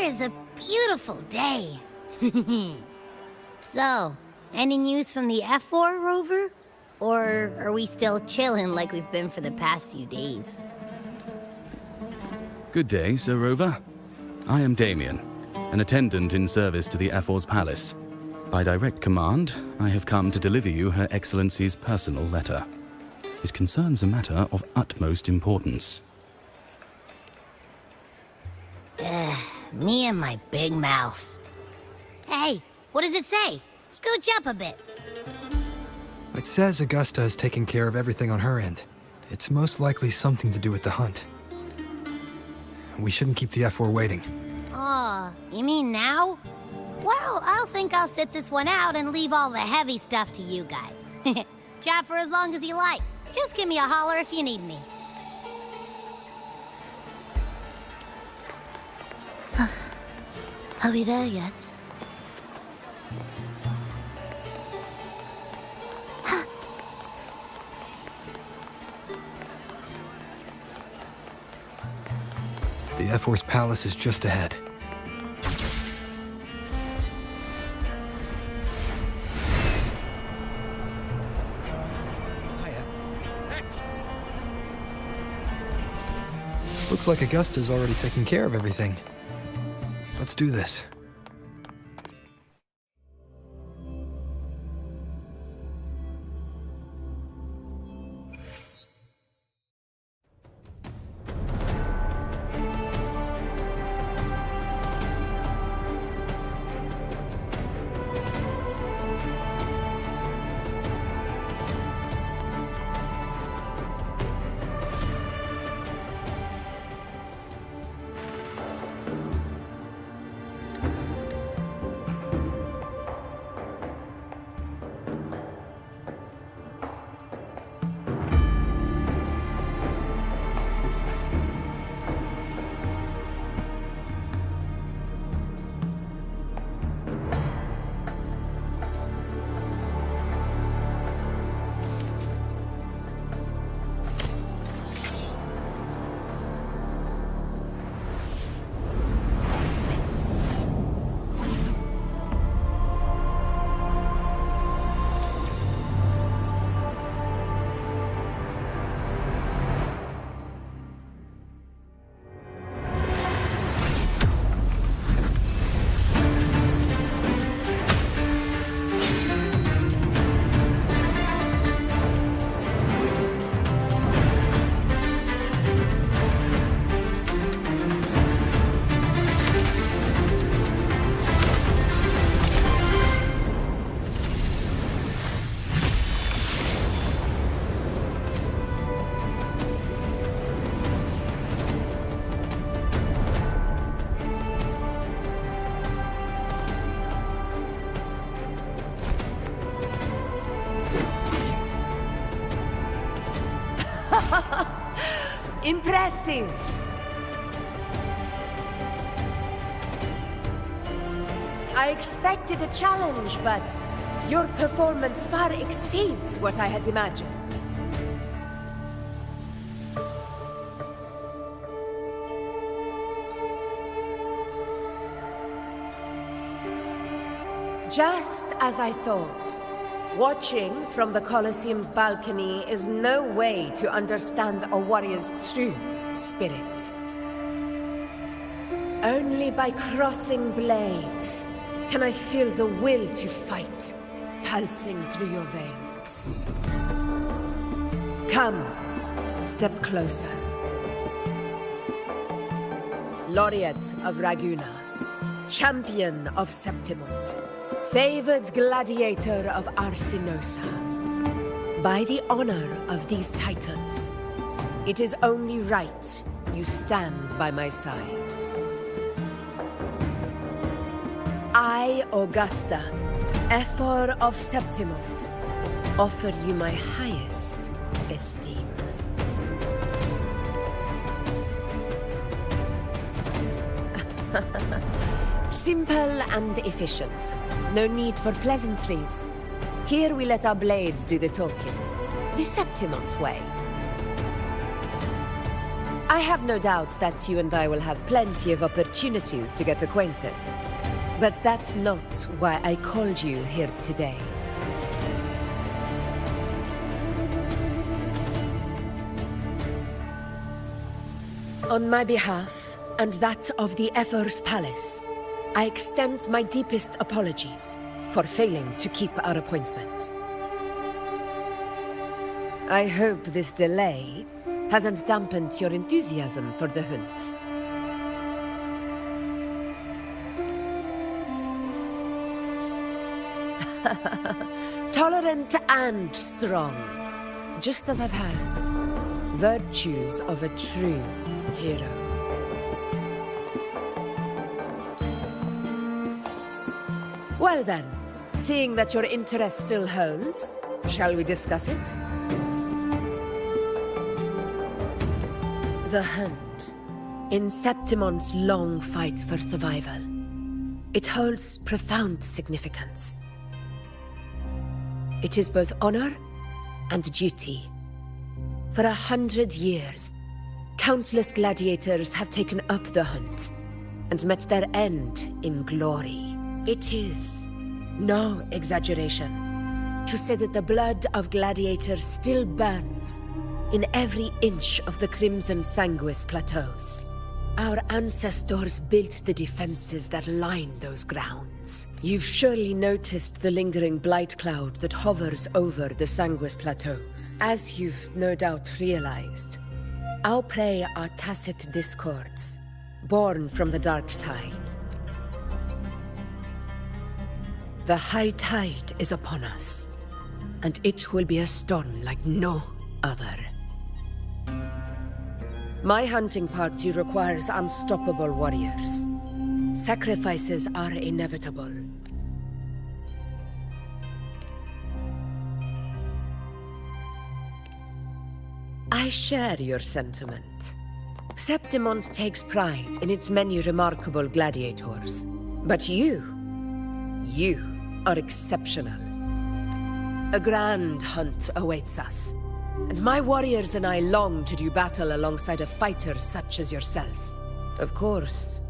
is a beautiful day. So, any news from the F4 rover? Or are we still chilling like we've been for the past few days? Good day, Sir Rover. I am Damien, an attendant in service to the F4's palace. By direct command, I have come to deliver you Her Excellency's personal letter. It concerns a matter of utmost importance. Me and my big mouth. Hey, what does it say? Scooch up a bit. It says Augusta is taking care of everything on her end. It's most likely something to do with the hunt. We shouldn't keep the F4 waiting. Oh, you mean now? Well, I'll think I'll sit this one out and leave all the heavy stuff to you guys. Chat for as long as you like. Just give me a holler if you need me. Are we there yet? The F4's palace is just ahead. Looks like Augusta's already taking care of everything. Let's do this. Impressive! I expected a challenge, but your performance far exceeds what I had imagined. Just as I thought. Watching from the Colosseum's balcony is no way to understand a warrior's true spirit. Only by crossing blades can I feel the will to fight pulsing through your veins. Come, step closer. Laureate of Raguna, champion of Septimund, favored gladiator of Arsinosa. By the honor of these titans, it is only right you stand by my side. I, Augusta, Ephor of Septimund, offer you my highest esteem. Simple and efficient. No need for pleasantries. Here we let our blades do the talking. The Septimund way. I have no doubt that you and I will have plenty of opportunities to get acquainted. But that's not why I called you here today. On my behalf, and that of the Ephor's Palace, I extend my deepest apologies for failing to keep our appointment. I hope this delay hasn't dampened your enthusiasm for the hunt. Tolerant and strong, just as I've heard. Virtues of a true hero. Well then, seeing that your interest still holds, shall we discuss it? The hunt. In Septimon's long fight for survival, it holds profound significance. It is both honor and duty. For 100 years, countless gladiators have taken up the hunt and met their end in glory. It is no exaggeration to say that the blood of gladiators still burns in every inch of the Crimson Sanguis plateaus. Our ancestors built the defenses that line those grounds. You've surely noticed the lingering blight cloud that hovers over the Sanguis plateaus. As you've no doubt realized, our prey are tacit discords, born from the dark tide. The high tide is upon us, and it will be a storm like no other. My hunting party requires unstoppable warriors. Sacrifices are inevitable. I share your sentiment. Septimont takes pride in its many remarkable gladiators. But you are exceptional. A grand hunt awaits us. And my warriors and I long to do battle alongside a fighter such as yourself. Of course,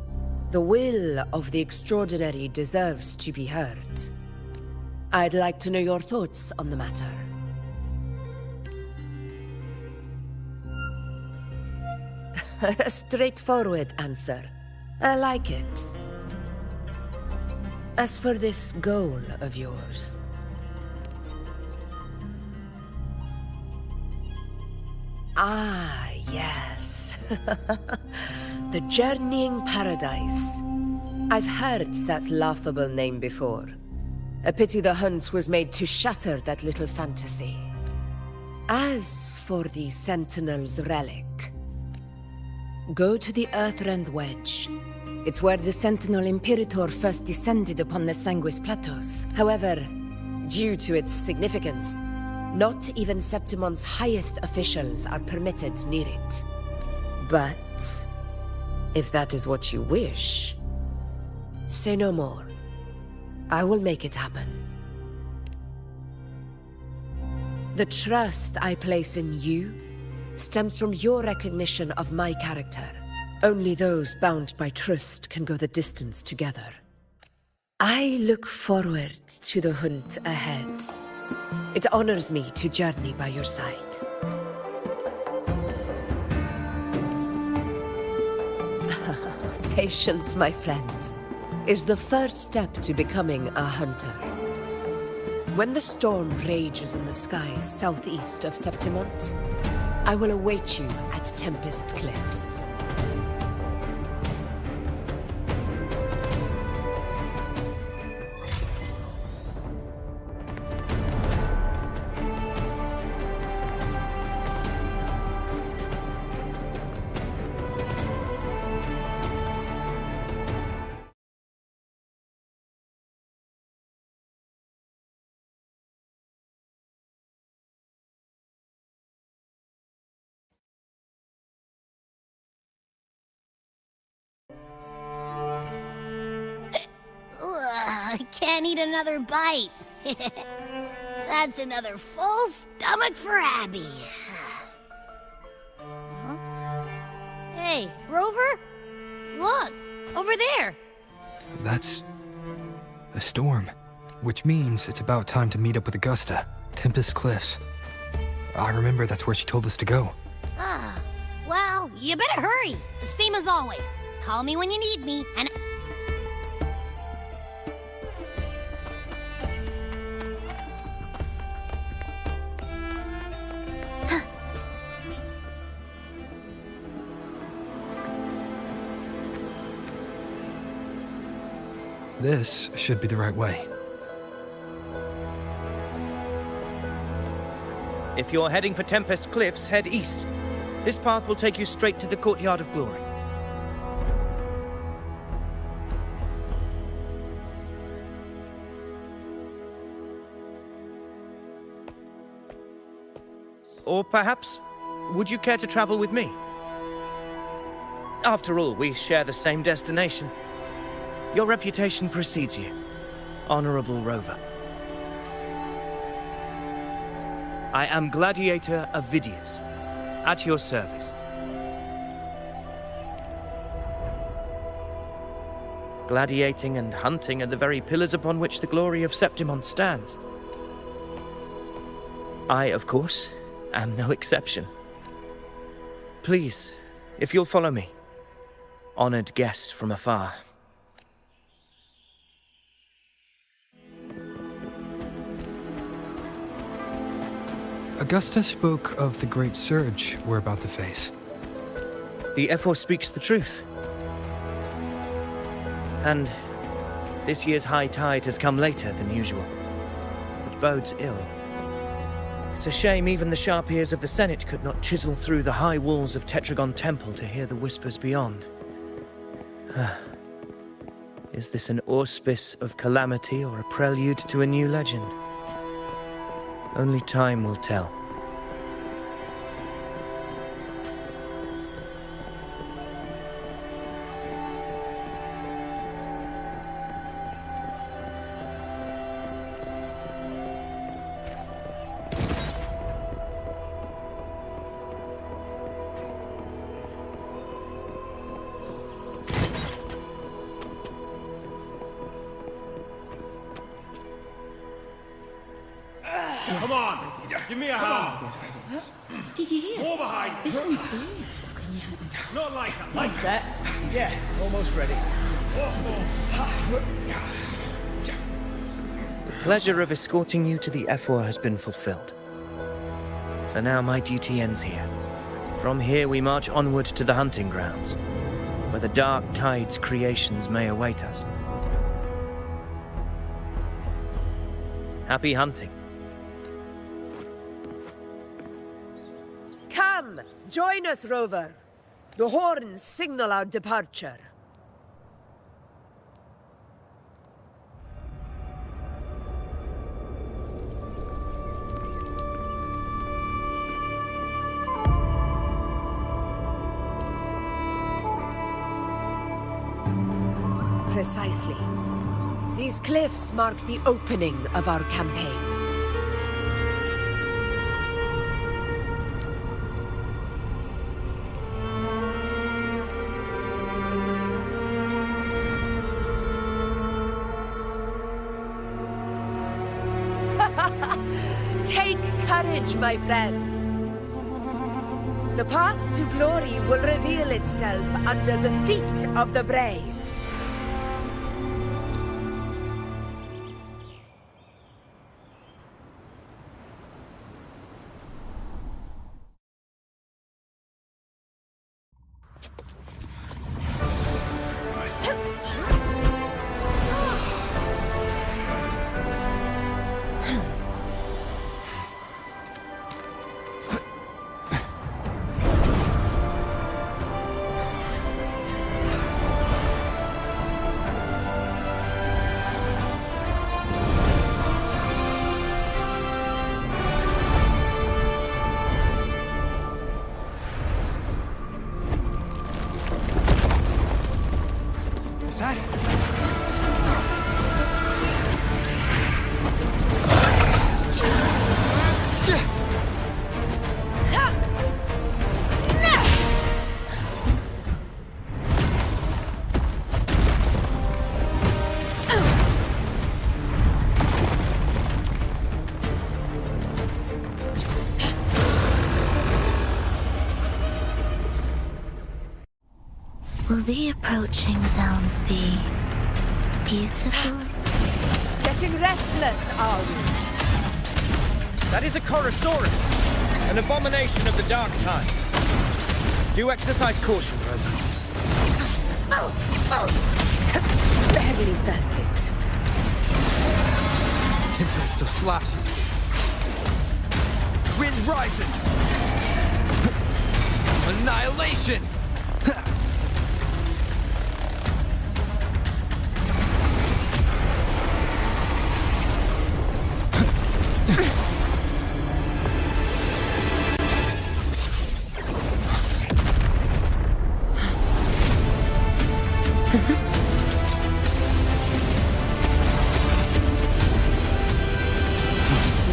the will of the extraordinary deserves to be heard. I'd like to know your thoughts on the matter. A straightforward answer. I like it. As for this goal of yours... Ah, yes. The Journeying Paradise. I've heard that laughable name before. A pity the hunt was made to shatter that little fantasy. As for the Sentinel's relic, go to the Earthrend Wedge. It's where the Sentinel Imperator first descended upon the Sanguis Plateaus. However, due to its significance, not even Septimon's highest officials are permitted near it. But if that is what you wish, say no more. I will make it happen. The trust I place in you stems from your recognition of my character. Only those bound by trust can go the distance together. I look forward to the hunt ahead. It honors me to journey by your side. Patience, my friend, is the first step to becoming a hunter. When the storm rages in the skies southeast of Septimont, I will await you at Tempest Cliffs. Ugh, I can't eat another bite. That's another full stomach for Abby. Huh? Rover? Look, over there. That's a storm, which means it's about time to meet up with Augusta. Tempest Cliffs. I remember that's where she told us to go. Well, you better hurry. Same as always. Call me when you need me, and... This should be the right way. If you're heading for Tempest Cliffs, head east. This path will take you straight to the Courtyard of Glory. Or perhaps, would you care to travel with me? After all, we share the same destination. Your reputation precedes you, Honorable Rover. I am Gladiator of Vidius, at your service. Gladiating and hunting are the very pillars upon which the glory of Septimont stands. I, of course, am no exception. Please, if you'll follow me, honored guest from afar. Augusta spoke of the great surge we're about to face. The Ephor speaks the truth. And this year's high tide has come later than usual, which bodes ill. It's a shame even the sharp ears of the Senate could not chisel through the high walls of Tetragon Temple to hear the whispers beyond. Is this an auspice of calamity or a prelude to a new legend? Only time will tell. Come on! Give me a hand! Did you hear? More behind! This one's serious. Not like that! Like Set. Yeah, almost ready. The pleasure of escorting you to the Ephor has been fulfilled. For now, my duty ends here. From here, we march onward to the hunting grounds, where the Dark Tide's creations may await us. Happy hunting. Come, join us, Rover. The horns signal our departure. Precisely. These cliffs mark the opening of our campaign. Take courage, my friend. The path to glory will reveal itself under the feet of the brave. Is that? the approaching sounds be beautiful? Getting restless, are we? That is a Chorosaurus, an abomination of the Dark Tide. Do exercise caution, Rover. Barely felt it. Tempest of slashes. Wind rises. Annihilation.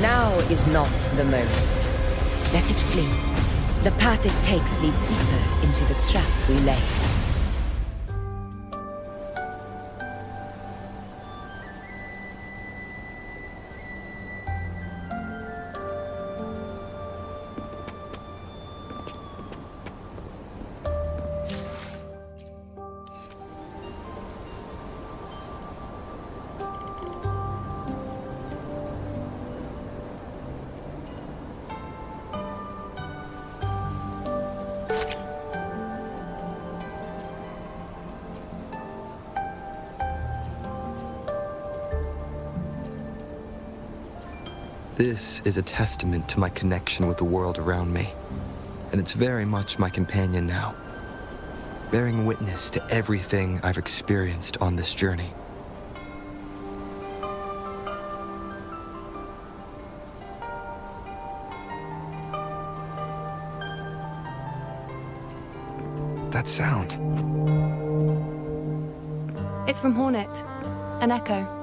Now is not the moment. Let it flee. The path it takes leads deeper into the trap we laid. This is a testament to my connection with the world around me, and it's very much my companion now, bearing witness to everything I've experienced on this journey. That sound. It's from Hornet. An echo.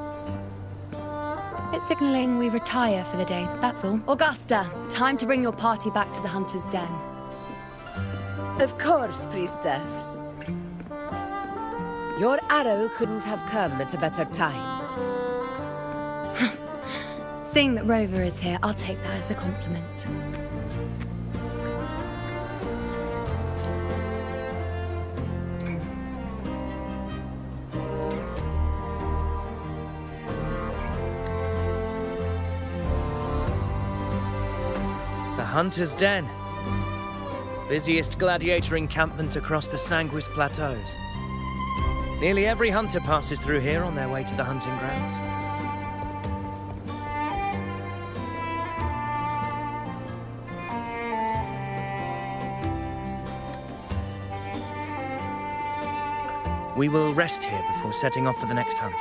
It's signaling we retire for the day, that's all. Augusta, time to bring your party back to the Hunter's Den. Of course, priestess. Your arrow couldn't have come at a better time. Seeing that Rover is here, I'll take that as a compliment. Hunter's Den. Busiest gladiator encampment across the Sanguis Plateaus. Nearly every hunter passes through here on their way to the hunting grounds. We will rest here before setting off for the next hunt.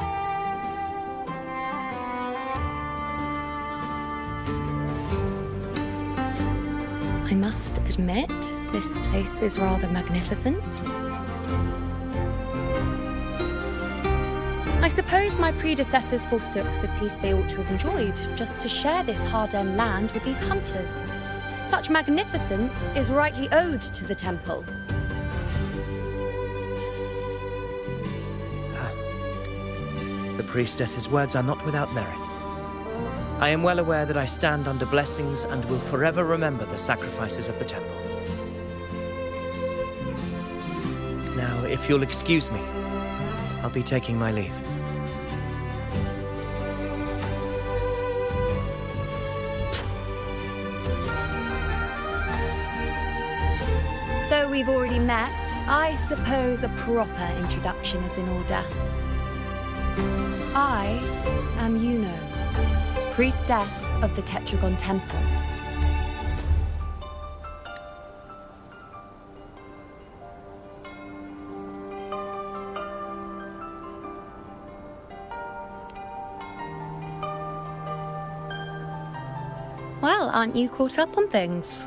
I must admit, this place is rather magnificent. I suppose my predecessors forsook the peace they ought to have enjoyed, just to share this hard-earned land with these hunters. Such magnificence is rightly owed to the temple. The priestess's words are not without merit. I am well aware that I stand under blessings and will forever remember the sacrifices of the temple. Now, if you'll excuse me, I'll be taking my leave. Though we've already met, I suppose a proper introduction is in order. I am Iuno, priestess of the Tetragon Temple. Well, aren't you caught up on things?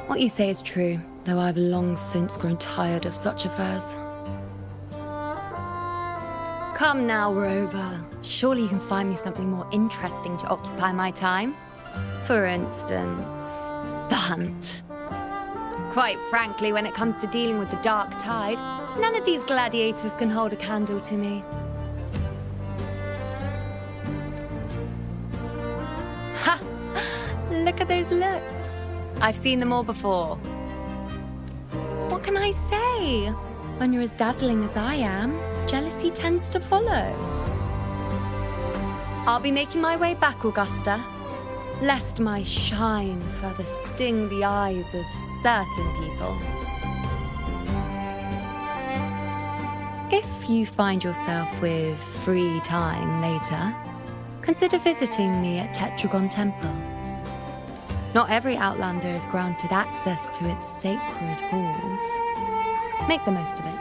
What you say is true, though I've long since grown tired of such affairs. Come now, Rover. Surely you can find me something more interesting to occupy my time. For instance, the hunt. Quite frankly, when it comes to dealing with the Dark Tide, none of these gladiators can hold a candle to me. Ha! Look at those looks. I've seen them all before. What can I say? When you're as dazzling as I am, jealousy tends to follow. I'll be making my way back, Augusta, lest my shine further sting the eyes of certain people. If you find yourself with free time later, consider visiting me at Tetragon Temple. Not every Outlander is granted access to its sacred halls. Make the most of it.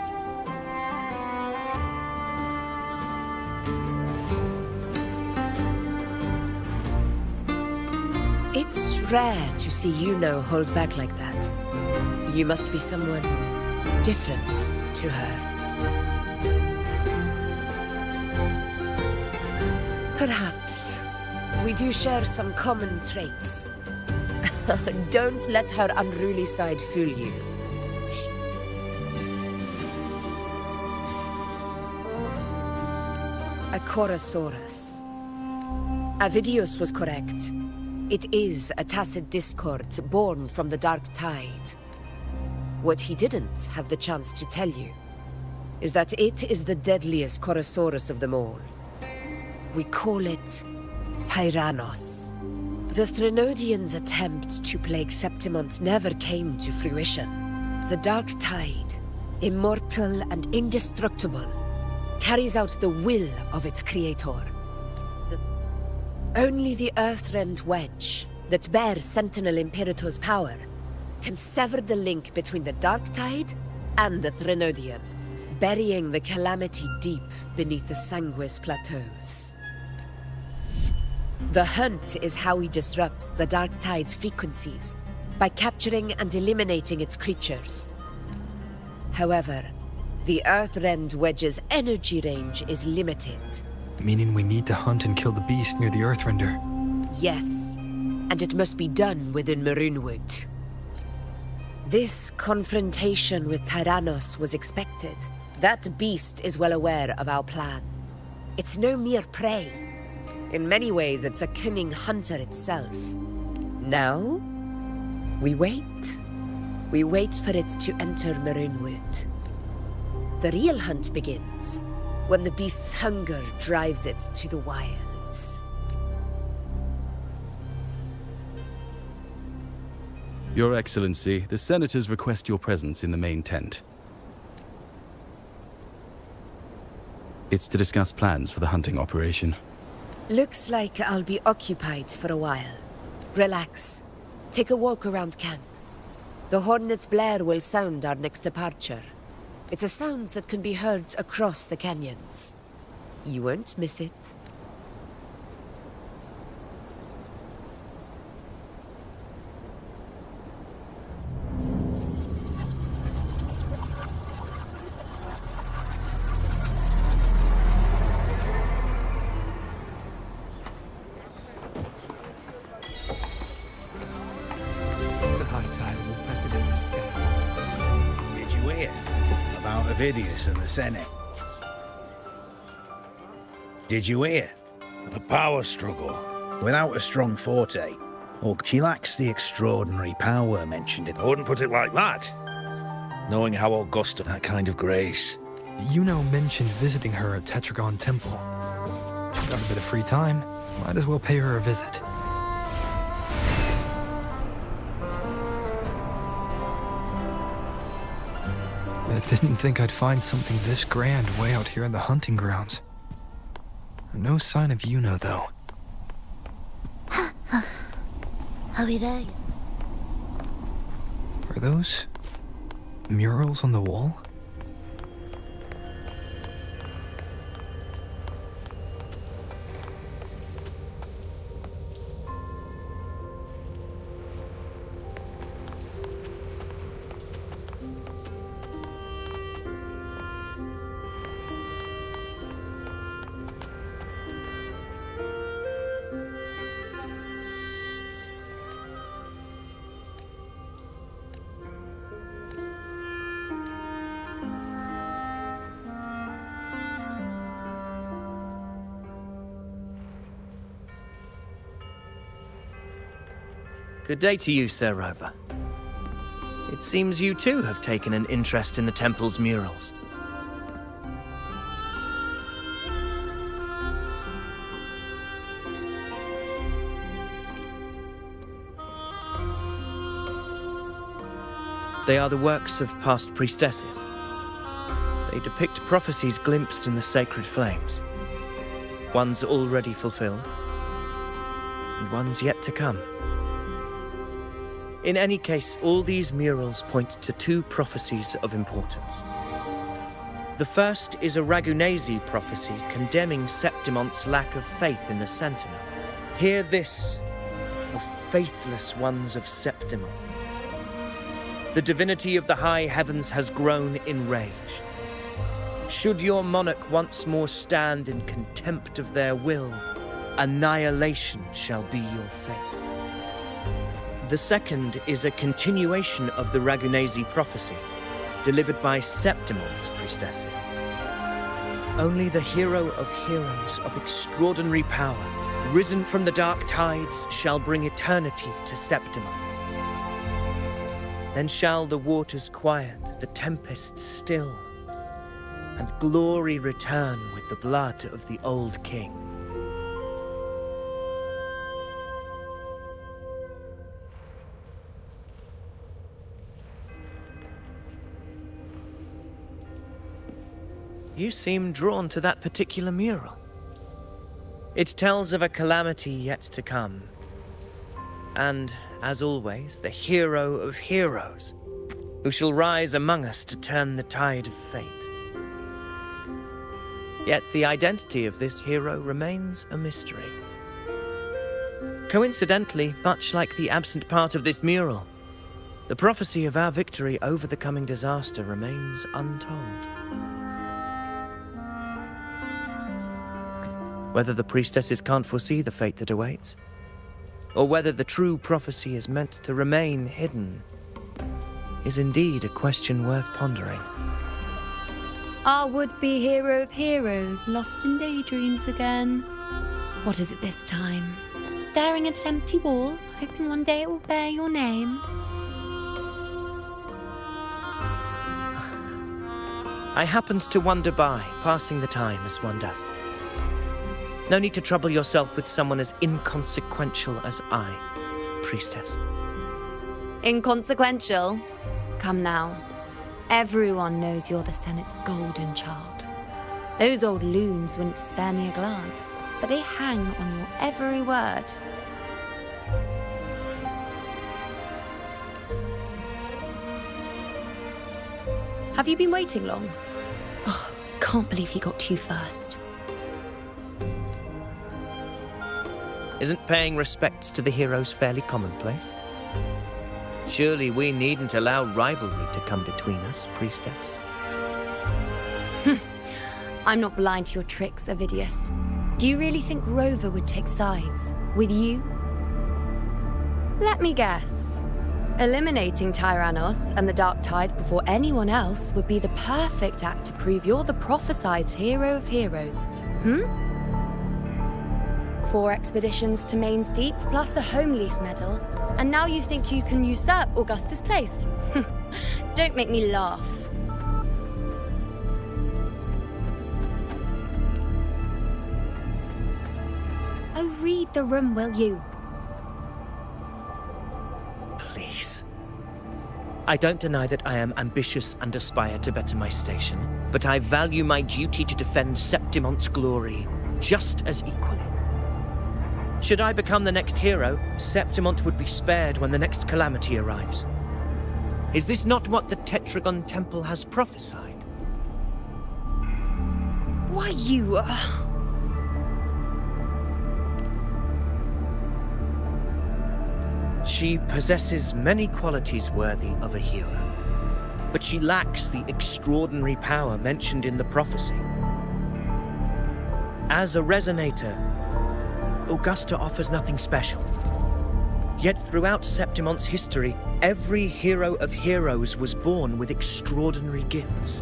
It's rare to see Iuno hold back like that. You must be someone different to her. Perhaps we do share some common traits. Don't let her unruly side fool you. A Chorosaurus. Avidius was correct. It is a tacit discord born from the Dark Tide. What he didn't have the chance to tell you is that it is the deadliest Chorosaurus of them all. We call it Tyrannos. The Threnodians' attempt to plague Septimont never came to fruition. The Dark Tide, immortal and indestructible, carries out the will of its creator. Only the Earthrend Wedge, that bears Sentinel Imperator's power, can sever the link between the Dark Tide and the Threnodian, burying the calamity deep beneath the Sanguis plateaus. The hunt is how we disrupt the Dark Tide's frequencies, by capturing and eliminating its creatures. However, the Earthrend Wedge's energy range is limited. Meaning we need to hunt and kill the beast near the Earthrender. Yes, and it must be done within Maroonwood. This confrontation with Tyrannos was expected. That beast is well aware of our plan. It's no mere prey. In many ways, it's a cunning hunter itself. Now, we wait. We wait for it to enter Maroonwood. The real hunt begins when the beast's hunger drives it to the wilds. Your Excellency, the Senators request your presence in the main tent. It's to discuss plans for the hunting operation. Looks like I'll be occupied for a while. Relax. Take a walk around camp. The Hornet's blare will sound our next departure. It's a sound that can be heard across the canyons. You won't miss it. The high tide of unprecedented scale. Did you hear about Avidius and the Senate? Did you hear? The power struggle. Without a strong forte, she lacks the extraordinary power mentioned in... I wouldn't put it like that. Knowing how Augusta, that kind of grace. Iuno mentioned visiting her at Tetragon Temple. She's got a bit of free time. Might as well pay her a visit. I didn't think I'd find something this grand way out here in the hunting grounds. No sign of Iuno, though. Are we there? Are those murals on the wall? Good day to you, Sir Rover. It seems you too have taken an interest in the temple's murals. They are the works of past priestesses. They depict prophecies glimpsed in the sacred flames. Ones already fulfilled, and ones yet to come. In any case, all these murals point to two prophecies of importance. The first is a Ragunesi prophecy condemning Septimonte's lack of faith in the Sentinel. Hear this, O faithless ones of Septimont. The divinity of the high heavens has grown enraged. Should your monarch once more stand in contempt of their will, annihilation shall be your fate. The second is a continuation of the Ragunesi prophecy, delivered by Septimonte's priestesses. Only the hero of heroes of extraordinary power, risen from the dark tides, shall bring eternity to Septimont. Then shall the waters quiet, the tempest still, and glory return with the blood of the old king. You seem drawn to that particular mural. It tells of a calamity yet to come. And, as always, the hero of heroes, who shall rise among us to turn the tide of fate. Yet the identity of this hero remains a mystery. Coincidentally, much like the absent part of this mural, the prophecy of our victory over the coming disaster remains untold. Whether the priestesses can't foresee the fate that awaits, or whether the true prophecy is meant to remain hidden, is indeed a question worth pondering. Our would-be hero of heroes lost in daydreams again. What is it this time? Staring at an empty wall, hoping one day it will bear your name? I happened to wander by, passing the time as one does. No need to trouble yourself with someone as inconsequential as I, priestess. Inconsequential? Come now. Everyone knows you're the Senate's golden child. Those old loons wouldn't spare me a glance, but they hang on your every word. Have you been waiting long? Oh, I can't believe he got to you first. Isn't paying respects to the heroes fairly commonplace? Surely we needn't allow rivalry to come between us, priestess. I'm not blind to your tricks, Ovidius. Do you really think Rover would take sides with you? Let me guess. Eliminating Tyrannos and the Dark Tide before anyone else would be the perfect act to prove you're the prophesied hero of heroes. 4 expeditions to Main's Deep, plus a Home Leaf medal, and now you think you can usurp Augusta's place? Don't make me laugh. Oh, read the room, will you? Please. I don't deny that I am ambitious and aspire to better my station, but I value my duty to defend Septimonte's glory just as equally. Should I become the next hero, Septimont would be spared when the next calamity arrives. Is this not what the Tetragon Temple has prophesied? Why, you... She possesses many qualities worthy of a hero, but she lacks the extraordinary power mentioned in the prophecy. As a resonator, Augusta offers nothing special. Yet throughout Septimonte's history, every hero of heroes was born with extraordinary gifts.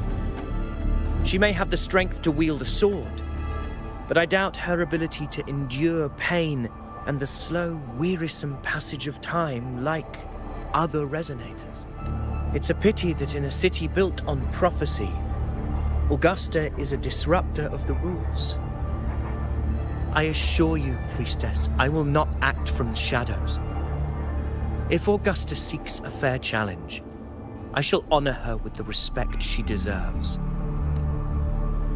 She may have the strength to wield a sword, but I doubt her ability to endure pain and the slow, wearisome passage of time like other resonators. It's a pity that in a city built on prophecy, Augusta is a disruptor of the rules. I assure you, priestess, I will not act from the shadows. If Augusta seeks a fair challenge, I shall honor her with the respect she deserves.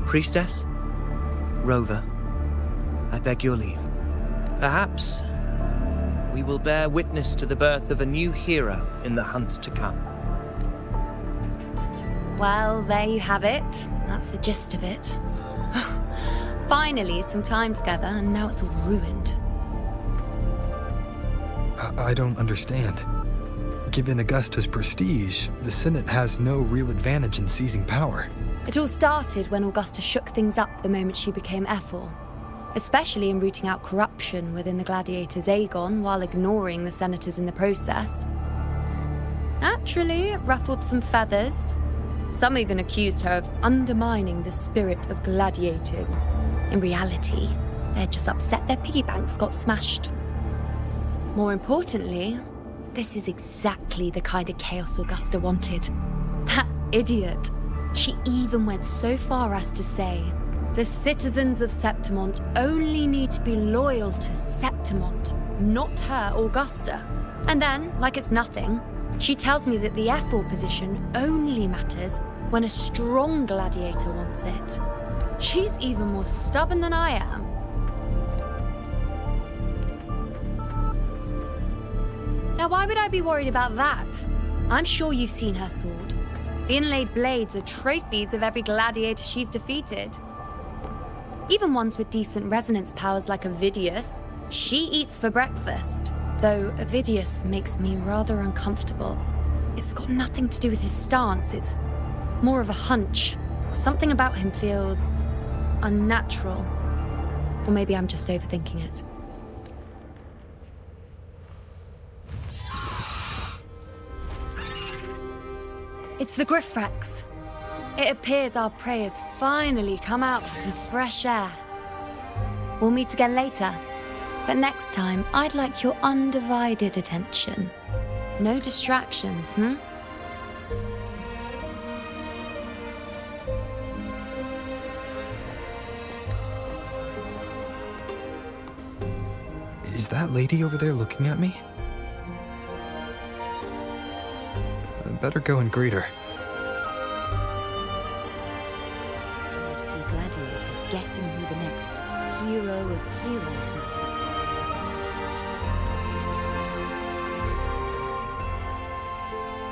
Priestess, Rover, I beg your leave. Perhaps we will bear witness to the birth of a new hero in the hunt to come. Well, there you have it. That's the gist of it. Finally, some time together, and now it's all ruined. I don't understand. Given Augusta's prestige, the Senate has no real advantage in seizing power. It all started when Augusta shook things up the moment she became Ephor, especially in rooting out corruption within the gladiators' Aegon while ignoring the senators in the process. Naturally, it ruffled some feathers. Some even accused her of undermining the spirit of gladiating. In reality, they're just upset their piggy banks got smashed. More importantly, this is exactly the kind of chaos Augusta wanted. That idiot. She even went so far as to say, the citizens of Septimont only need to be loyal to Septimont, not her, Augusta. And then, like it's nothing, she tells me that the Ephor position only matters when a strong gladiator wants it. She's even more stubborn than I am. Now, why would I be worried about that? I'm sure you've seen her sword. The inlaid blades are trophies of every gladiator she's defeated. Even ones with decent resonance powers like Avidius, she eats for breakfast. Though Avidius makes me rather uncomfortable. It's got nothing to do with his stance, it's more of a hunch. Something about him feels unnatural. Or maybe I'm just overthinking it. It's the Griffrex. It appears our prey has finally come out for some fresh air. We'll meet again later, but next time I'd like your undivided attention. No distractions, Is that lady over there looking at me? I better go and greet her. The gladiators guessing who the next hero of heroes might be.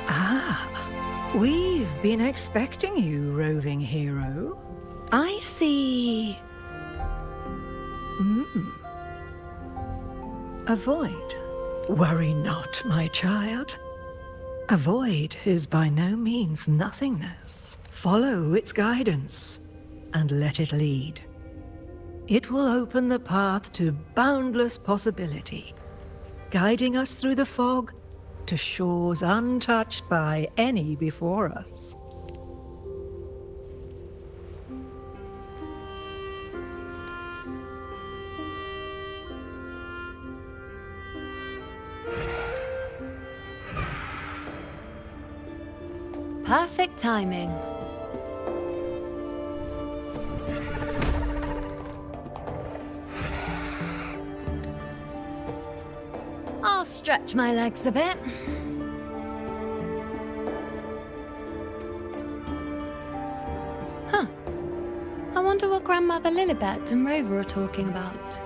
Ah, we've been expecting you, roving hero. I see. A void. Worry not, my child. A void is by no means nothingness. Follow its guidance, and let it lead. It will open the path to boundless possibility, guiding us through the fog to shores untouched by any before us. Perfect timing. I'll stretch my legs a bit. Huh. I wonder what Grandmother Lilibet and Rover are talking about.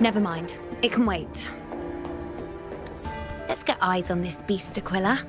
Never mind. It can wait. Let's get eyes on this beast, Aquila.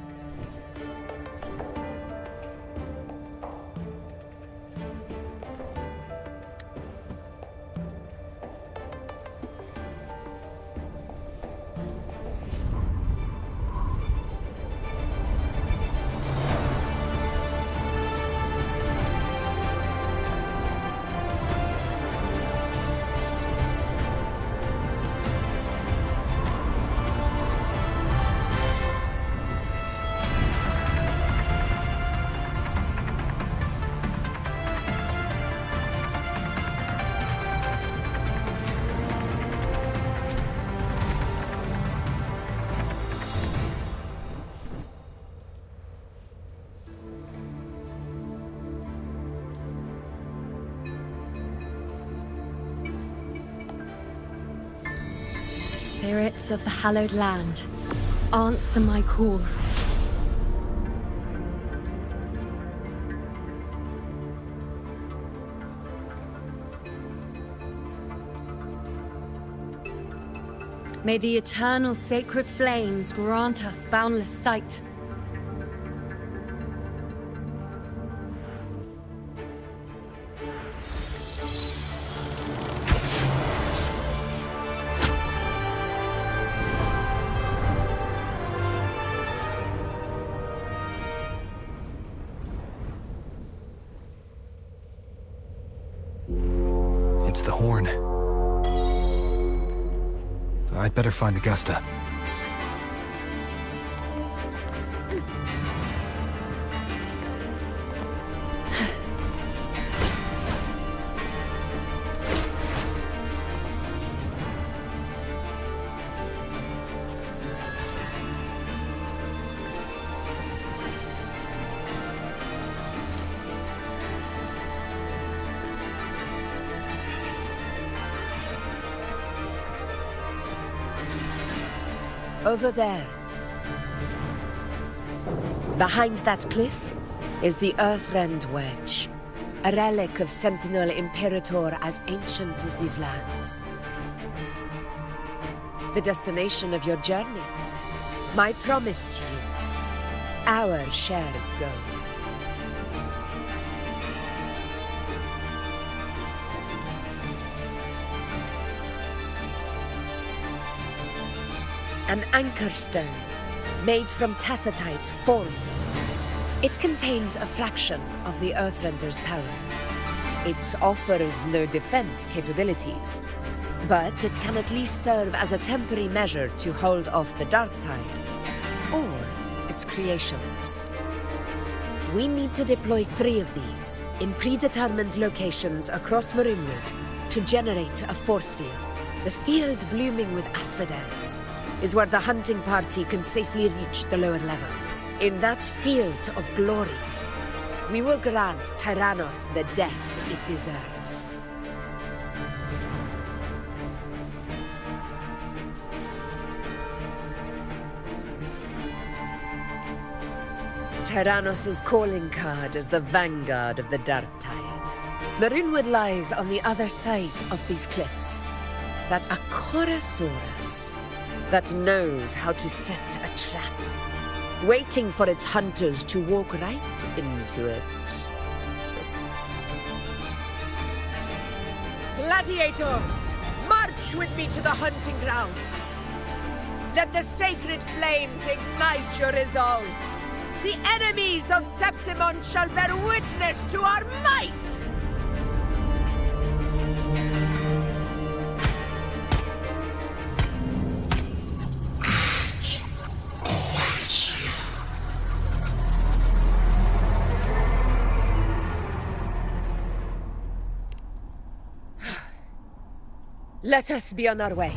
Spirits of the hallowed land, answer my call. May the eternal sacred flames grant us boundless sight. It's the horn. I'd better find Augusta. Over there. Behind that cliff is the Earthrend Wedge, a relic of Sentinel Imperator as ancient as these lands. The destination of your journey, my promise to you, our shared goal. An anchor stone, made from tacitite formed. It contains a fraction of the Earthrender's power. It offers no defense capabilities, but it can at least serve as a temporary measure to hold off the dark tide, or its creations. We need to deploy 3 of these in predetermined locations across Marinwood to generate a force field. The field blooming with asphodels is where the hunting party can safely reach the lower levels. In that field of glory, we will grant Tyrannos the death it deserves. Tyrannos' calling card is the vanguard of the Dark Tide. Marinwood lies on the other side of these cliffs. That Achorasaurus that knows how to set a trap, waiting for its hunters to walk right into it. Gladiators, march with me to the hunting grounds. Let the sacred flames ignite your resolve. The enemies of Septimon shall bear witness to our might! Let us be on our way.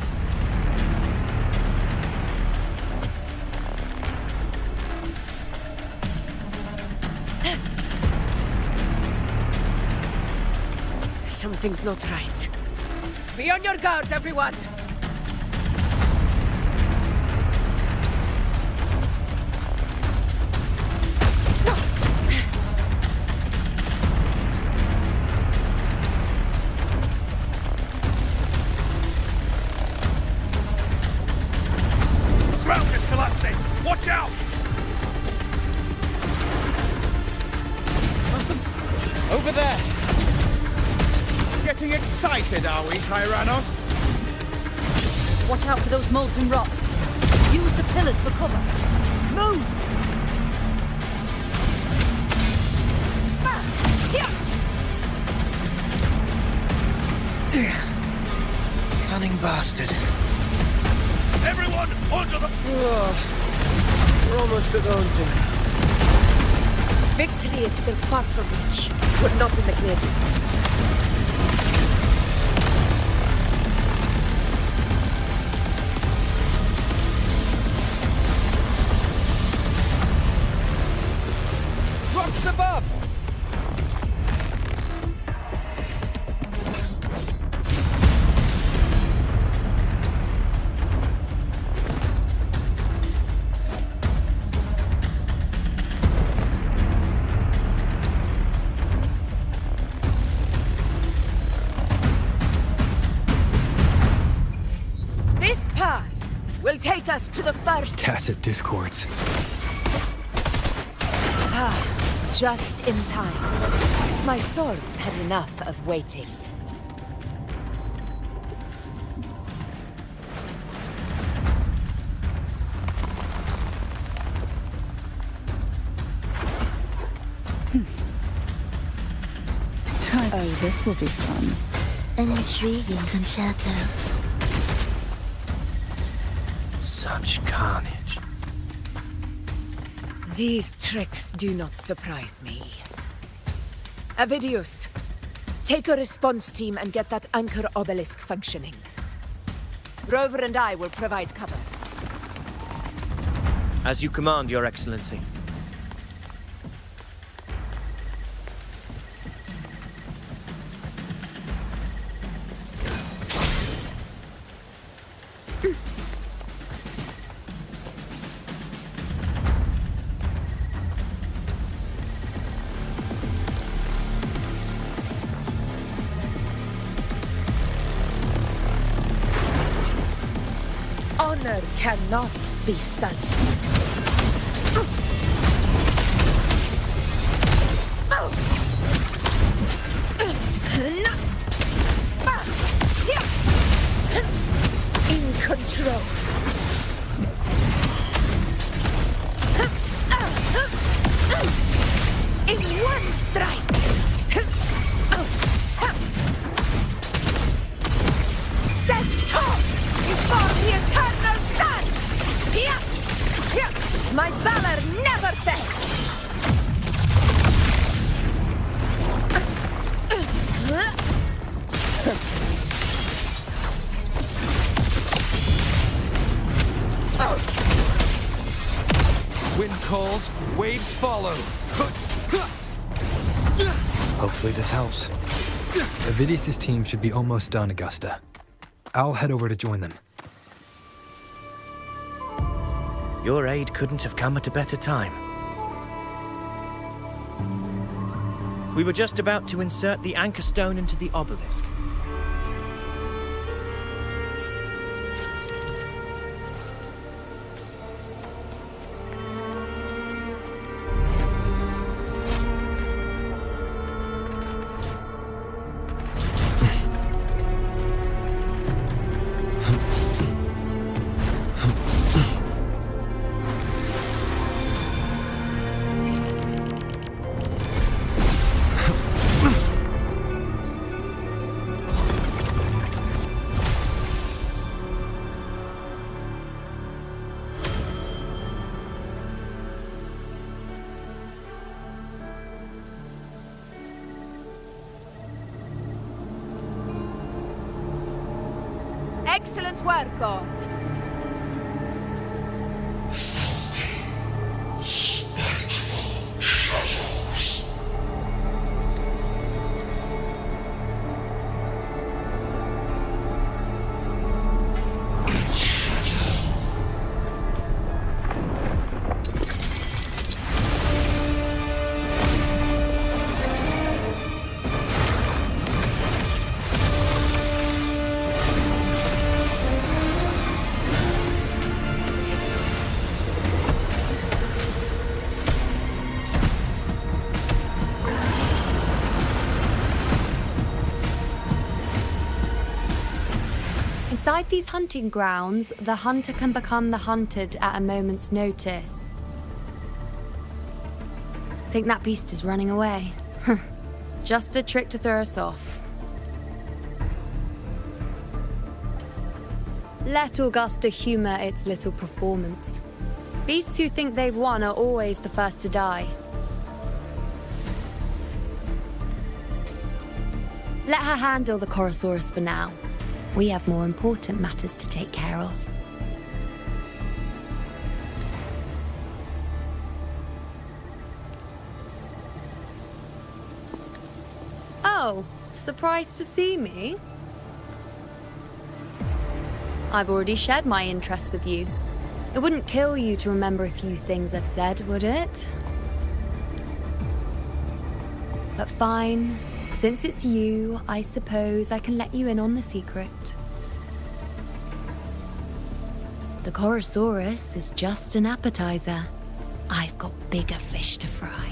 Something's not right. Be on your guard, everyone! Watch out! Over there! Getting excited, are we, Tyrannos? Watch out for those molten rocks. Use the pillars for cover. Move! Cunning bastard. Everyone onto the... We're almost at the hunting grounds. Victory is still far from reach. We're not in the clear yet. Rocks above! will take us to the first... Tacit discords. Just in time. My swords had enough of waiting. Oh, this will be fun. An intriguing concerto. Such carnage. These tricks do not surprise me. Avidius, take a response team and get that anchor obelisk functioning. Rover and I will provide cover. As you command, Your Excellency. Honor cannot be sullied. In control. In one strike. Stand tall before the eternal sun. My valor never fails. Wind calls, waves follow. Hopefully this helps. Avidius' team should be almost done, Augusta. I'll head over to join them. Your aid couldn't have come at a better time. We were just about to insert the anchor stone into the obelisk. Excellent work, Gorn. Inside these hunting grounds, the hunter can become the hunted at a moment's notice. Think that beast is running away? Just a trick to throw us off. Let Augusta humor its little performance. Beasts who think they've won are always the first to die. Let her handle the Chorosaurus for now. We have more important matters to take care of. Oh, surprised to see me? I've already shared my interest with you. It wouldn't kill you to remember a few things I've said, would it? But fine. Since it's you, I suppose I can let you in on the secret. The Chorosaurus is just an appetizer. I've got bigger fish to fry.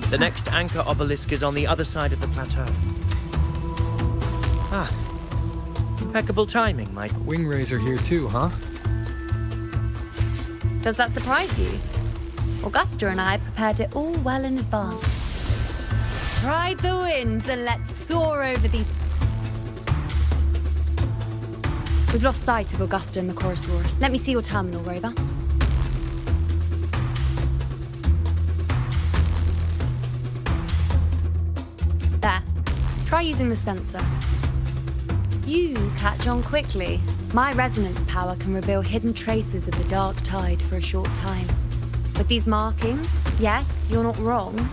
The next anchor obelisk is on the other side of the plateau. Ah. Impeccable timing, my... Wingrays are here too, huh? Does that surprise you? Augusta and I prepared it all well in advance. Ride the winds and let's soar over these... We've lost sight of Augusta and the Chorosaurus. Let me see your terminal, Rover. There. Try using the sensor. You catch on quickly. My resonance power can reveal hidden traces of the dark tide for a short time. With these markings, yes, you're not wrong,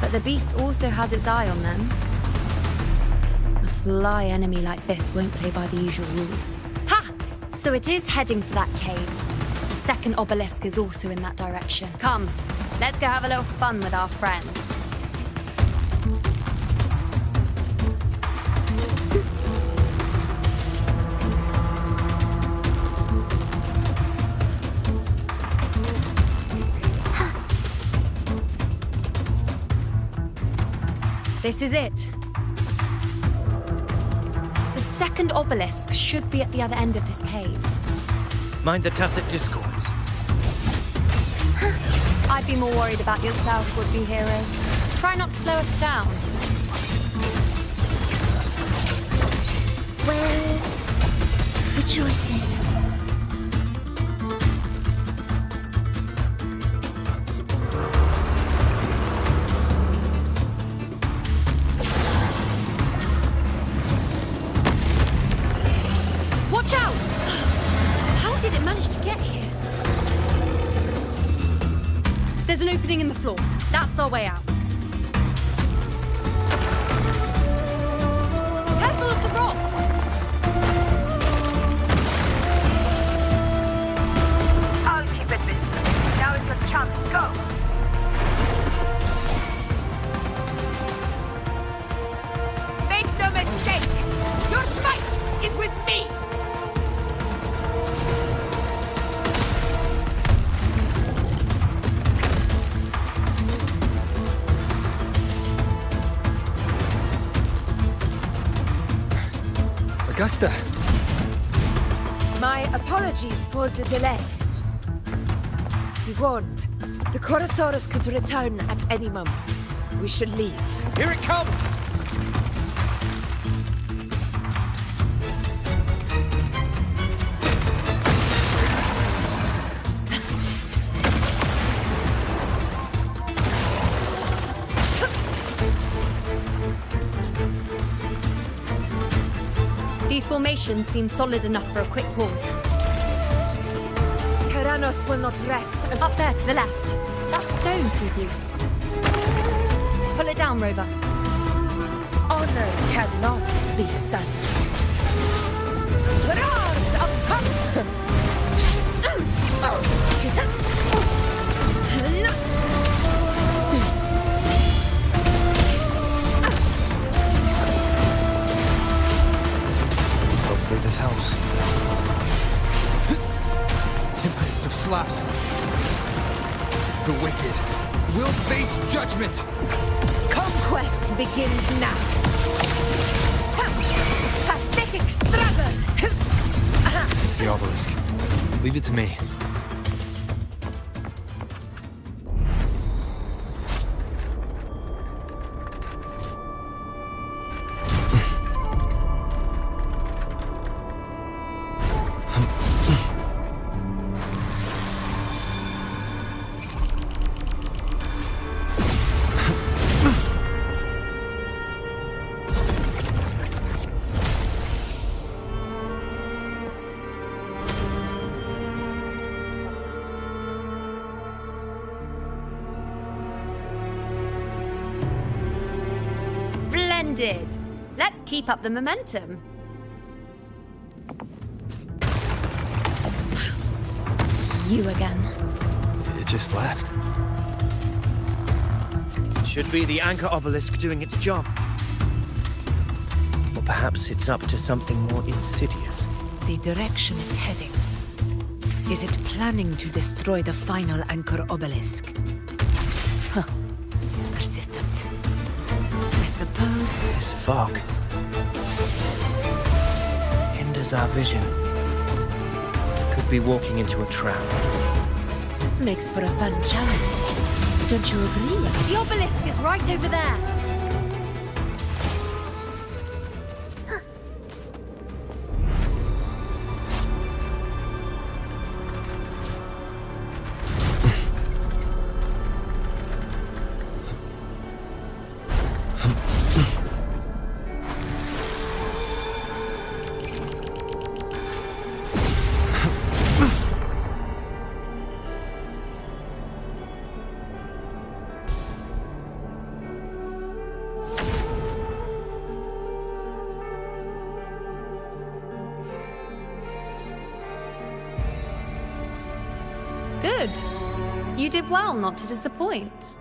but the beast also has its eye on them. A sly enemy like this won't play by the usual rules. Ha! So it is heading for that cave. The second obelisk is also in that direction. Come, let's go have a little fun with our friend. This is it. The second obelisk should be at the other end of this cave. Mind the tacit discords. I'd be more worried about yourself, would-be hero. Try not to slow us down. Where's rejoicing? Watch out! How did it manage to get here? There's an opening in the floor. That's our way out. Careful of the rocks! I'll keep it busy. Now is the chance. Go! Make no mistake! Your fight is with me! Augusta! My apologies for the delay. Be warned, the Chorosaurus could return at any moment. We should leave. Here it comes! These formations seem solid enough for a quick pause. Tyrannos will not rest. Up there to the left. That stone seems loose. Pull it down, Rover. Honor cannot be silent. Roars of power! Hopefully this helps. Tempest of slashes. The wicked will face judgment. Conquest begins now. Pathetic struggle. It's the obelisk. Leave it to me. Splendid! Let's keep up the momentum. you again. It just left. Should be the anchor obelisk doing its job. Or perhaps it's up to something more insidious. The direction it's heading. Is it planning to destroy the final anchor obelisk? Huh. Persistent. I suppose this fog hinders our vision. Could be walking into a trap. makes for a fun challenge. Don't you agree? The obelisk is right over there. Good. You did well not to disappoint.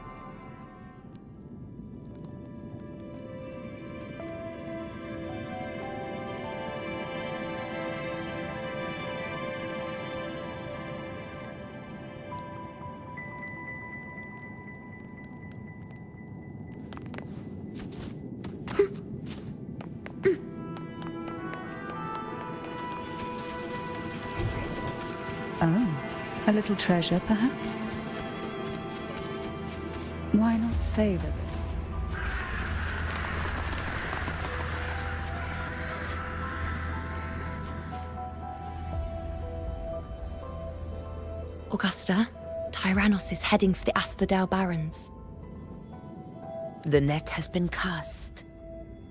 Oh. A little treasure, perhaps? Why not save it? Augusta, Tyrannos is heading for the Asphodel Barrens. The net has been cast.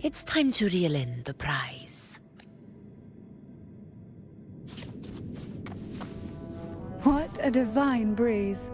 It's time to reel in the prize. What a divine breeze.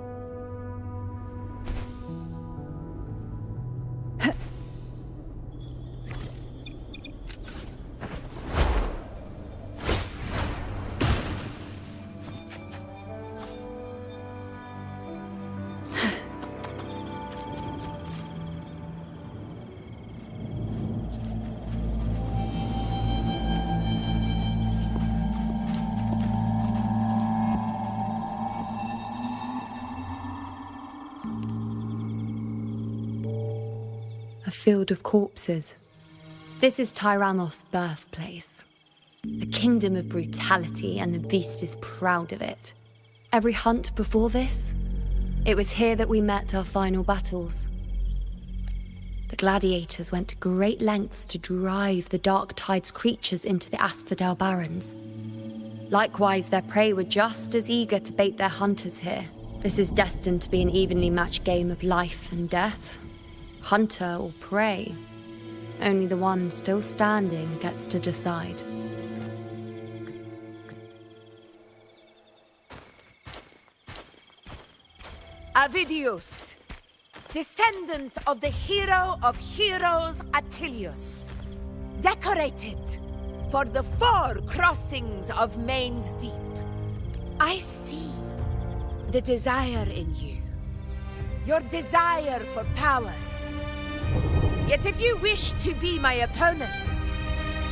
A field of corpses. This is Tyrannos' birthplace. A kingdom of brutality, and the beast is proud of it. Every hunt before this, it was here that we met our final battles. The gladiators went to great lengths to drive the Dark Tide's creatures into the Asphodel Barrens. Likewise, their prey were just as eager to bait their hunters here. This is destined to be an evenly matched game of life and death. Hunter or prey. Only the one still standing gets to decide. Avidius, descendant of the hero of heroes Attilius, decorated for the 4 crossings of Main's Deep. I see the desire in you, your desire for power. Yet if you wish to be my opponent,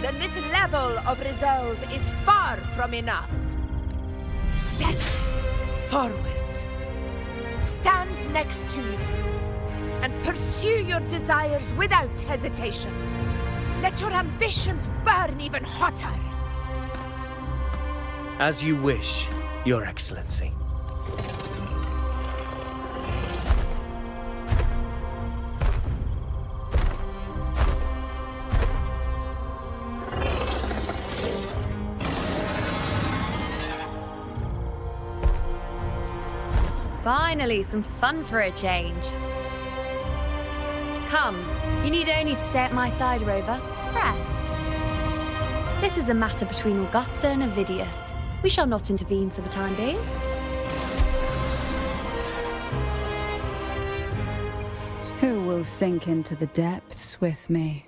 then this level of resolve is far from enough. Step forward. Stand next to me and pursue your desires without hesitation. Let your ambitions burn even hotter. As you wish, Your Excellency. Finally, some fun for a change. Come, you need only to stay at my side, Rover. Rest. This is a matter between Augusta and Avidius. We shall not intervene for the time being. Who will sink into the depths with me?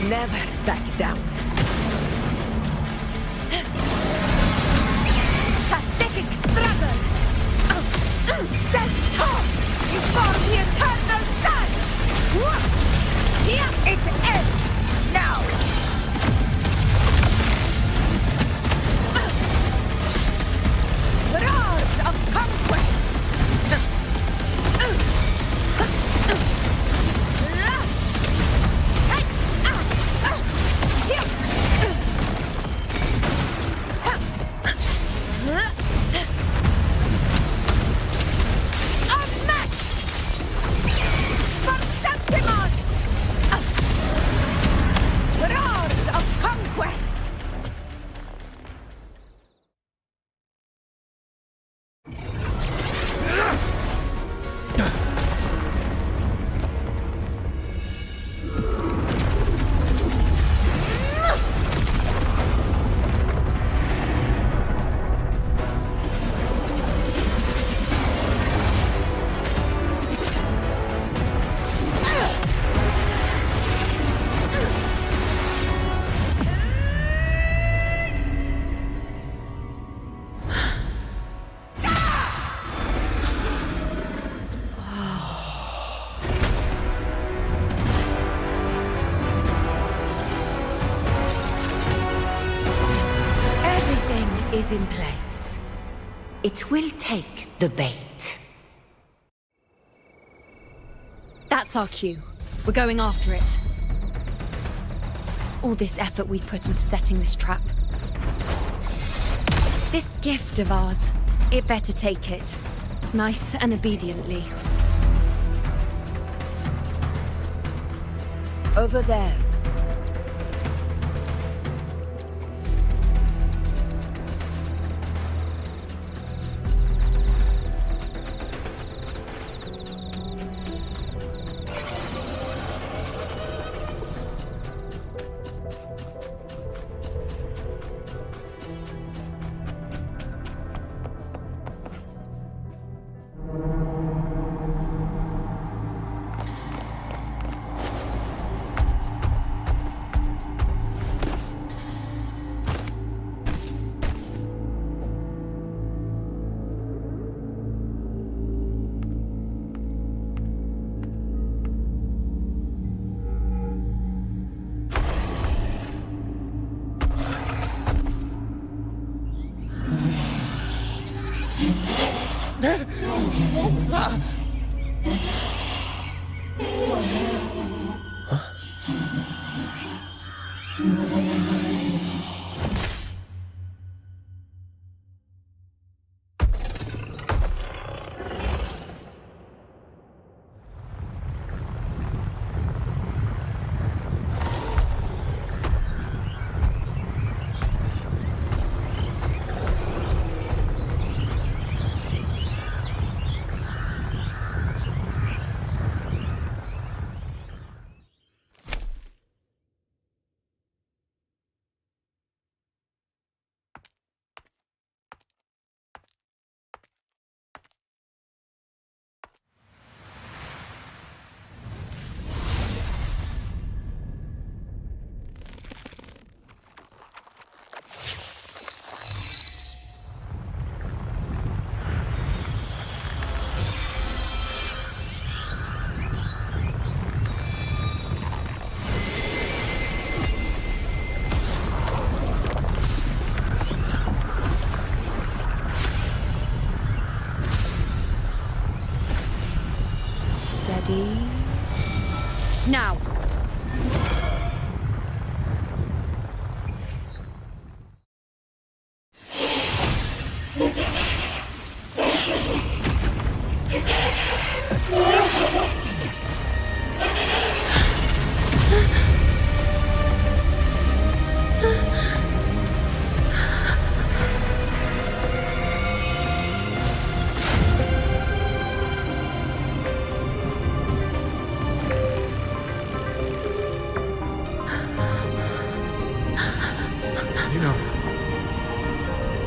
never back down. Pathetic struggle! Stand tall before the eternal sun! Here it ends! Now! Roars of conquest! Unmatched! For Septimon! Roars of conquest! Is in place. It will take the bait. That's our cue. We're going after it. All this effort we've put into setting this trap. This gift of ours, it better take it. Nice and obediently. Over there. What was that? Now!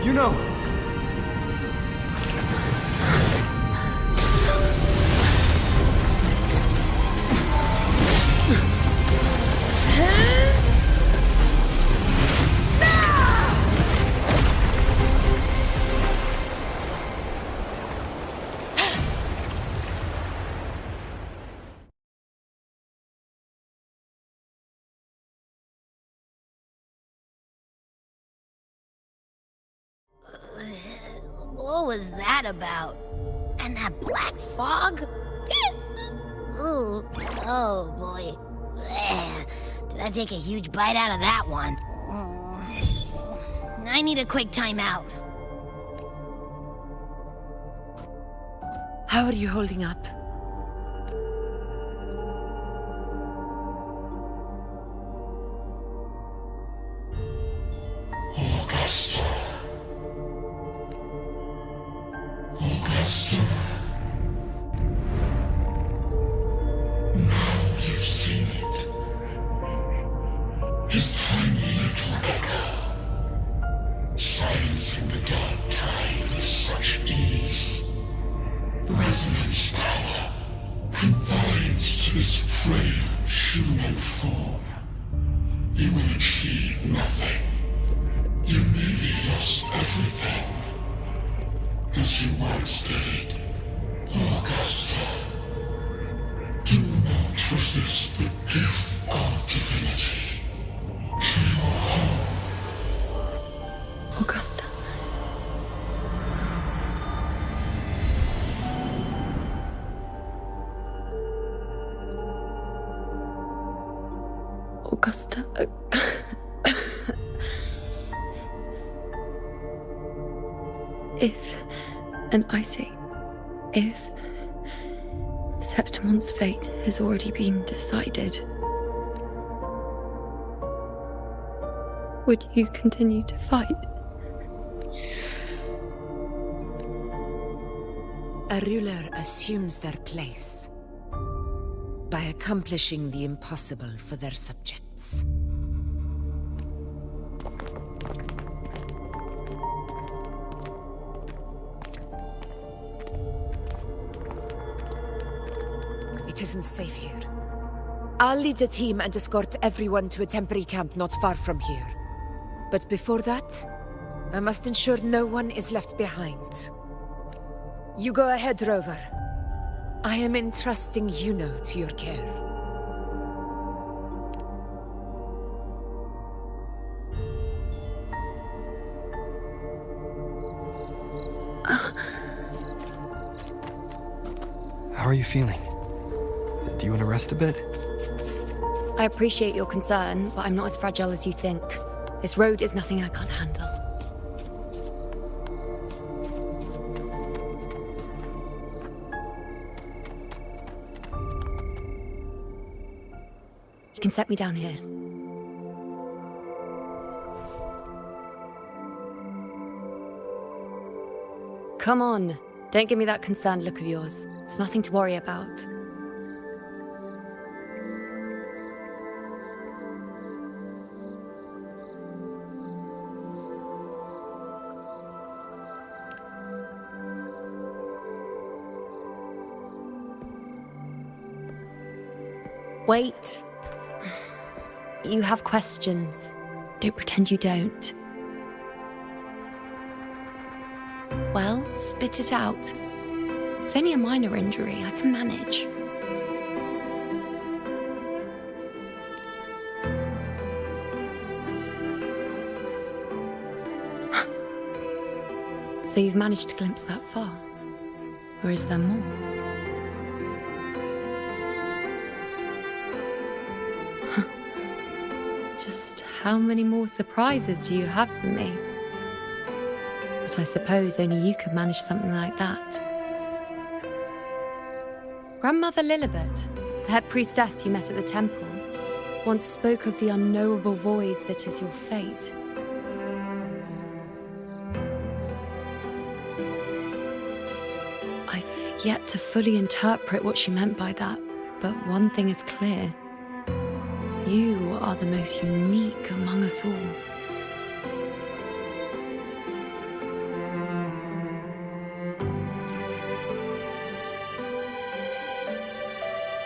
Iuno! Huh? What was that about? And that black fog? Ooh. Oh, boy. Ugh. Did I take a huge bite out of that one? I need a quick timeout. How are you holding up? Augusta. Augusta. Now you've seen it. His tiny little echo, silencing the dark tide with such ease. Resonance power, confined to this frail human form. You will achieve nothing. You nearly lost everything, as you once did, Augusta. Do not resist the gift of divinity to your home. Augusta. Augusta. If, and I say, if Septimon's fate has already been decided, would you continue to fight? A ruler assumes their place by accomplishing the impossible for their subjects. It isn't safe here. I'll lead a team and escort everyone to a temporary camp not far from here. But before that, I must ensure no one is left behind. You go ahead, Rover. I am entrusting Iuno to your care. How are you feeling? Do you want to rest a bit? I appreciate your concern, but I'm not as fragile as you think. This road is nothing I can't handle. You can set me down here. Come on, don't give me that concerned look of yours. It's nothing to worry about. Wait. You have questions. Don't pretend you don't. Well, spit it out. It's only a minor injury. I can manage. So you've managed to glimpse that far? Or is there more? Just how many more surprises do you have for me? But I suppose only you could manage something like that. Grandmother Lilibet, the head priestess you met at the temple, once spoke of the unknowable void that is your fate. I've yet to fully interpret what she meant by that, but one thing is clear. You are the most unique among us all.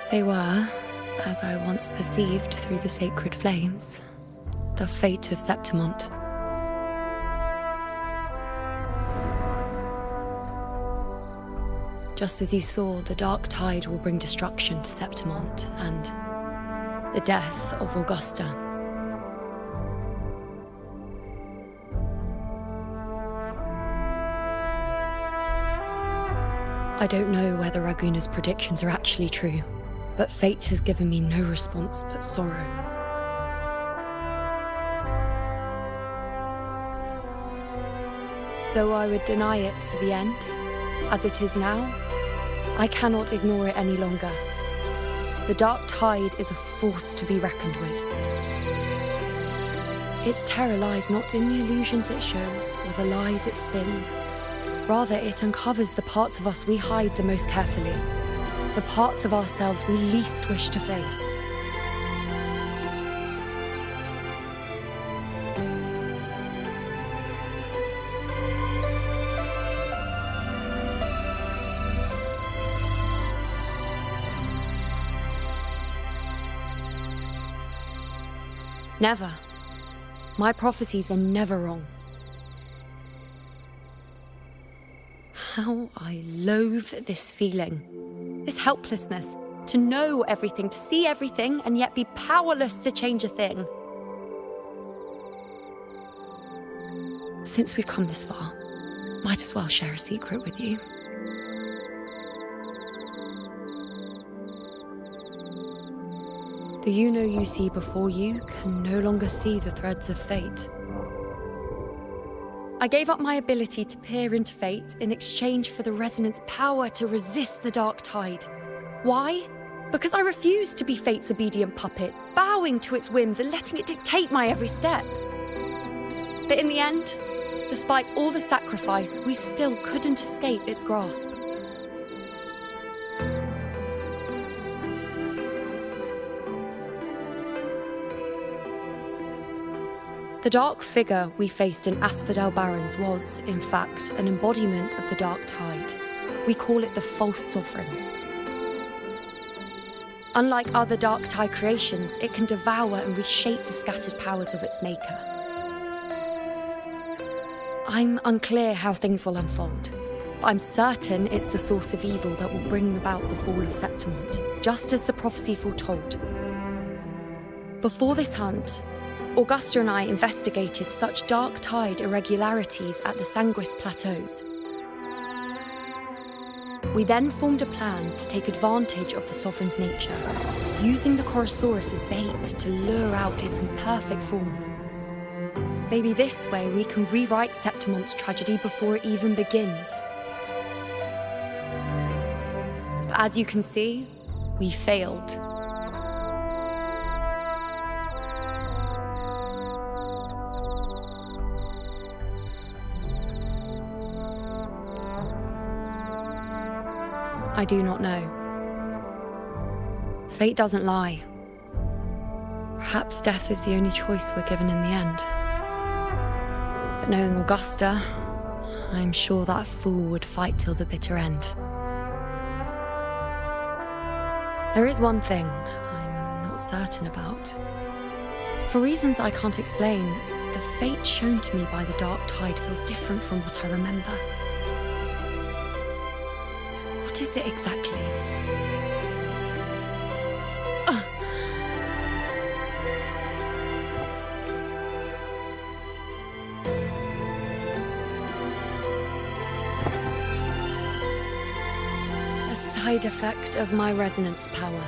They were, as I once perceived through the sacred flames, the fate of Septimont. Just as you saw, the dark tide will bring destruction to Septimont and the death of Augusta. I don't know whether Raguna's predictions are actually true, but fate has given me no response but sorrow. Though I would deny it to the end, as it is now, I cannot ignore it any longer. The dark tide is a force to be reckoned with. Its terror lies not in the illusions it shows or the lies it spins. Rather, it uncovers the parts of us we hide the most carefully, the parts of ourselves we least wish to face. Never. My prophecies are never wrong. How I loathe this feeling. This helplessness. To know everything, to see everything, and yet be powerless to change a thing. Since we've come this far, might as well share a secret with you. The Iuno you see before you can no longer see the threads of fate. I gave up my ability to peer into fate in exchange for the resonance power to resist the dark tide. Why? Because I refused to be fate's obedient puppet, bowing to its whims and letting it dictate my every step. But in the end, despite all the sacrifice, we still couldn't escape its grasp. The dark figure we faced in Asphodel Barrens was, in fact, an embodiment of the dark tide. We call it the false sovereign. Unlike other dark tide creations, it can devour and reshape the scattered powers of its maker. I'm unclear how things will unfold, but I'm certain it's the source of evil that will bring about the fall of Septimont, just as the prophecy foretold. Before this hunt, Augusta and I investigated such dark tide irregularities at the Sanguis Plateaus. We then formed a plan to take advantage of the Sovereign's nature, using the Chorosaurus as bait to lure out its imperfect form. Maybe this way we can rewrite Septimont's tragedy before it even begins. But as you can see, we failed. I do not know. Fate doesn't lie. Perhaps death is the only choice we're given in the end. But knowing Augusta, I'm sure that fool would fight till the bitter end. There is one thing I'm not certain about. For reasons I can't explain, the fate shown to me by the dark tide feels different from what I remember. What is it exactly? A side effect of my resonance power.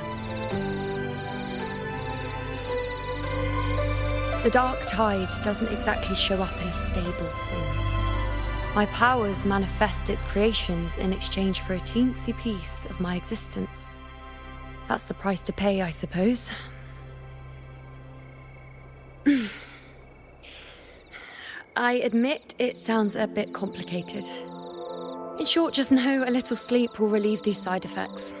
The dark tide doesn't exactly show up in a stable form. My powers manifest its creations in exchange for a teensy piece of my existence. That's the price to pay, I suppose. I admit it sounds a bit complicated. In short, just know a little sleep will relieve these side effects.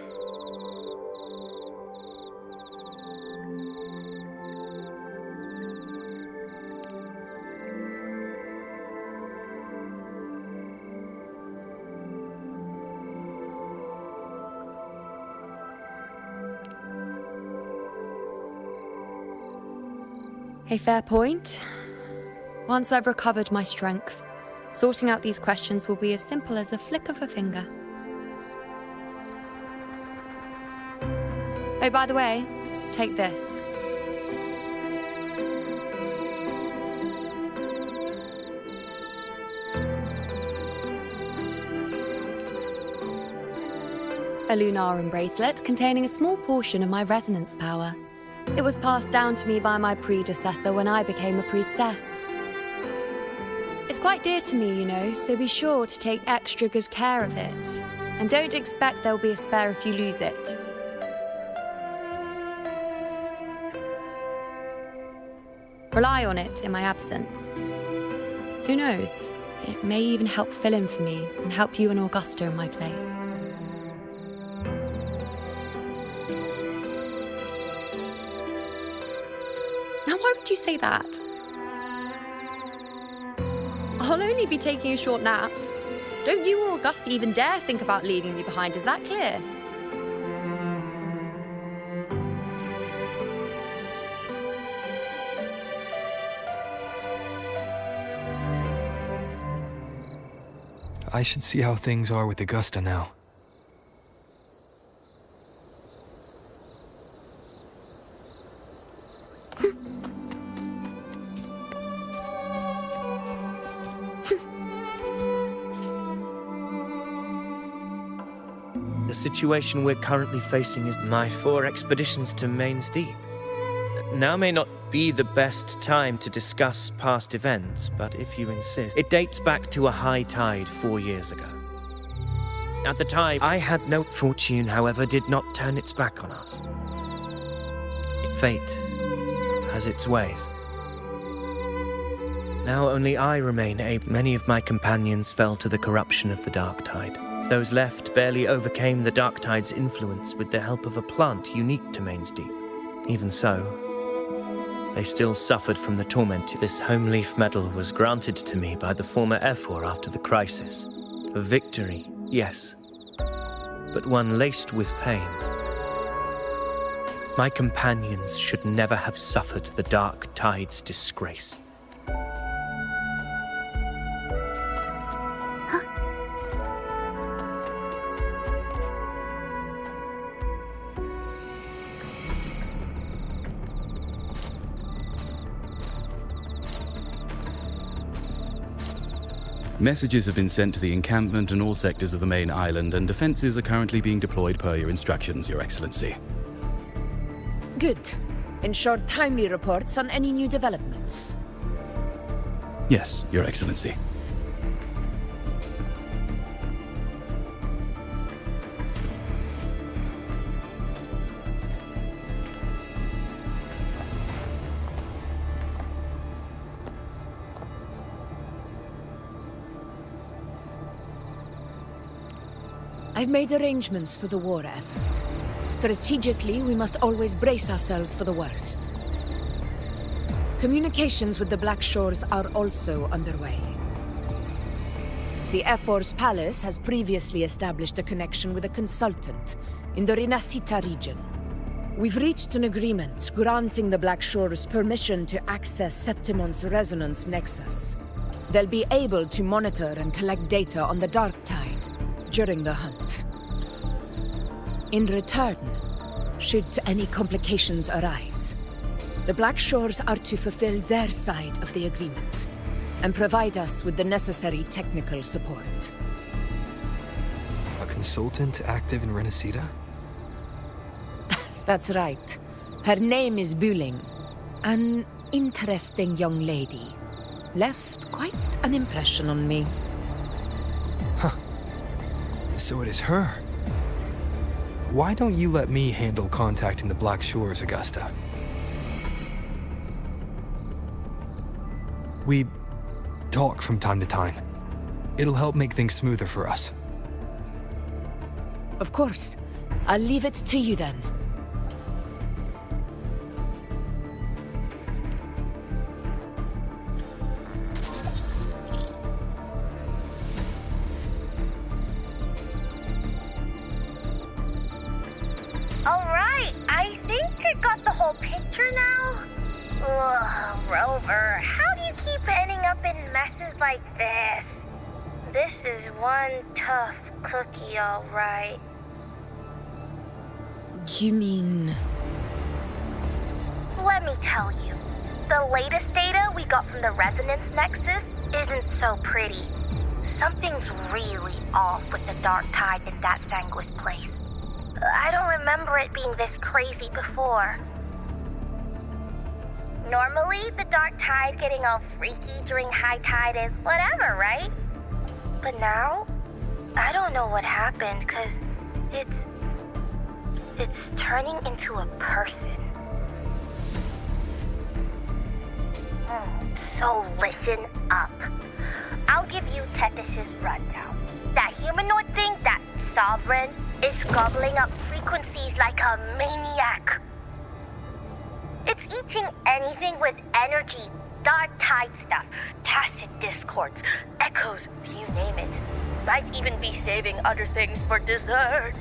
A fair point. Once I've recovered my strength, sorting out these questions will be as simple as a flick of a finger. Oh, by the way, take this. a Lunarum bracelet containing a small portion of my resonance power. It was passed down to me by my predecessor when I became a priestess. It's quite dear to me, you know, so be sure to take extra good care of it. And don't expect there'll be a spare if you lose it. Rely on it in my absence. Who knows? It may even help fill in for me and help you and Augusta in my place. Now, why would you say that? I'll only be taking a short nap. Don't you or Augusta even dare think about leaving me behind, is that clear? I should see how things are with Augusta now. The situation we're currently facing is my 4 expeditions to Main's Deep. Now may not be the best time to discuss past events, but if you insist, it dates back to a high tide 4 years ago. At the time, I had no fortune, however, did not turn its back on us. Fate has its ways. Now only I remain able. Many of my companions fell to the corruption of the Dark Tide. Those left barely overcame the Dark Tide's influence with the help of a plant unique to Main's Deep. Even so, they still suffered from the torment. This home leaf medal was granted to me by the former Ephor after the crisis. A victory, yes, but one laced with pain. My companions should never have suffered the Dark Tide's disgrace. Messages have been sent to the encampment and all sectors of the main island, and defenses are currently being deployed per your instructions, Your Excellency. Good. Ensure timely reports on any new developments. Yes, Your Excellency. I've made arrangements for the war effort. Strategically, we must always brace ourselves for the worst. Communications with the Black Shores are also underway. The Ephor's palace has previously established a connection with a consultant in the Rinascita region. We've reached an agreement granting the Black Shores permission to access Septimon's resonance nexus. They'll be able to monitor and collect data on the Dark Tide during the hunt. In return, should any complications arise, the Black Shores are to fulfill their side of the agreement and provide us with the necessary technical support. A consultant active in Rinascita? That's right. Her name is Buling. An interesting young lady. Left quite an impression on me. Huh. So it is her. Why don't you let me handle contacting the Black Shores, Augusta? We talk from time to time. It'll help make things smoother for us. Of course. I'll leave it to you then. Alright, I think I got the whole picture now. Ugh, Rover, how do you keep ending up in messes like this? This is one tough cookie, alright. You mean... Let me tell you. The latest data we got from the Resonance Nexus isn't so pretty. Something's really off with the Dark Tide in that Sanguis place. I don't remember it being this crazy before. Normally, the dark tide getting all freaky during high tide is whatever, right? But now, I don't know what happened, because it's turning into a person. So listen up. I'll give you Tethys' rundown. That humanoid thing, that sovereign, is gobbling up frequencies like a maniac. It's eating anything with energy, dark tide stuff, tacit discords, echoes, you name it. Might even be saving other things for dessert.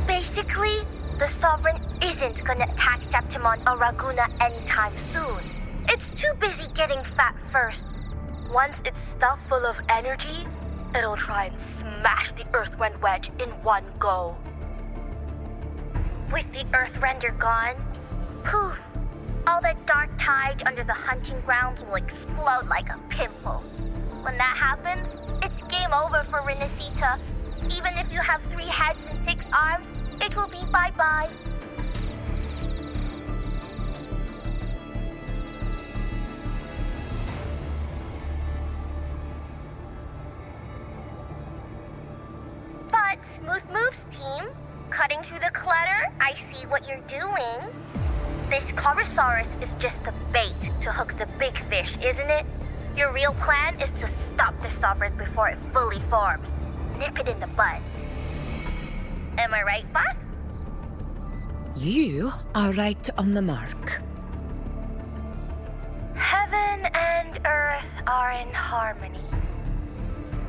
Basically, the Sovereign isn't gonna attack Septimon or Raguna anytime soon. It's too busy getting fat first. Once it's stuffed full of energy, it'll try and smash the Earthwind Wedge in one go. With the Earthrender gone, poof, all that dark tide under the hunting grounds will explode like a pimple. When that happens, it's game over for Renacita. Even if you have 3 heads and 6 arms, it will be bye-bye. But, Smooth Moves team, cutting through the clutter, I see what you're doing. This Corosaurus is just the bait to hook the big fish, isn't it? Your real plan is to stop the Sovereign before it fully forms. Nip it in the bud. Am I right, boss? You are right on the mark. Heaven and Earth are in harmony.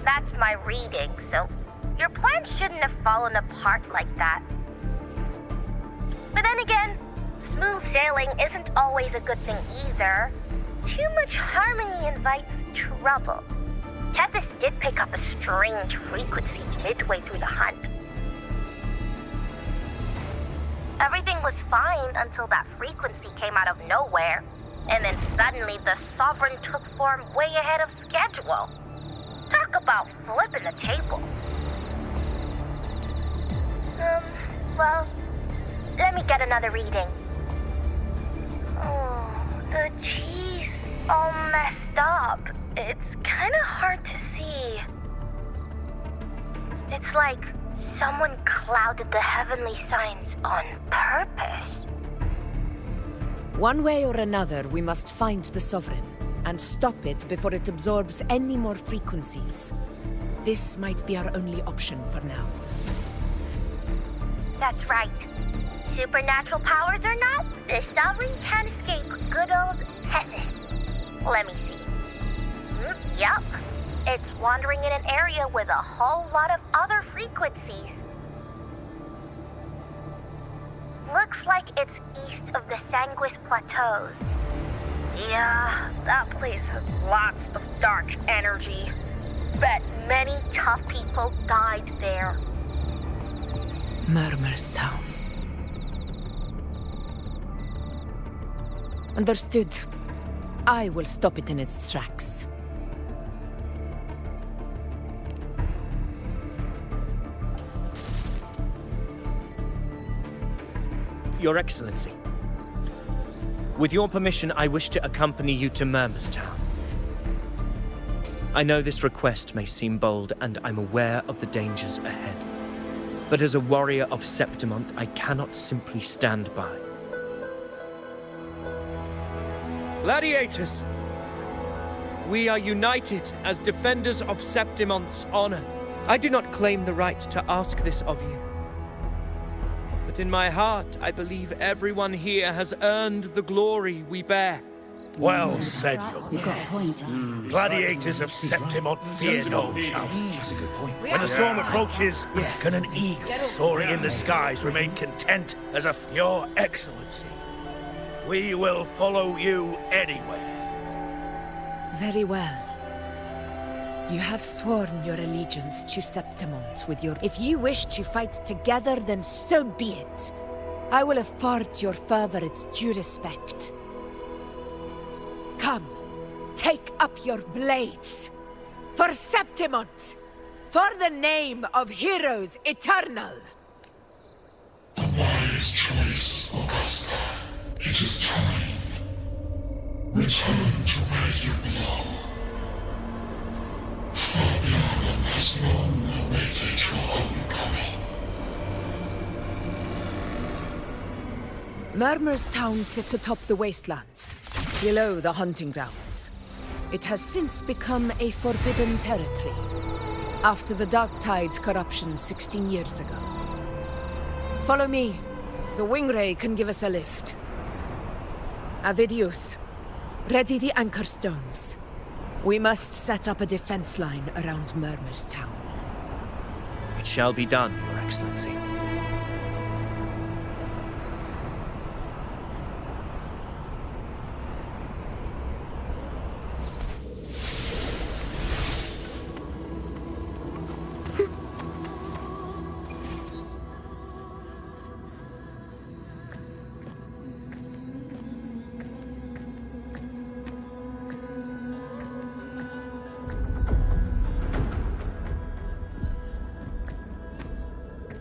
That's my reading, so your plan shouldn't have fallen apart like that. But then again, smooth sailing isn't always a good thing either. Too much harmony invites trouble. Tethys did pick up a strange frequency midway through the hunt. Everything was fine until that frequency came out of nowhere. And then suddenly the Sovereign took form way ahead of schedule. Talk about flipping the table. Well, let me get another reading. Oh, the cheese all messed up. It's kind of hard to see. It's like someone clouded the heavenly signs on purpose. One way or another, we must find the Sovereign and stop it before it absorbs any more frequencies. This might be our only option for now. That's right. Supernatural powers or not, the Sovereign can't escape good old Tethys. Let me see. Yup. It's wandering in an area with a whole lot of other frequencies. Looks like it's east of the Sanguis Plateaus. Yeah, that place has lots of dark energy. Bet many tough people died there. Murmur's Town. Understood. I will stop it in its tracks. Your Excellency, with your permission, I wish to accompany you to Murmur's Town. I know this request may seem bold, and I'm aware of the dangers ahead. But as a warrior of Septimont, I cannot simply stand by. Gladiators! We are united as defenders of Septimont's honor. I do not claim the right to ask this of you. But in my heart, I believe everyone here has earned the glory we bear. Well said, young. Gladiators of Septimont fear no chance. That's a good point. When the storm approaches, can an eagle soaring in the skies remain content as your Excellency? We will follow you anywhere. Very well. You have sworn your allegiance to Septimont with your... If you wish to fight together, then so be it. I will afford your fervor its due respect. Come, take up your blades. For Septimont! For the name of heroes eternal! It is time. Return to where you belong. Fabianum has long awaited your homecoming. Murmur's town sits atop the wastelands, below the hunting grounds. It has since become a forbidden territory, after the Dark Tide's corruption 16 years ago. Follow me. The Wingray can give us a lift. Avidius, ready the anchor stones. We must set up a defense line around Murmur's town. It shall be done, Your Excellency.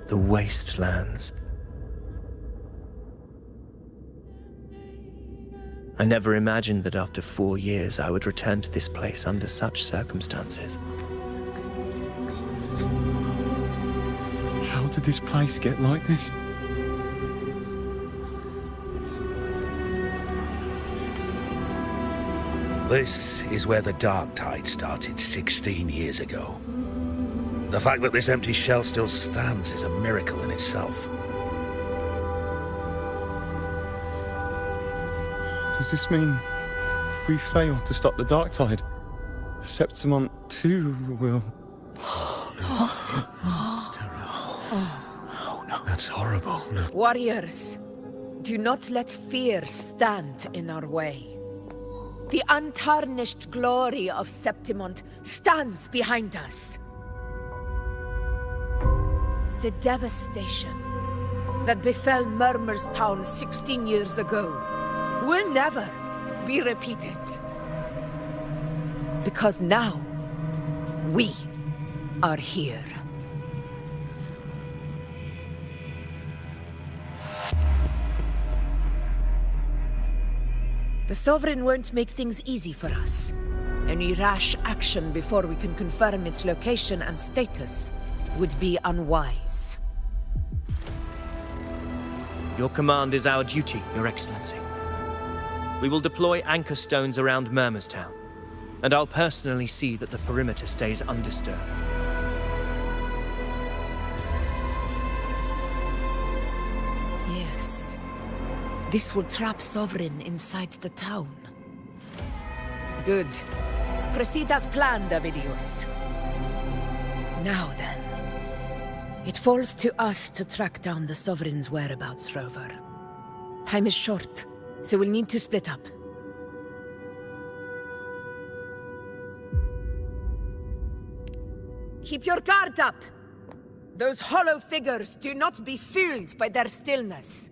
The wastelands. I never imagined that after 4 years I would return to this place under such circumstances. How did this place get like this? This is where the Dark Tide started 16 years ago. The fact that this empty shell still stands is a miracle in itself. Does this mean if we fail to stop the Dark Tide, Septimont too will... That's terrible. Oh no. That's horrible. No. Warriors, do not let fear stand in our way. The untarnished glory of Septimont stands behind us. The devastation that befell Murmur's town 16 years ago will never be repeated. Because now, we are here. The Sovereign won't make things easy for us. Any rash action before we can confirm its location and status would be unwise. Your command is our duty, Your Excellency. We will deploy anchor stones around Murmur's town, and I'll personally see that the perimeter stays undisturbed. Yes. This will trap Sovereign inside the town. Good. Proceed as planned, Avidius. Now then. It falls to us to track down the Sovereign's whereabouts, Rover. Time is short, so we'll need to split up. Keep your guard up! Those hollow figures do not be fooled by their stillness.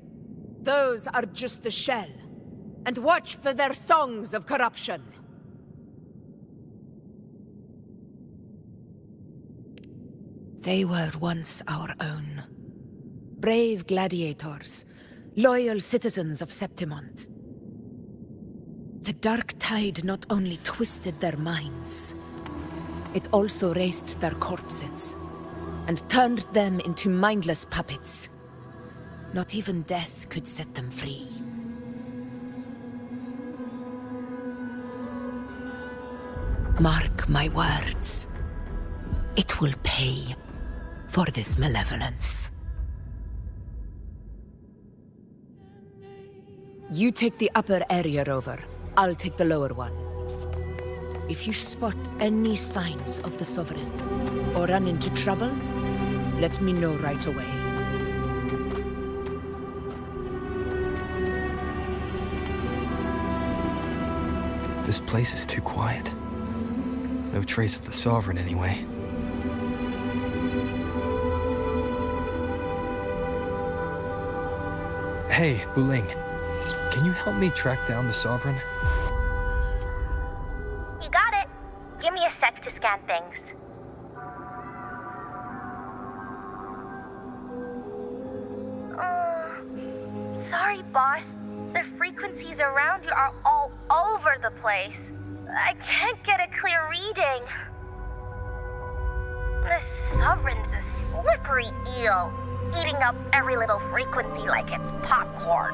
Those are just the shell. And watch for their songs of corruption. They were once our own. Brave gladiators, loyal citizens of Septimont. The Dark Tide not only twisted their minds, it also raised their corpses, and turned them into mindless puppets. Not even death could set them free. Mark my words. It will pay for this malevolence. You take the upper area, Rover. I'll take the lower one. If you spot any signs of the Sovereign, or run into trouble, let me know right away. This place is too quiet. No trace of the Sovereign, anyway. Hey, Wuling. Can you help me track down the Sovereign? You got it. Give me a sec to scan things. Sorry, boss. The frequencies around you are all over the place. I can't get a clear reading. The Sovereign's a slippery eel, eating up every little frequency like it's popcorn.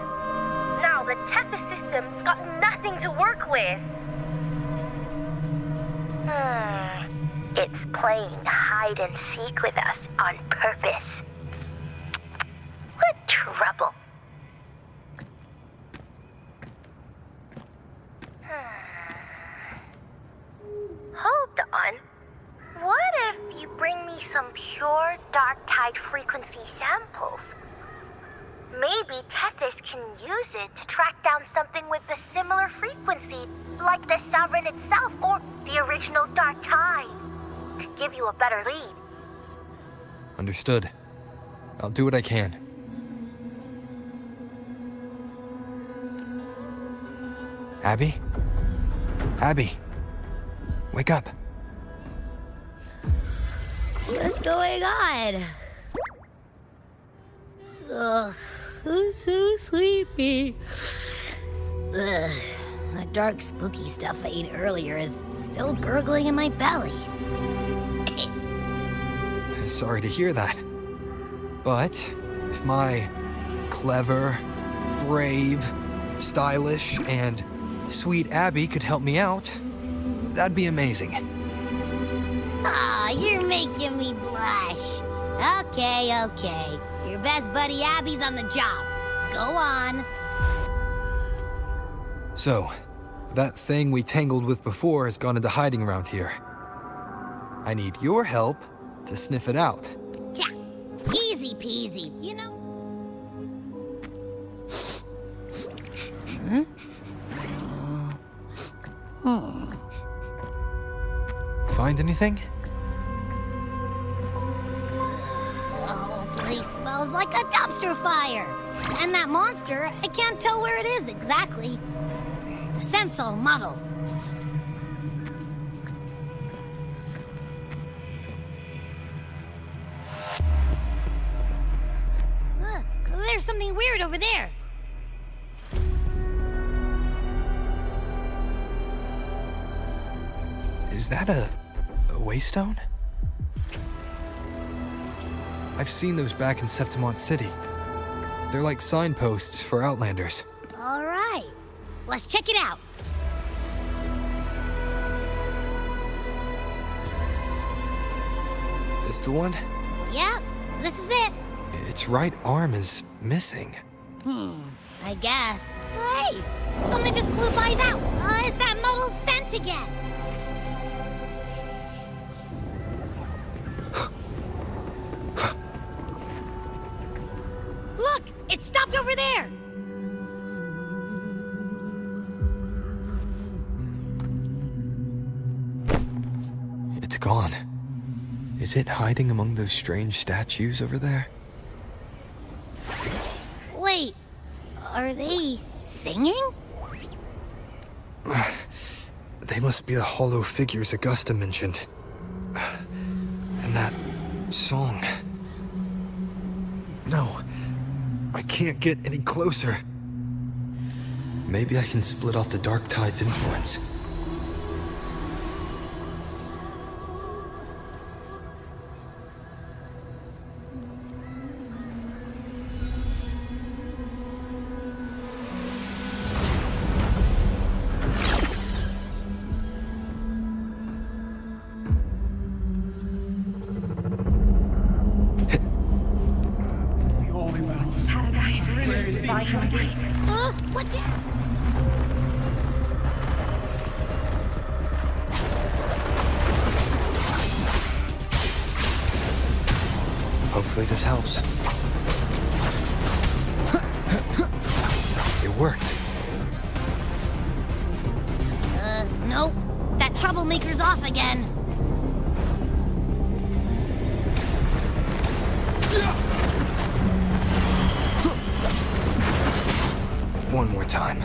Now the Tethys system's got nothing to work with. It's playing hide and seek with us on purpose. What trouble. Hold on. What if you bring me some pure dark tide frequency samples? Maybe Tethys can use it to track down something with a similar frequency, like the Sovereign itself or the original dark tide. Could give you a better lead. Understood. I'll do what I can. Abby? Abby! Wake up. What's going on? Ugh, I'm so sleepy. Ugh, that dark, spooky stuff I ate earlier is still gurgling in my belly. Sorry to hear that. But if my clever, brave, stylish, and sweet Abby could help me out, that'd be amazing. Aw, you're making me blush. Okay. Your best buddy Abby's on the job. Go on. So, that thing we tangled with before has gone into hiding around here. I need your help to sniff it out. Yeah, easy peasy, you know? Find anything? The whole place smells like a dumpster fire. And that monster, I can't tell where it is exactly. The scent's all muddled. There's something weird over there. Is that a waystone? I've seen those back in Septimont City. They're like signposts for Outlanders. All right, let's check it out. This the one? Yep, this is it. Its right arm is missing. I guess. Hey, something just flew by out. It's that muddled scent again. Look, it stopped over there. It's gone. Is it hiding among those strange statues over there? Wait, are they singing? They must be the hollow figures Augusta mentioned. And that song. No, I can't get any closer. Maybe I can split off the Dark Tide's influence. What's it? Hopefully this helps. It worked. Nope. That troublemaker's off again. One more time.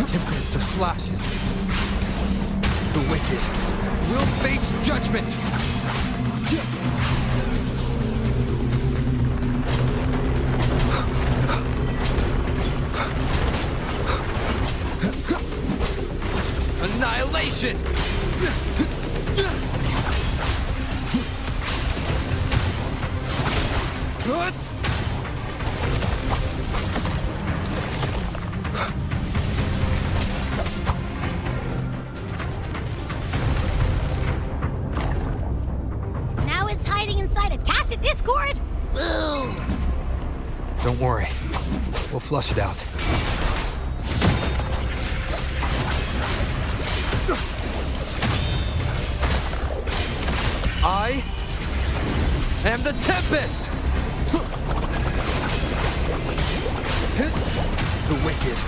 Tempest of slashes. The wicked will face judgment. Don't worry. We'll flush it out. I am the Tempest! The wicked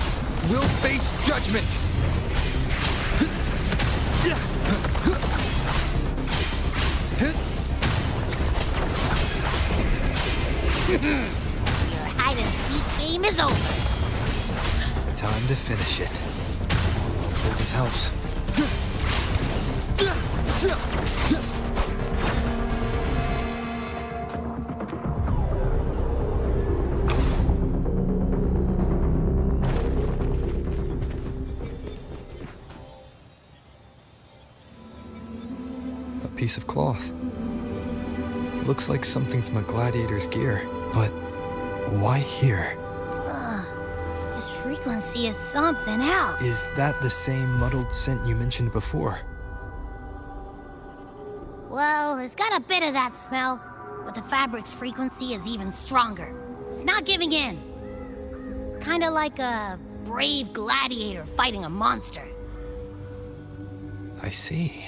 will face judgment! Your hide-and-seek game is over. Time to finish it. Hope this helps. A piece of cloth. Looks like something from a gladiator's gear, but why here? This frequency is something else. Is that the same muddled scent you mentioned before? Well, it's got a bit of that smell, but the fabric's frequency is even stronger. It's not giving in. Kinda like a brave gladiator fighting a monster. I see.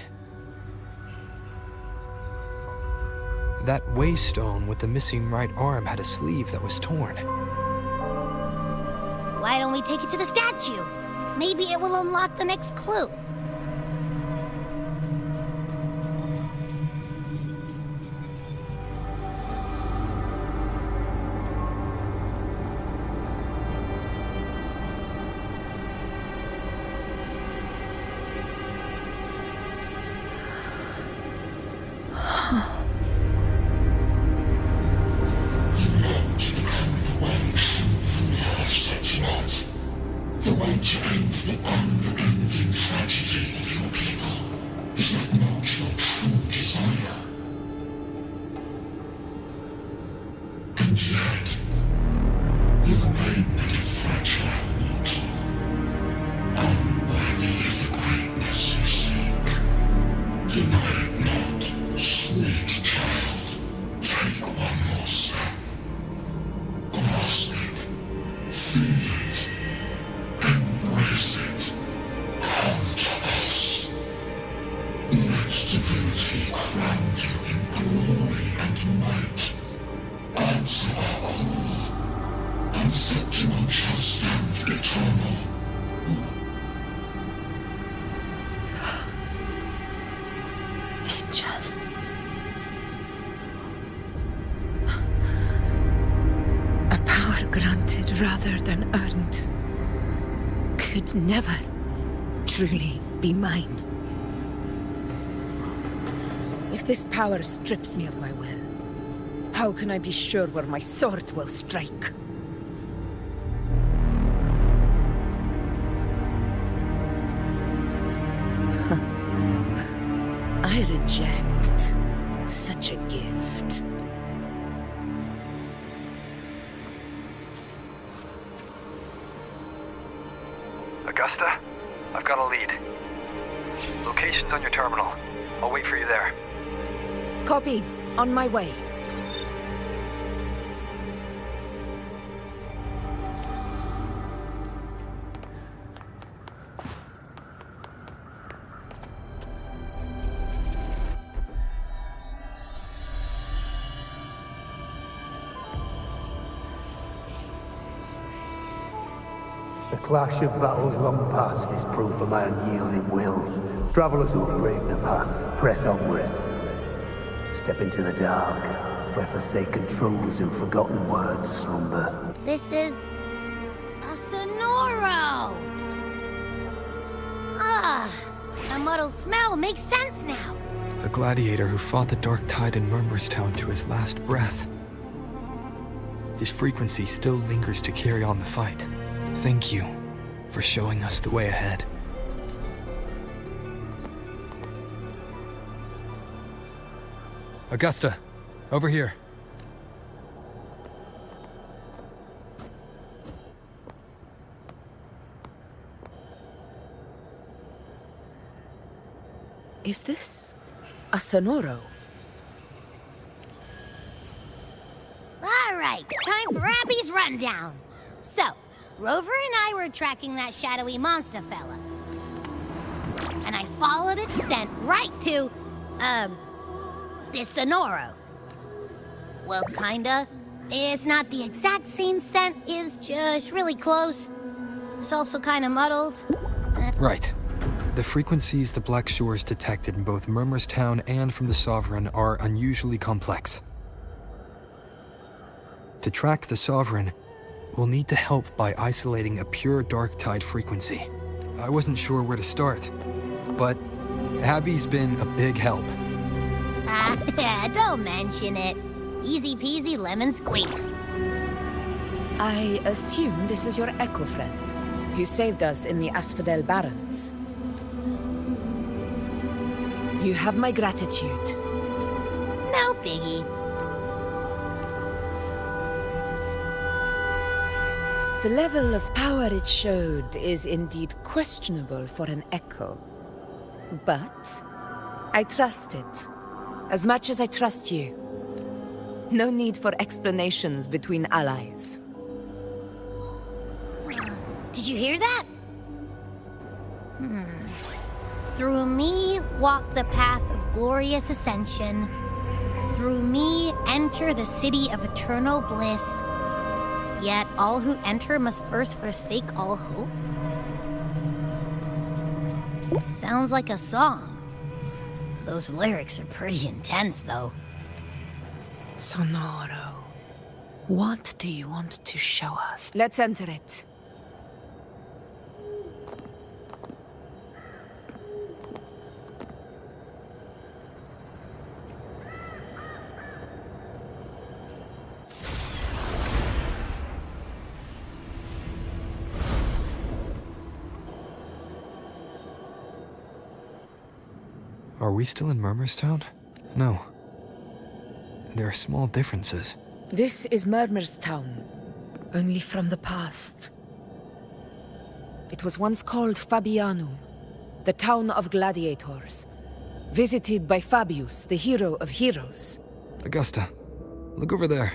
That waystone with the missing right arm had a sleeve that was torn. Why don't we take it to the statue? Maybe it will unlock the next clue. The way to end the unending tragedy of your people. Is that not your true desire? And yet, you remain but a fragile mortal, unworthy of the greatness you seek. Deny it not, sweet child. Take one more step. Grasp it. Feel it. Embrace it. Come to us. Let divinity crown you in glory and might. Answer our call, and Septimon shall stand eternal. Angel. A power granted rather than earned could never truly be mine. If this power strips me of my will, how can I be sure where my sword will strike? I reject such a gift. Augusta, I've got a lead. Location's on your terminal. I'll wait for you there. Copy. On my way. The clash of battles long past is proof of my unyielding will. Travelers who have braved the path, press onward. Step into the dark, where forsaken truths and forgotten words slumber. This is a Sonoro! Ah, the muddled smell makes sense now. A gladiator who fought the dark tide in Murmurstown to his last breath. His frequency still lingers to carry on the fight. Thank you for showing us the way ahead. Augusta, over here. Is this a Sonoro? All right, time for Abby's run. rundown. So, Rover and I were tracking that shadowy monster fella. And I followed its scent right to, this Sonoro. Well, kinda. It's not the exact same scent, it's just really close. It's also kinda muddled. Right. The frequencies the Black Shores detected in both Murmurstown and from the Sovereign are unusually complex. To track the Sovereign, we'll need to help by isolating a pure dark tide frequency. I wasn't sure where to start, but Abby's been a big help. Don't mention it. Easy peasy lemon squeezy. I assume this is your Echo friend, who saved us in the Asphodel Barrens. You have my gratitude. No biggie. The level of power it showed is indeed questionable for an Echo. But I trust it, as much as I trust you. No need for explanations between allies. Did you hear that? Through me walk the path of glorious ascension. Through me enter the city of eternal bliss. Yet all who enter must first forsake all hope. Sounds like a song. Those lyrics are pretty intense, though. Sonoro, what do you want to show us? Let's enter it. Are we still in Murmurstown? No. There are small differences. This is Murmurstown, only from the past. It was once called Fabianum, the town of gladiators, visited by Fabius, the hero of heroes. Augusta, look over there.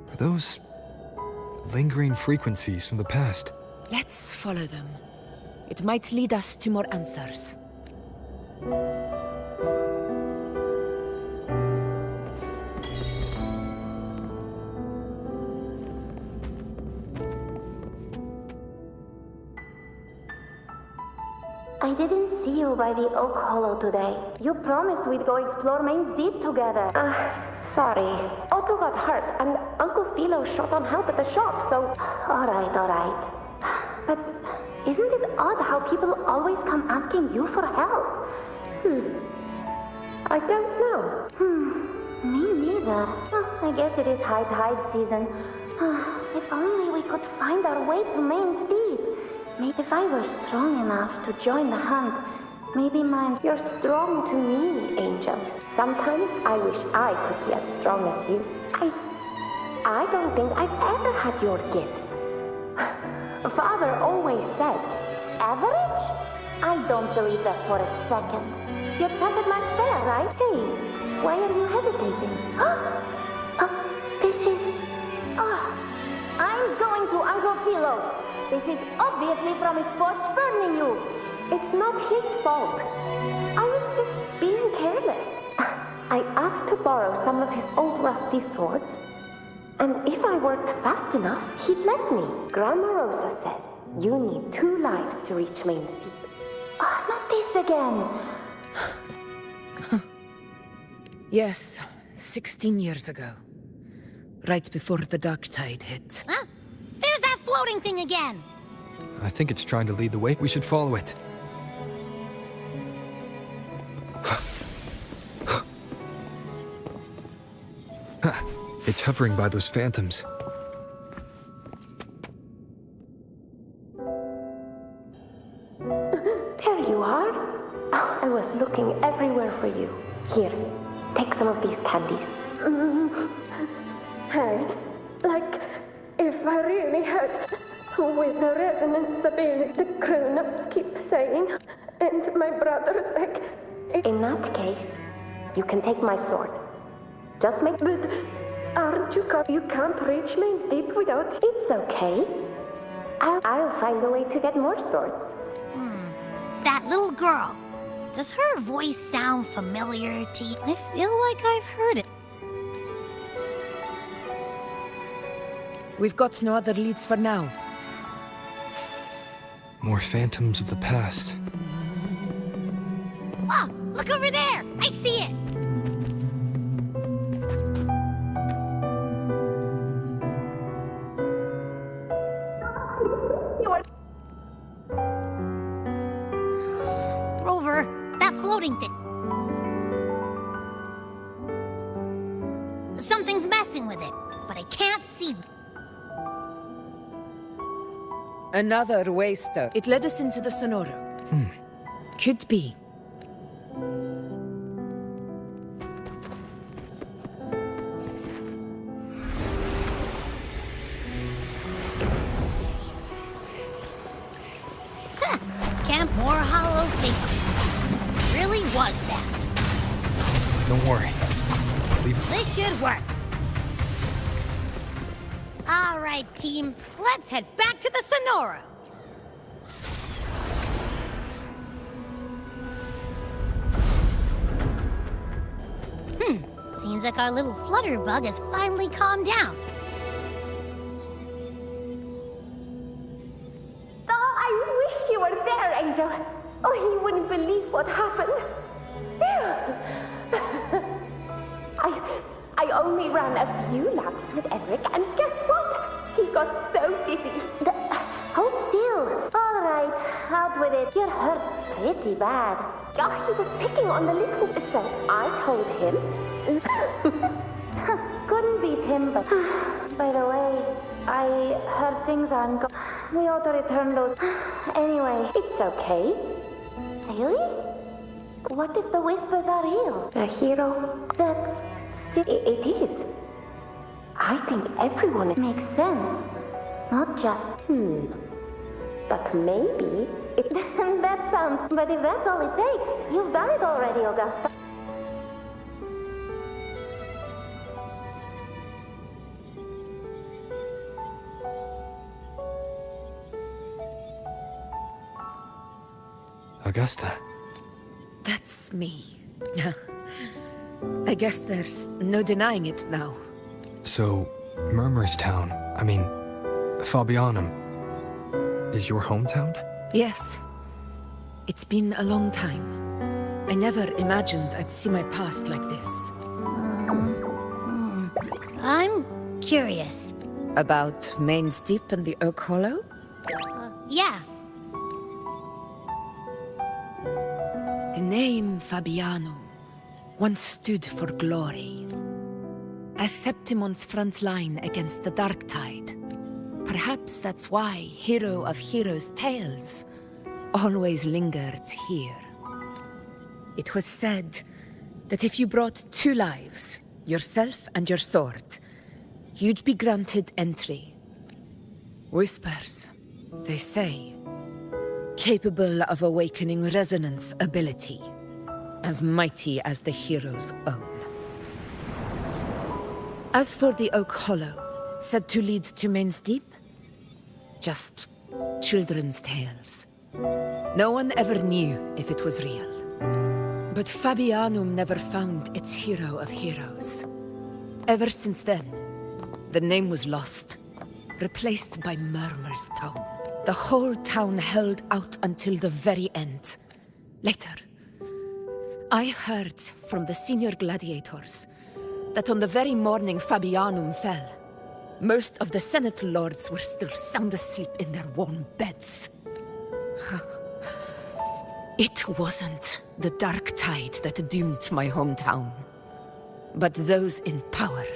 Are those lingering frequencies from the past? Let's follow them. It might lead us to more answers. I didn't see you by the Oak Hollow today. You promised we'd go explore Main's Deep together. Sorry. Otto got hurt, and Uncle Philo shot on help at the shop, so... Alright. But isn't it odd how people always come asking you for help? I don't know. Me neither. I guess it is high tide season. If only we could find our way to Main's Deep. If I were strong enough to join the hunt, maybe mine... You're strong to me, Angel. Sometimes I wish I could be as strong as you. I don't think I've ever had your gifts. Father always said, average? I don't believe that for a second. Your pocket mark's there, right? Hey, why are you hesitating? This is... I'm going to Uncle Philo. This is obviously from his forge burning you. It's not his fault. I was just being careless. I asked to borrow some of his old rusty swords, and if I worked fast enough, he'd let me. Grandma Rosa said, you need 2 lives to reach Main's Deep. Not this again. Yes, 16 years ago. Right before the dark tide hit. Huh? There's that floating thing again! I think it's trying to lead the way. We should follow it. It's hovering by those phantoms. There you are. I was looking everywhere for you. Here, take some of these candies. Hey, like, if I really had, with the resonance ability the grown-ups keep saying, and my brother's like, In that case, you can take my sword. Just make... But aren't you... You can't reach Main's Deep without... It's okay. I'll find a way to get more swords. That little girl. Does her voice sound familiar to you? I feel like I've heard it. We've got no other leads for now. More phantoms of the past. Whoa! Look over there! I see it! Rover, that floating thing. Something's messing with it, but I can't see. Another waster. It led us into the Sonoro. Could be. Camp More Hollow Paper. Really was that. Don't worry. Leave it. This should work. All right, team. Let's head back to the Sonoro. Seems like our little flutterbug has finally calmed down. Oh, I wish you were there, Angel. Oh, you wouldn't believe what happened. I only ran a few laps with Eric, and guess what? He got so dizzy. Hold still. All right, out with it. You're hurt pretty bad. Oh, he was picking on the little... So I told him... Couldn't beat him, but... By the way, I heard things aren't we ought to return those... Anyway, it's okay. Really? What if the whispers are real? A hero? That's... It is. I think everyone makes sense. Not just... But maybe... That sounds... But if that's all it takes, you've done it already, Augusta. Augusta. That's me. I guess there's no denying it now. So, Murmur's town, I mean, Fabianum, is your hometown? Yes. It's been a long time. I never imagined I'd see my past like this. I'm curious. About Main's Deep and the Oak Hollow? Yeah. The name Fabianum once stood for glory. As Septimon's front line against the Dark Tide. Perhaps that's why Hero of Heroes' tales always lingered here. It was said that if you brought 2 lives, yourself and your sword, you'd be granted entry. Whispers, they say, capable of awakening resonance ability, as mighty as the hero's own. As for the Oak Hollow, said to lead to Main's Deep, just children's tales. No one ever knew if it was real. But Fabianum never found its hero of heroes. Ever since then, the name was lost, replaced by Murmur's town. The whole town held out until the very end. Later, I heard from the senior gladiators that on the very morning Fabianum fell, most of the Senate lords were still sound asleep in their warm beds. It wasn't the Dark Tide that doomed my hometown, but those in power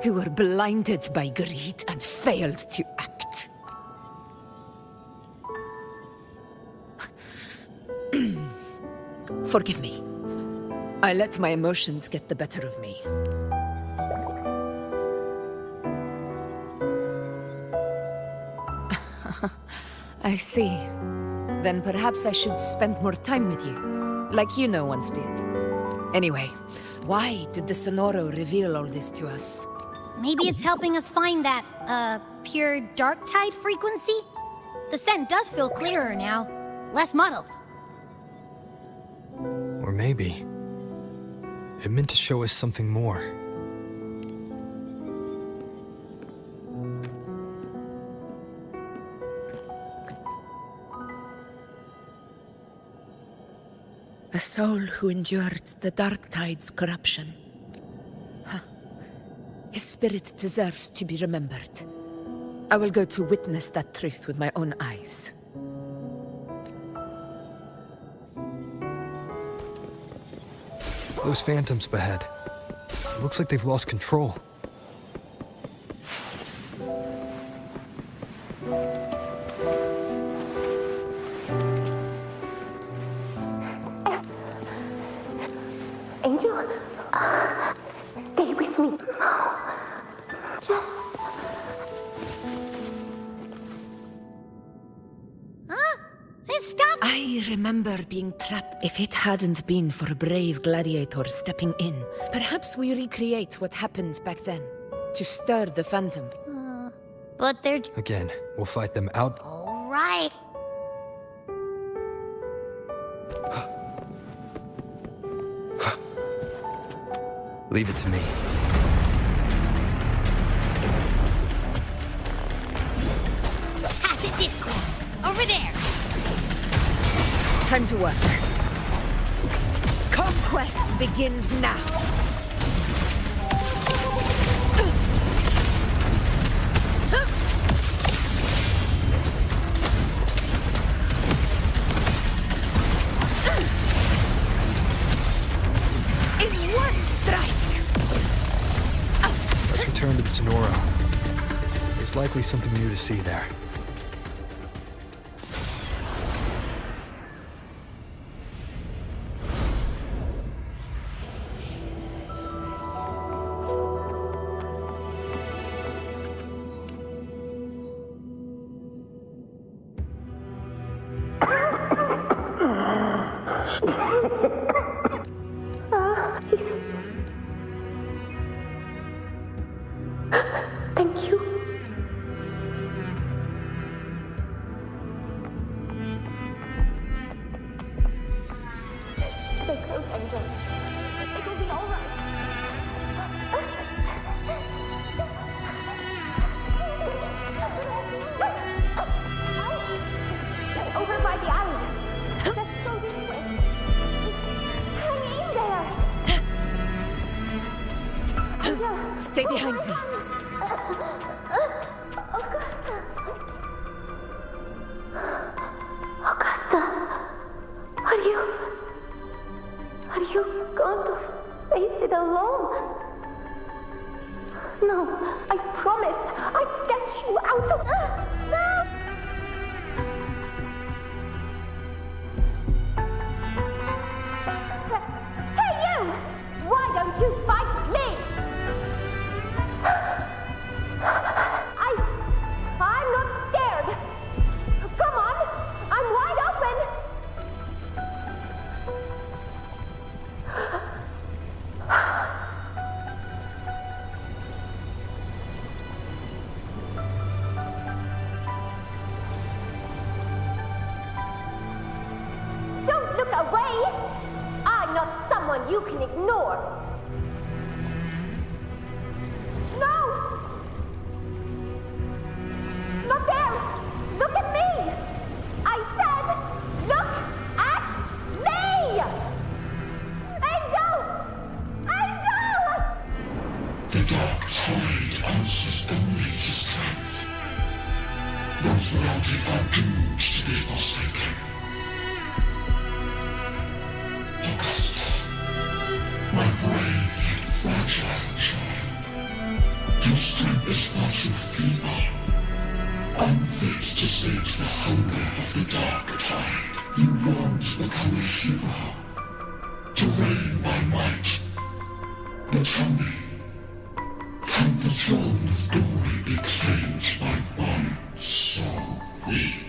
who were blinded by greed and failed to act. Forgive me. I let my emotions get the better of me. I see. Then perhaps I should spend more time with you. like Iuno once did. Anyway, why did the Sonoro reveal all this to us? Maybe it's helping us find that, pure dark tide frequency? The scent does feel clearer now, less muddled. Or maybe it meant to show us something more. A soul who endured the dark tide's corruption. Huh. His spirit deserves to be remembered. I will go to witness that truth with my own eyes. Those phantoms ahead. It looks like they've lost control. Angel, stay with me. Just... Huh? It stopped! I remember being trapped. If it hadn't been for a brave gladiator stepping in, perhaps we recreate what happened back then, to stir the phantom. But they're... Again, we'll fight them out. All right. Leave it to me. Tacit discord! Over there! Time to work. Conquest begins now. In one strike! Let's return to the Sonoro. There's likely something new to see there. Thank you. Stay close, Angel. It will be all right. Over by the island. Let's go this way. Hang in there. Stay behind me. Augusta, are you going to face it alone? No, I promised I'd get you out of... Hey you! Why don't you fight me? I'm not scared. Come on, I'm wide open. Don't look away. I'm not someone you can ignore. No! Not there! Look at me! I said, look at me! Angel! Angel! The dark tide answers only to strength. Those without it are doomed to be forsaken. Augusta, my brave yet fragile child, your strength is far too feeble. Unfit to sate the hunger of the dark tide. You long to become a hero, to reign by might. But tell me, can the throne of glory be claimed by one so weak?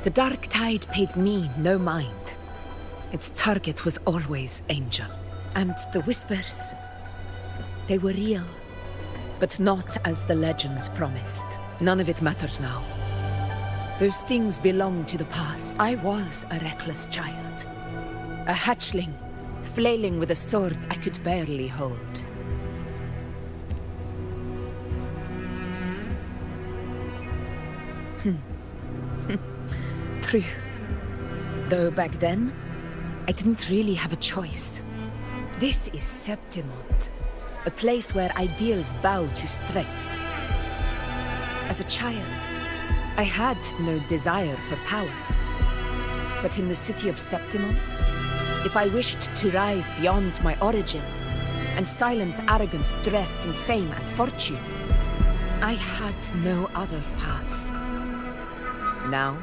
The Dark Tide paid me no mind. Its target was always Angel. And the whispers, they were real. But not as the legends promised. None of it matters now. Those things belong to the past. I was a reckless child. A hatchling, flailing with a sword I could barely hold. True. Though back then, I didn't really have a choice. This is Septimont, a place where ideals bow to strength. As a child, I had no desire for power. But in the city of Septimont, if I wished to rise beyond my origin and silence arrogance dressed in fame and fortune, I had no other path. Now,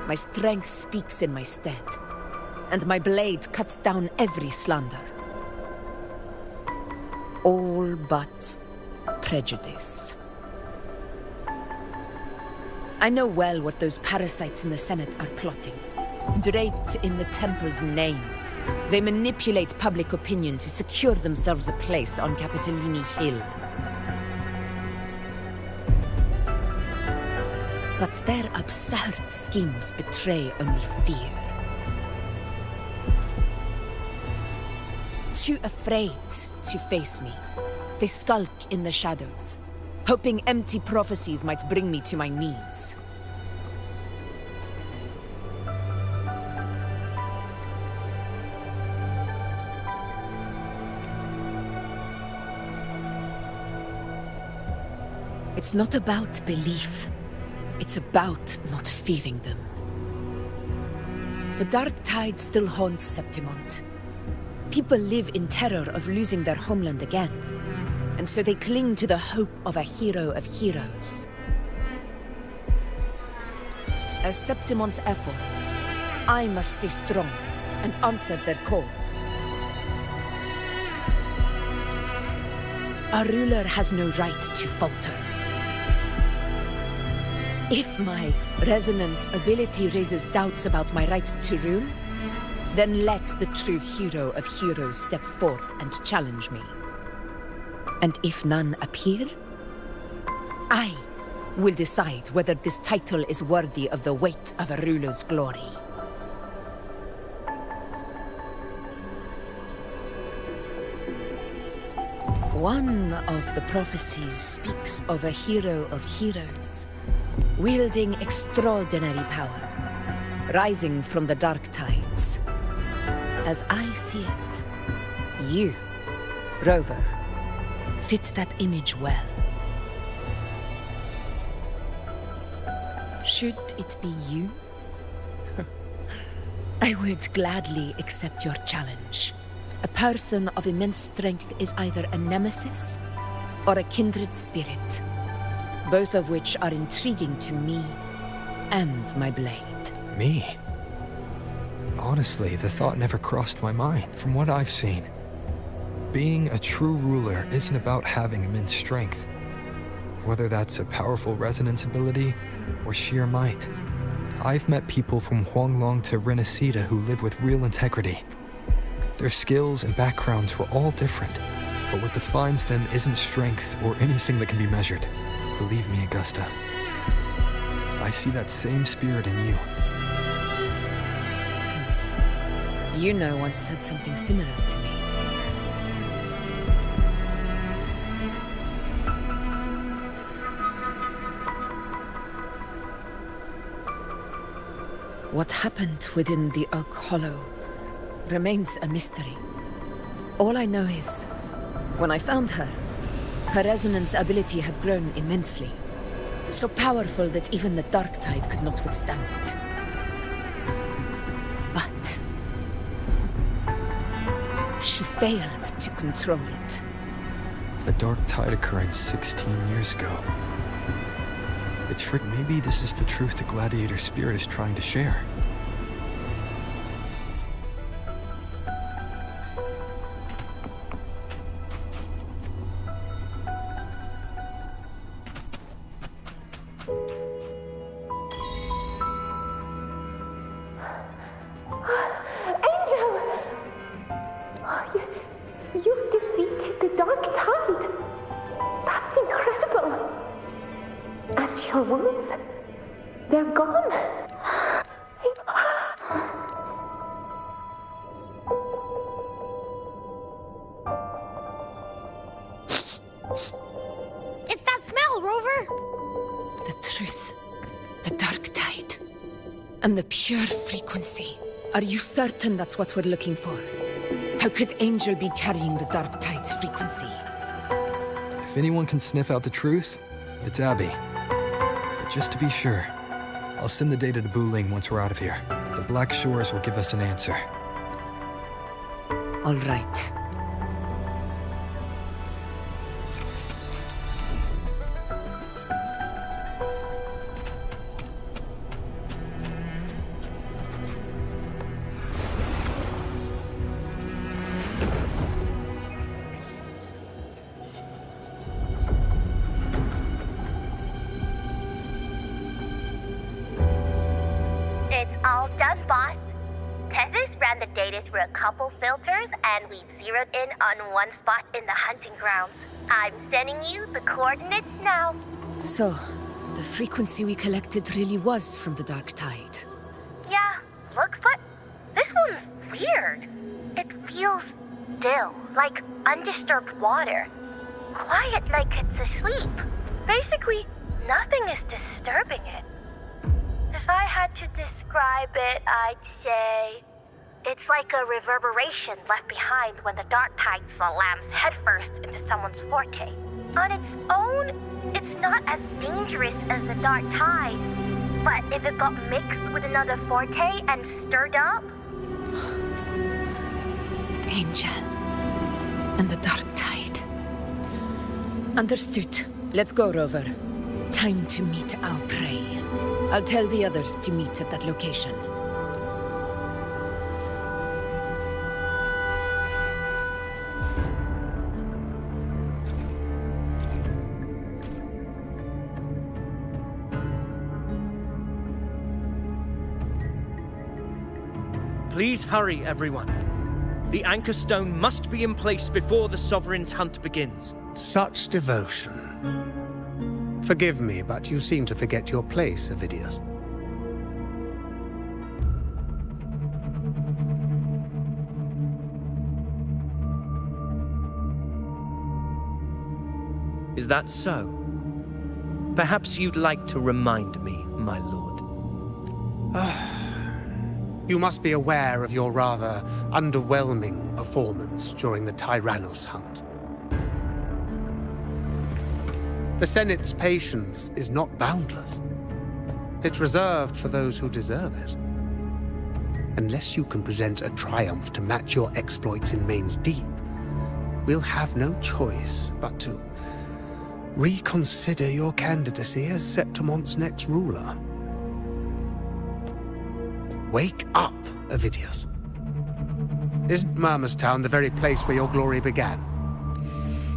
my strength speaks in my stead, and my blade cuts down every slander. All but prejudice. I know well what those parasites in the Senate are plotting. Draped in the Temple's name, they manipulate public opinion to secure themselves a place on Capitolini Hill. But their absurd schemes betray only fear. Too afraid to face me, they skulk in the shadows, hoping empty prophecies might bring me to my knees. It's not about belief. It's about not fearing them. The Dark Tide still haunts Septimont. People live in terror of losing their homeland again, and so they cling to the hope of a hero of heroes. As Septimont's effort, I must stay strong and answer their call. Our ruler has no right to falter. If my resonance ability raises doubts about my right to rule, then let the true hero of heroes step forth and challenge me. And if none appear, I will decide whether this title is worthy of the weight of a ruler's glory. One of the prophecies speaks of a hero of heroes, wielding extraordinary power, rising from the Dark Tides. As I see it, you, Rover, fit that image well. Should it be you? I would gladly accept your challenge. A person of immense strength is either a nemesis or a kindred spirit, both of which are intriguing to me and my blade. Me? Honestly, the thought never crossed my mind, from what I've seen. Being a true ruler isn't about having immense strength, whether that's a powerful resonance ability or sheer might. I've met people from Huanglong to Renacida who live with real integrity. Their skills and backgrounds were all different, but what defines them isn't strength or anything that can be measured. Believe me, Augusta. I see that same spirit in you. Iuno once said something similar to me. What happened within the Oak Hollow remains a mystery. All I know is, when I found her, her resonance ability had grown immensely. So powerful that even the Dark Tide could not withstand it. But she failed to control it. The Dark Tide occurred 16 years ago. Maybe this is the truth the gladiator spirit is trying to share. gone? It's that smell, Rover! The truth. The dark tide. And the pure frequency. Are you certain that's what we're looking for? How could Angel be carrying the dark tide's frequency? If anyone can sniff out the truth, it's Abby. But just to be sure, I'll send the data to Buling once we're out of here. The Black Shores will give us an answer. All right. It's all done, boss. Tethys ran the data through a couple filters, and we've zeroed in on one spot in the hunting grounds. I'm sending you the coordinates now. So, the frequency we collected really was from the dark tide. Yeah, looks like... This one's weird. It feels still, like undisturbed water. Quiet like it's asleep. Basically, nothing is disturbing it. If I had to describe it, I'd say... It's like a reverberation left behind when the dark tide slams headfirst into someone's forte. On its own, it's not as dangerous as the dark tide. But if it got mixed with another forte and stirred up... Angel. And the dark tide. Understood. Let's go, Rover. Time to meet our prey. I'll tell the others to meet at that location. Please hurry, everyone. The anchor stone must be in place before the Sovereign's hunt begins. Such devotion. Forgive me, but you seem to forget your place, Avidius. Is that so? Perhaps you'd like to remind me, my lord. You must be aware of your rather underwhelming performance during the Tyrannos hunt. The Senate's patience is not boundless. It's reserved for those who deserve it. Unless you can present a triumph to match your exploits in Main's Deep, we'll have no choice but to reconsider your candidacy as Septimonte's next ruler. Wake up, Avidius. Isn't Murmurstown the very place where your glory began?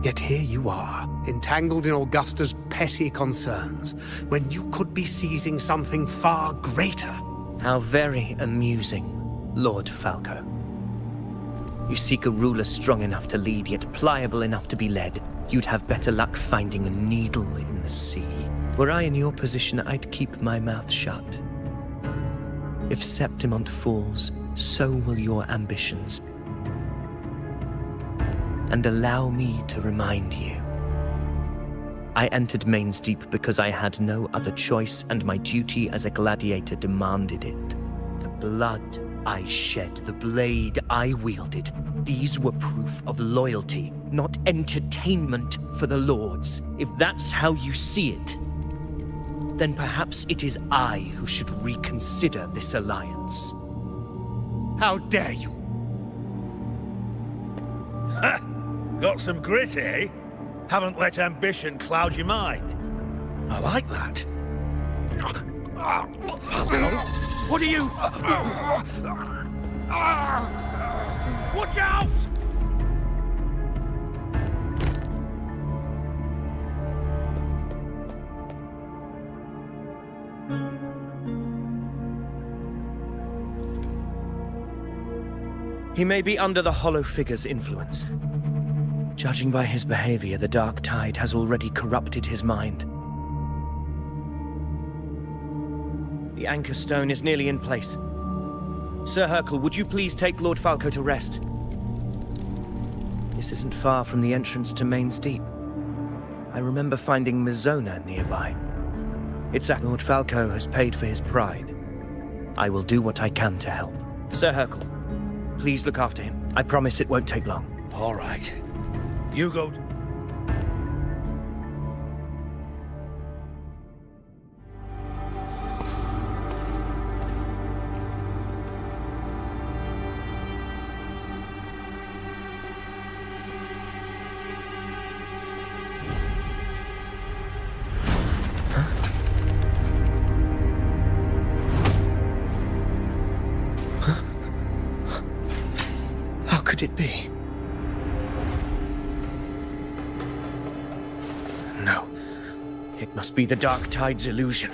Yet here you are, entangled in Augusta's petty concerns, when you could be seizing something far greater. How very amusing, Lord Falco. You seek a ruler strong enough to lead, yet pliable enough to be led. You'd have better luck finding a needle in the sea. Were I in your position, I'd keep my mouth shut. If Septimont falls, so will your ambitions. And allow me to remind you. I entered Main's Deep because I had no other choice, and my duty as a gladiator demanded it. The blood I shed, the blade I wielded, these were proof of loyalty, not entertainment for the lords. If that's how you see it, then perhaps it is I who should reconsider this alliance. How dare you? Ha! Got some grit, eh? Haven't let ambition cloud your mind. I like that. What are you... Watch out! He may be under the Hollow Figure's influence. Judging by his behavior, the dark tide has already corrupted his mind. The anchor stone is nearly in place. Sir Hercule, would you please take Lord Falco to rest? This isn't far from the entrance to Main's Deep. I remember finding Mizona nearby. It's that Lord Falco has paid for his pride. I will do what I can to help. Sir Hercule, please look after him. I promise it won't take long. All right. You go. How could it be? No. It must be the Dark Tide's illusion.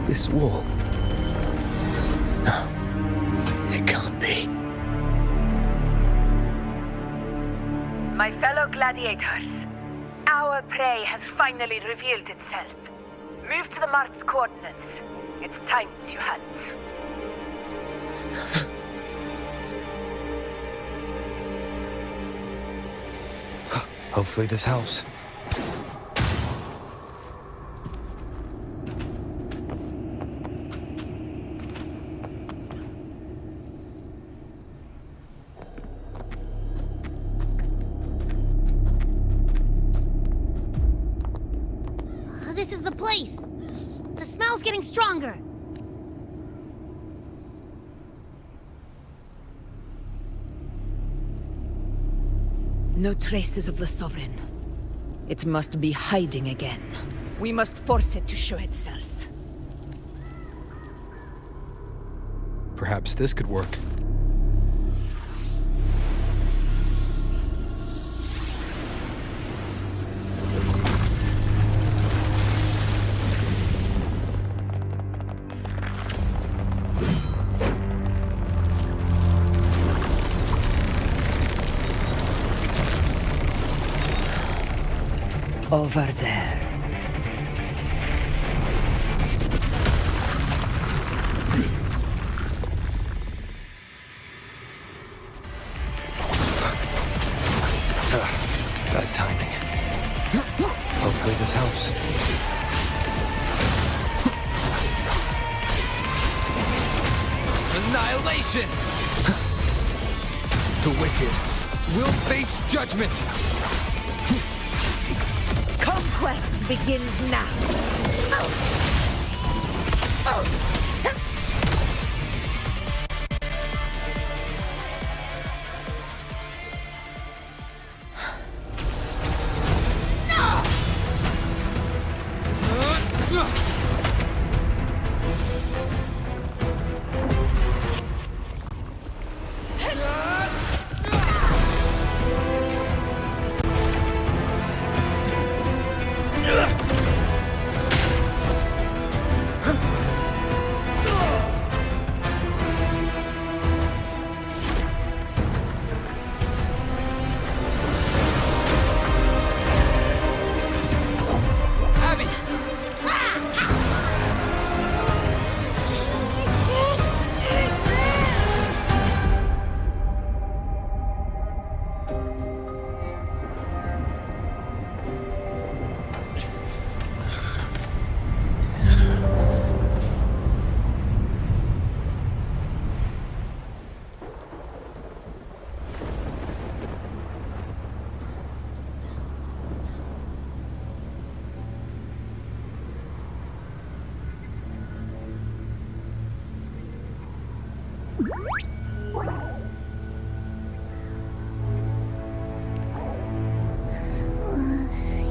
This wall. No. It can't be. My fellow gladiators, our prey has finally revealed itself. Move to the marked coordinates. It's time to hunt. Hopefully this helps. This is the place! The smell's getting stronger! No traces of the Sovereign. It must be hiding again. We must force it to show itself. Perhaps this could work. Over there. Bad timing. Hopefully this helps. Annihilation! The wicked will face judgment! Conquest begins now.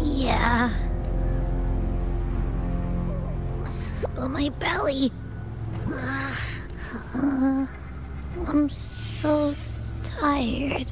Yeah. But my belly... I'm so tired.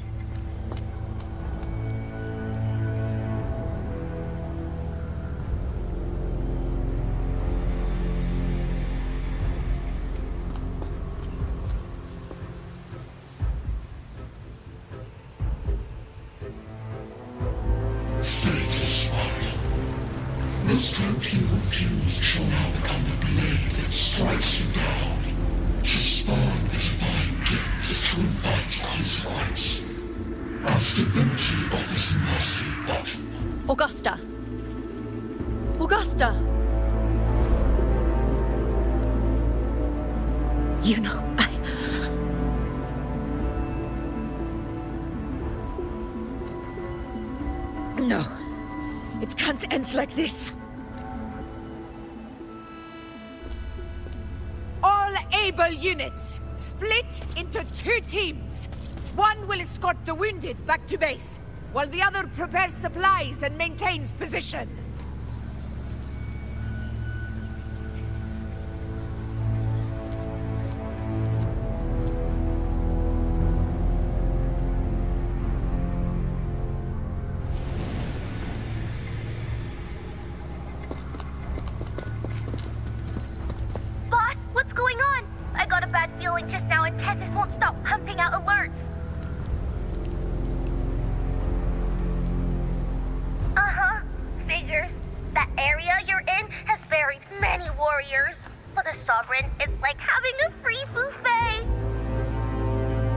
This Thankyou fused shall now become the blade that strikes you down. To spawn a divine gift is to invite consequence. And divinity offers mercy, but... Augusta! Augusta! You know, No. It can't end like this. All able units, split into 2 teams. One will escort the wounded back to base, while the other prepares supplies and maintains position. Boss, what's going on? I got a bad feeling just now and Tessus won't stop pumping out alerts. Uh-huh. Figures. That area you're in has buried many warriors. For the Sovereign, it's like having a free buffet.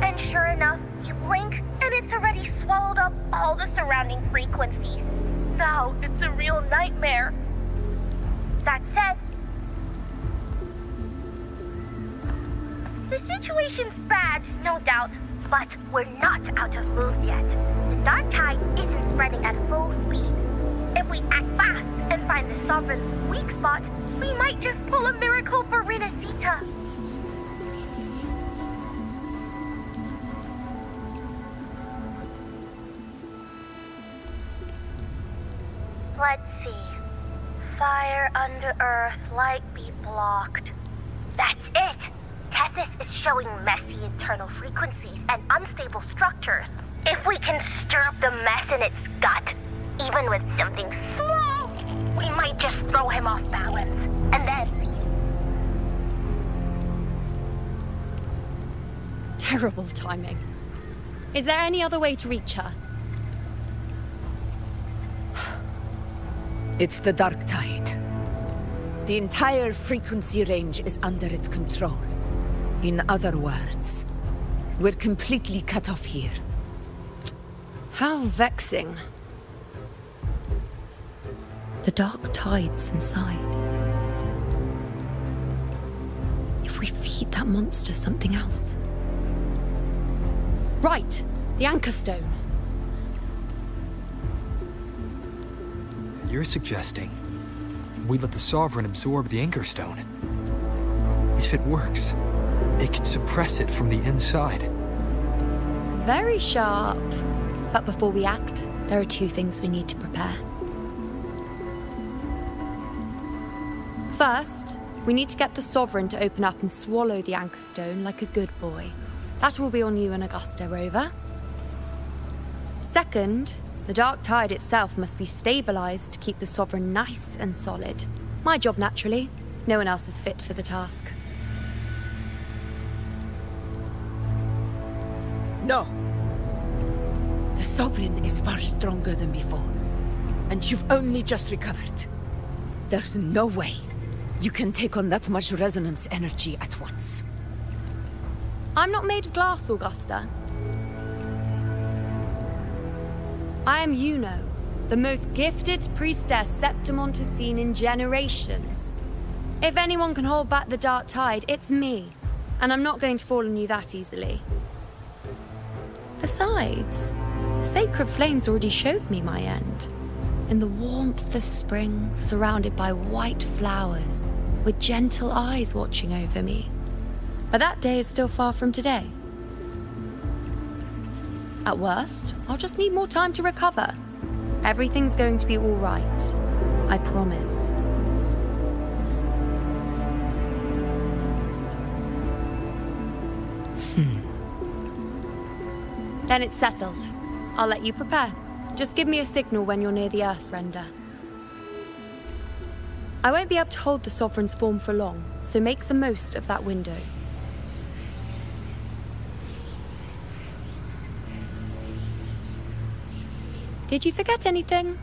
And sure enough, you blink, and it's already swallowed up all the surrounding frequencies. Now it's a real nightmare. That said, the situation's bad, no doubt, but we're not out of moves yet. The dark tide isn't spreading at full speed. If we act fast and find the Sovereign's weak spot, we might just pull a miracle for Renacita. Let's see. Fire under earth, light be blocked. That's it! Tessus is showing messy internal frequencies and unstable structures. If we can stir up the mess in its gut, even with something small, we might just throw him off balance. And then... Terrible timing. Is there any other way to reach her? It's the dark tide. The entire frequency range is under its control. In other words, we're completely cut off here. How vexing. The dark tide's inside. If we feed that monster something else. Right, the anchor stone. You're suggesting we let the Sovereign absorb the Anchor Stone. If it works, it could suppress it from the inside. Very sharp. But before we act, there are 2 things we need to prepare. First, we need to get the Sovereign to open up and swallow the Anchor Stone like a good boy. That will be on you and Augusta, Rover. Second, the dark tide itself must be stabilized to keep the Sovereign nice and solid. My job, naturally. No one else is fit for the task. No. The Sovereign is far stronger than before. And you've only just recovered. There's no way you can take on that much resonance energy at once. I'm not made of glass, Augusta. I am Iuno, the most gifted priestess Septimont has seen in generations. If anyone can hold back the dark tide, it's me. And I'm not going to fall on you that easily. Besides, the sacred flames already showed me my end. In the warmth of spring, surrounded by white flowers, with gentle eyes watching over me. But that day is still far from today. At worst, I'll just need more time to recover. Everything's going to be all right. I promise. Then it's settled. I'll let you prepare. Just give me a signal when you're near the Earthrender. I won't be able to hold the Sovereign's form for long, so make the most of that window. Did you forget anything?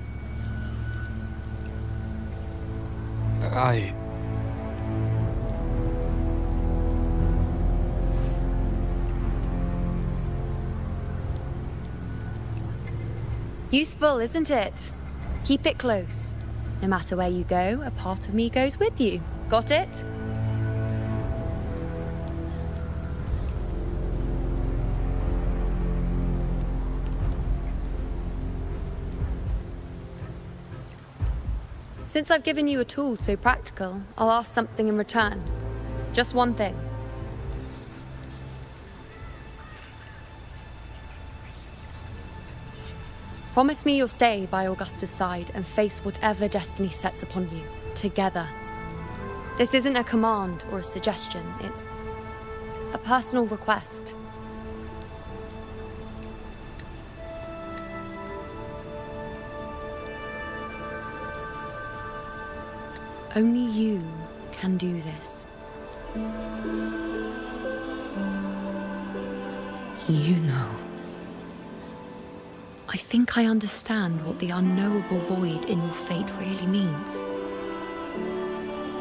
Useful, isn't it? Keep it close. No matter where you go, a part of me goes with you. Got it? Since I've given you a tool so practical, I'll ask something in return. Just one thing. Promise me you'll stay by Augusta's side and face whatever destiny sets upon you, together. This isn't a command or a suggestion, it's a personal request. Only you can do this. You know. I think I understand what the unknowable void in your fate really means.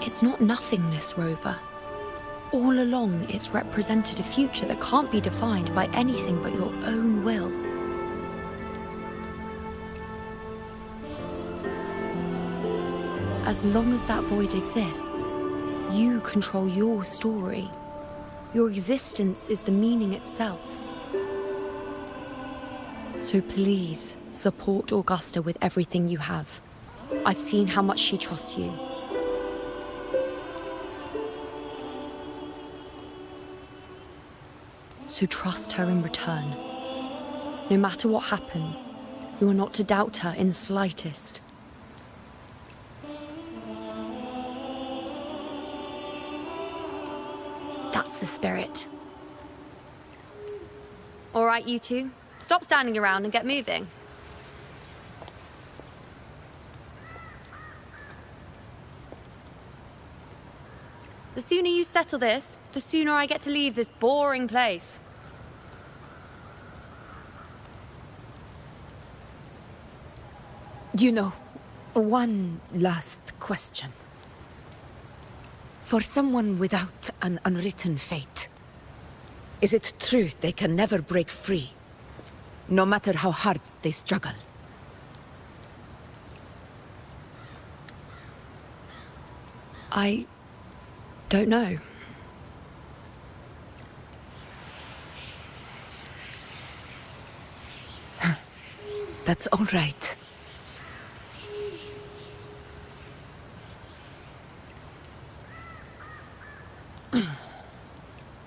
It's not nothingness, Rover. All along, it's represented a future that can't be defined by anything but your own will. As long as that void exists, you control your story. Your existence is the meaning itself. So please, support Augusta with everything you have. I've seen how much she trusts you. So trust her in return. No matter what happens, you are not to doubt her in the slightest. That's the spirit. All right, you two. Stop standing around and get moving. The sooner you settle this, the sooner I get to leave this boring place. You know, one last question. For someone without an unwritten fate, is it true they can never break free, no matter how hard they struggle? I don't know. That's all right.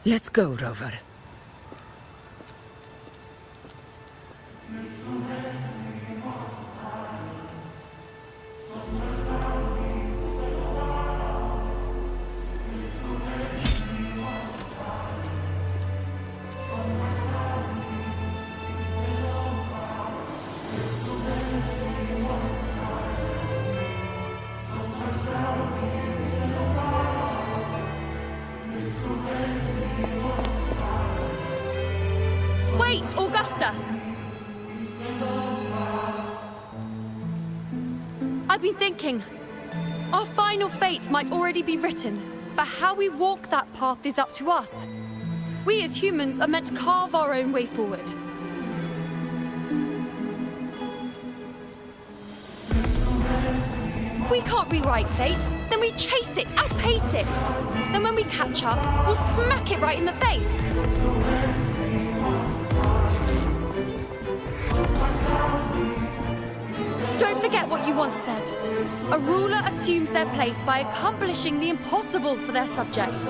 Let's go, Rover. Wait, Augusta! I've been thinking. Our final fate might already be written, but how we walk that path is up to us. We as humans are meant to carve our own way forward. If we can't rewrite fate, then we chase it, outpace it. Then when we catch up, we'll smack it right in the face. Don't forget what you once said. A ruler assumes their place by accomplishing the impossible for their subjects.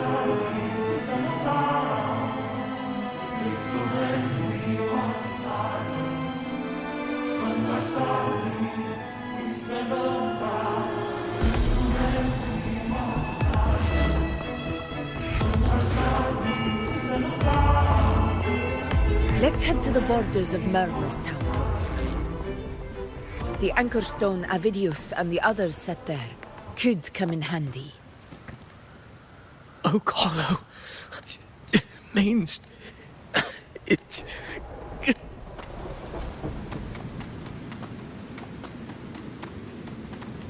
Let's head to the borders of Merma's town. The anchor stone Avidius and the others set there could come in handy. Okolo means it.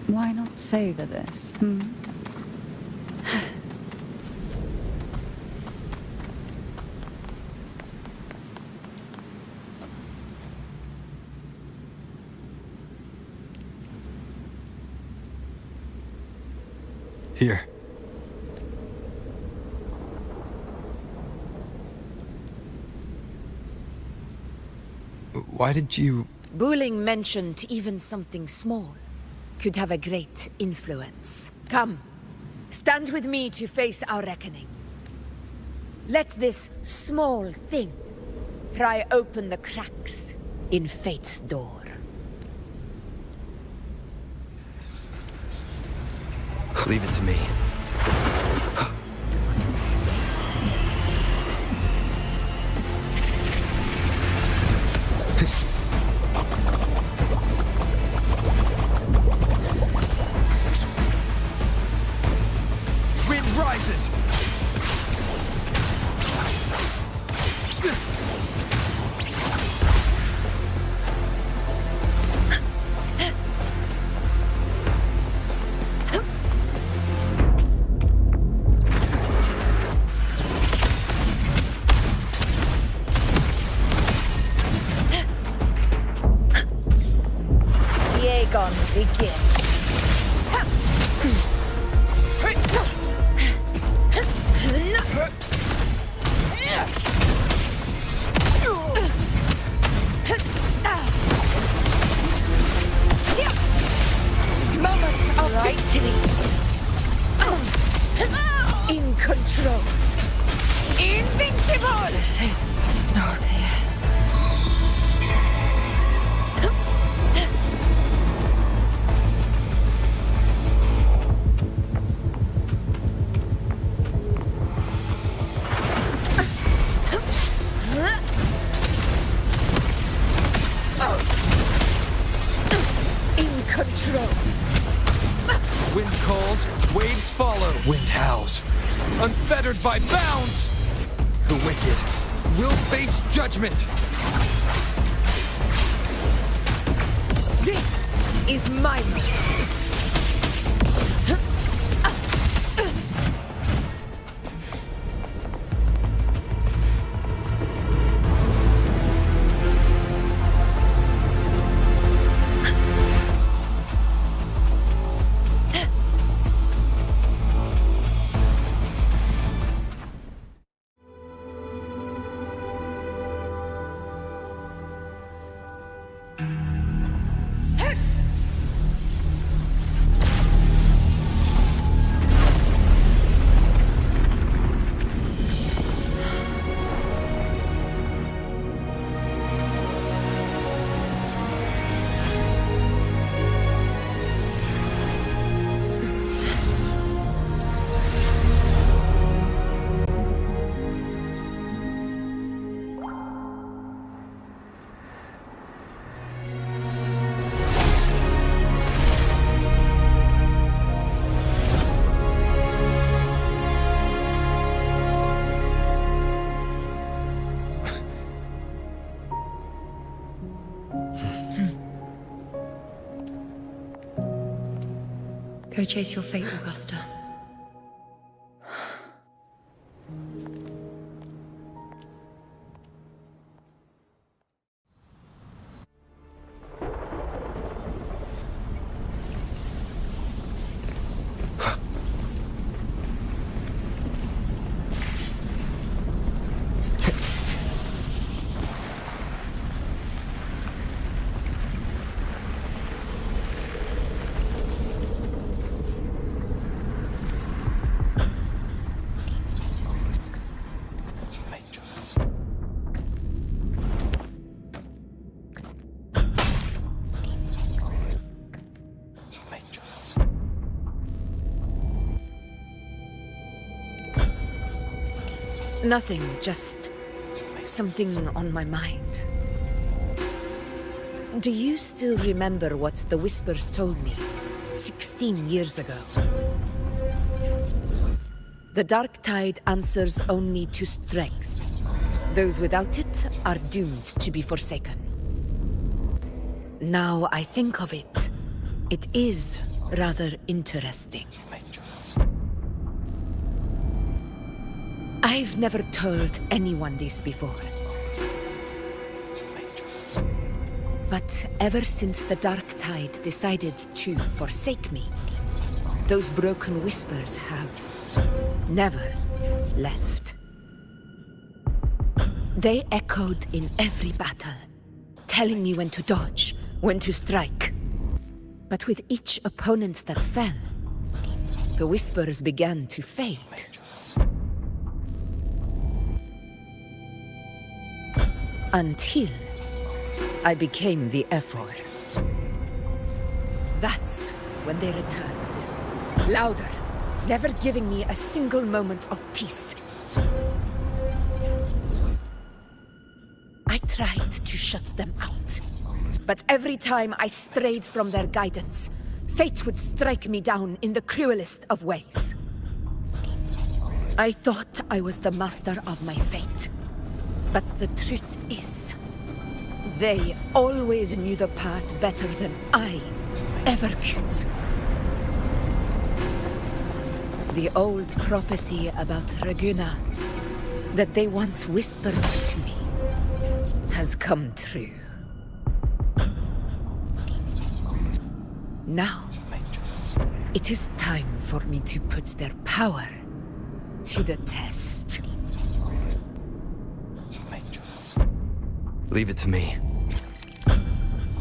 Why not savor this, Here. Why did you... Buling mentioned even something small could have a great influence. Come, stand with me to face our reckoning. Let this small thing pry open the cracks in fate's door. Leave it to me. Wind rises! In control. Invincible! In control. Wind calls, waves follow. Wind howls. Unfettered by bounds! The wicked will face judgment! This is my moment. Go chase your fate, Augusta. Nothing, just something on my mind. Do you still remember what the Whispers told me 16 years ago? The dark tide answers only to strength. Those without it are doomed to be forsaken. Now I think of it, it is rather interesting. I've never told anyone this before. But ever since the dark tide decided to forsake me, Those broken whispers have never left. They echoed in every battle, telling me when to dodge, when to strike. But with each opponent that fell, the whispers began to fade. Until I became the Ephor. That's when they returned. Louder, never giving me a single moment of peace. I tried to shut them out. But every time I strayed from their guidance, fate would strike me down in the cruelest of ways. I thought I was the master of my fate. But the truth is, they always knew the path better than I ever could. The old prophecy about Raguena, that they once whispered to me, has come true. Now, it is time for me to put their power to the test. Leave it to me.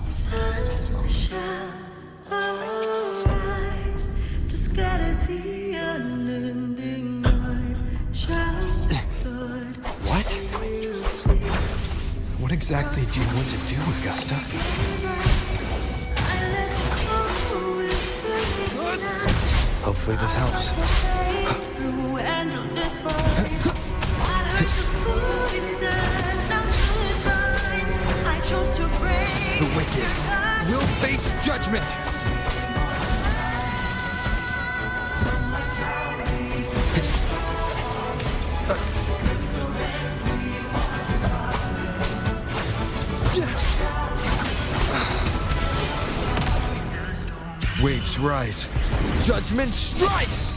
Sun shall arise to scatter the unending night. What? What exactly do you want to do, Augusta? Hopefully this helps. The wicked will face judgment! Waves rise. Judgment strikes!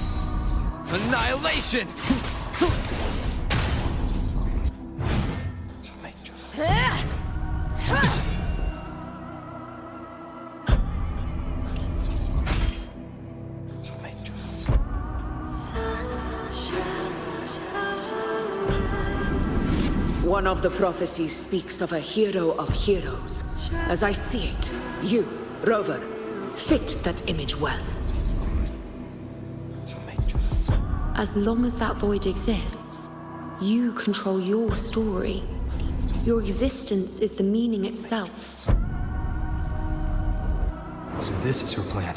Annihilation! One of the prophecies speaks of a hero of heroes. As I see it, you, Rover, fit that image well. As long as that void exists, you control your story. Your existence is the meaning itself. So this is her plan.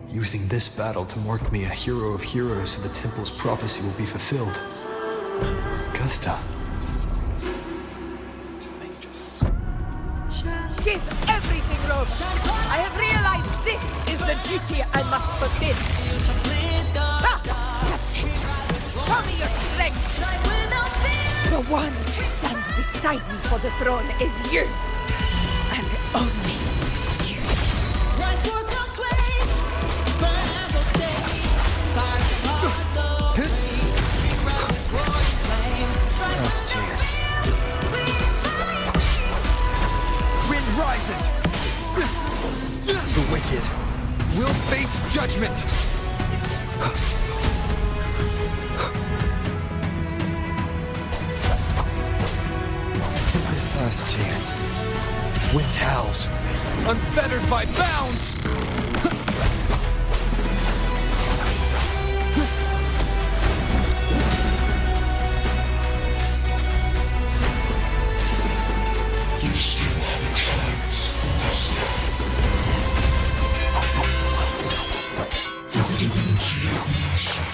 Using this battle to mark me a hero of heroes so the temple's prophecy will be fulfilled. Augusta. Give everything, Rover. I have realized this is the duty I must fulfill. That's it. Show me your strength. The one to stand beside me for the throne is you. And only you. Last chance. Wind rises! The wicked will face judgment! This last chance. Wind howls. Unfettered by bounds!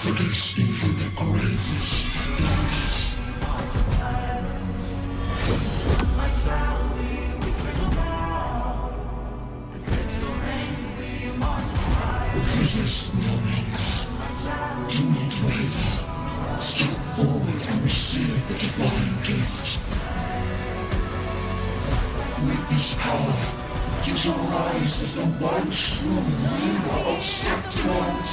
Against even the greatest darkness. Resist no longer. Do not waver. Step forward and receive the divine gift. With this power, you shall rise as the one true ruler of Septimont.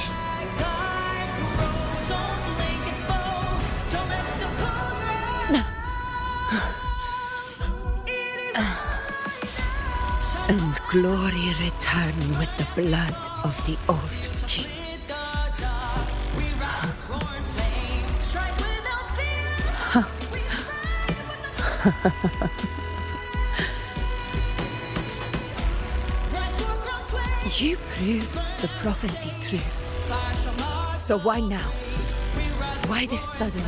And glory return with the blood of the old king. You proved the prophecy true. So why now? Why this sudden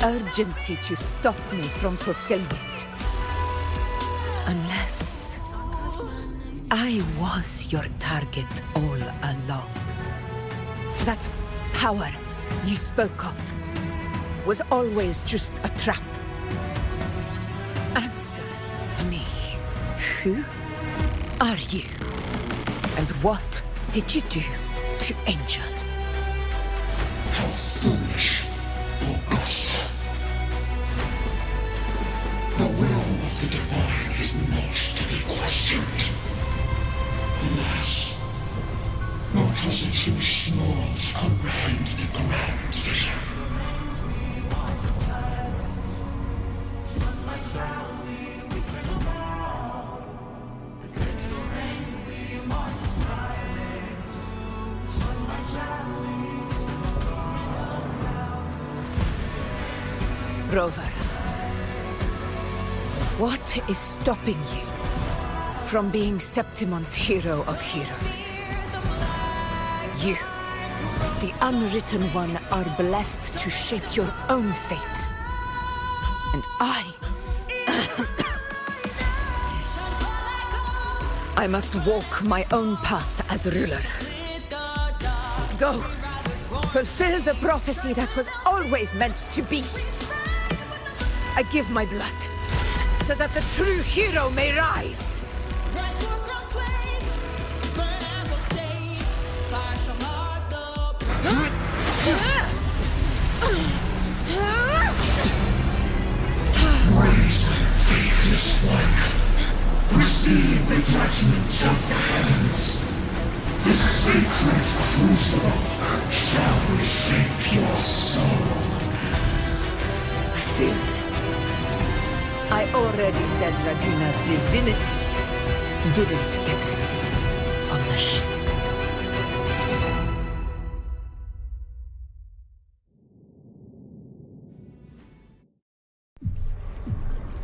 urgency to stop me from fulfilling it? Unless I was your target all along. That power you spoke of was always just a trap. Answer me. Who are you? And what did you do to Angel? How foolish, Augusta. The will of the divine is not to be questioned. Alas, nor is it too small to comprehend the grand vision. Rover, what is stopping you from being Septimon's hero of heroes? You, the unwritten one, are blessed to shape your own fate. And I must walk my own path as ruler. Go, fulfill the prophecy that was always meant to be. I give my blood, so that the true hero may rise. Brazen, faithless one, receive the judgment of the heavens. The sacred crucible shall reshape your soul. Soon. I already said Raguna's divinity didn't get a seat on the ship.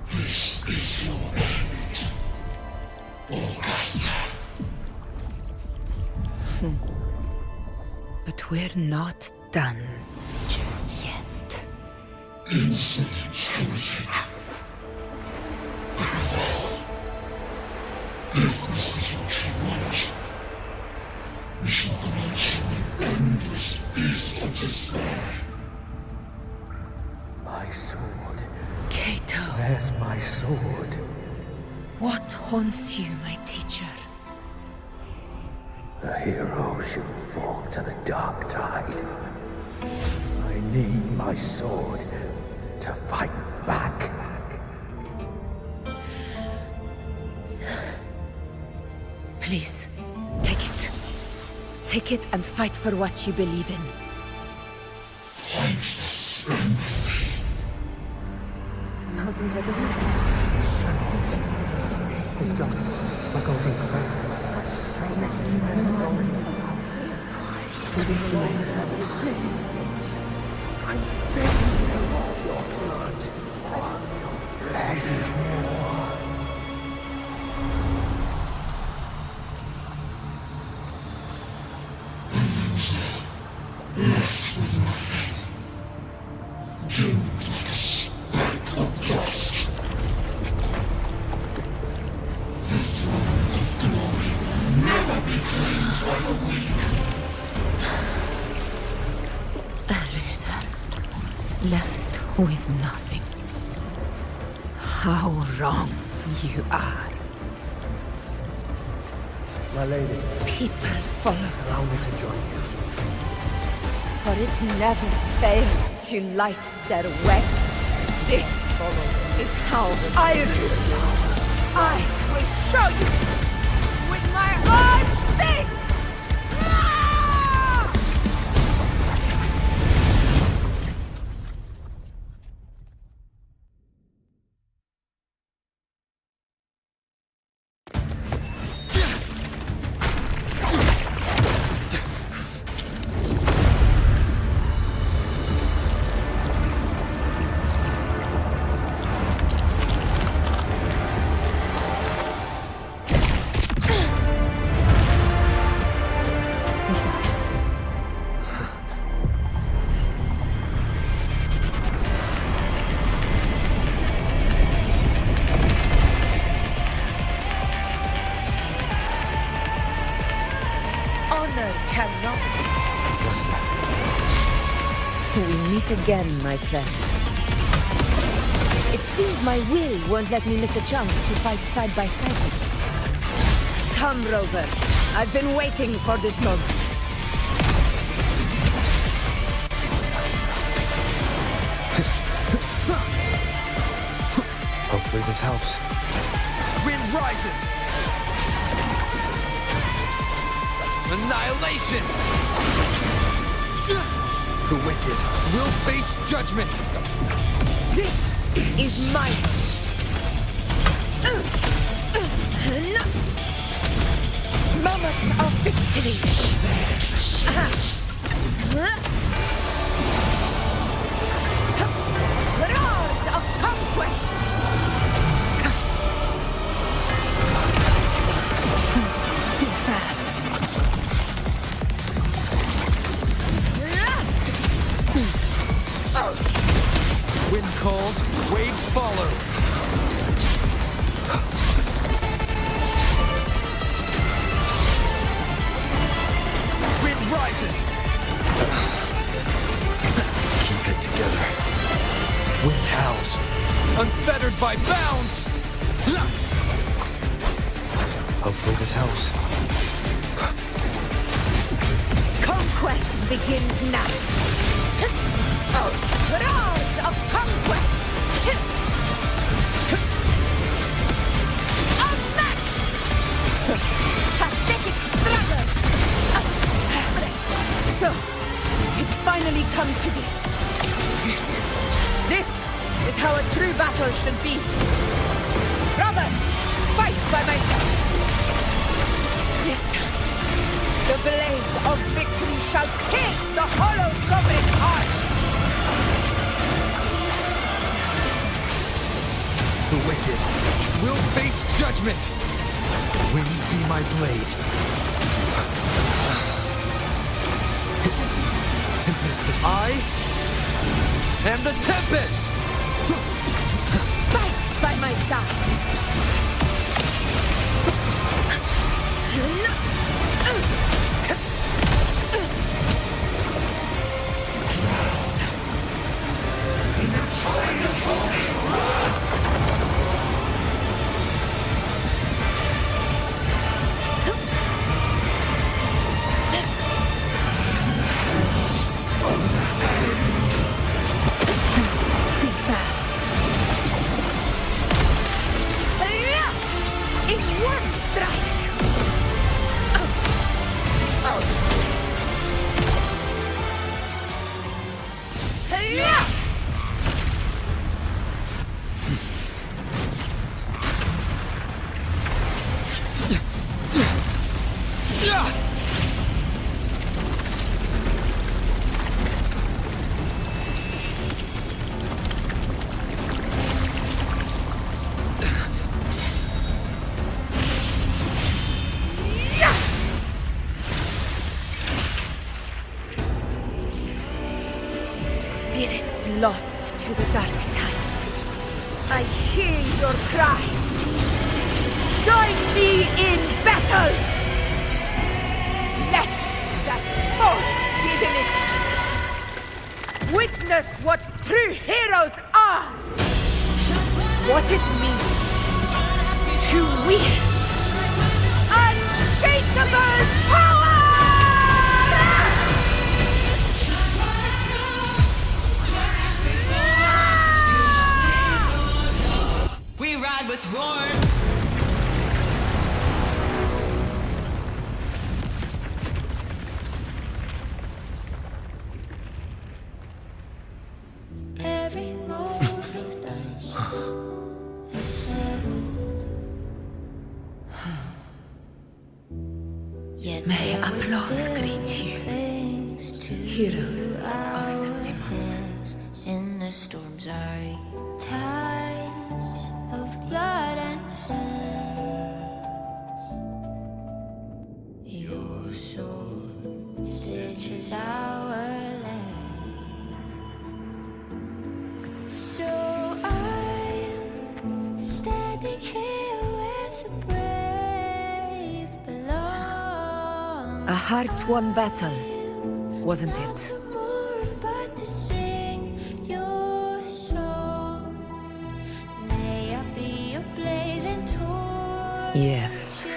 This is your end, Augusta. But we're not done just yet. Insolent heretic. Above all, if this is what you want, we shall grant you an endless peace of despair. My sword. Cato. Where's my sword? What haunts you, my teacher? A hero shouldn't fall to the dark tide. I need my sword to fight back. Please, take it. Take it and fight for what you believe in. Thankless empathy. It's gone. My golden thread. Please. I'm begging you. Your blood. Your flesh. Left with nothing. Doomed like a speck of dust. The throne of glory will never be claimed by the weak. A loser. Left with nothing. How wrong you are. My lady. People follow. Allow me to join you. For it never fails to light their way. This is how I rule. I will show you with my own face! honor cannot. Augusta. We meet again, my friend. It seems my will won't let me miss a chance to fight side by side with you. Come, Rover. I've been waiting for this moment. Hopefully this helps. Wind rises! Annihilation! The wicked will face judgment! This is my moment of victory! Roars of conquest! Think fast. Wind calls, waves follow. Wind rises. Keep it together. Wind howls, unfettered by bounds. Hopefully this helps. Conquest begins now. Roars of conquest! Unmatched! Pathetic struggle! So, it's finally come to this. This is how a true battle should be. Brother, fight by my side. This time, the blade of victory shall pierce the hollow sovereign's heart. The wicked will face judgment. Wind be my blade. Tempest is I am the Tempest! Fight by my side. Spirits lost to the dark tide. I hear your cries. Join me in battle! Let that force within it witness what true heroes are! What it means to wield unshakable power! We ride with roar. Every move you've done is settled. Yet may applause greet you, heroes of Septimus. In the storm's eye, tides of blood and sand. Your sword stitches our land. So I'm standing here with the brave belong. A heart-won battle, wasn't it? Yes.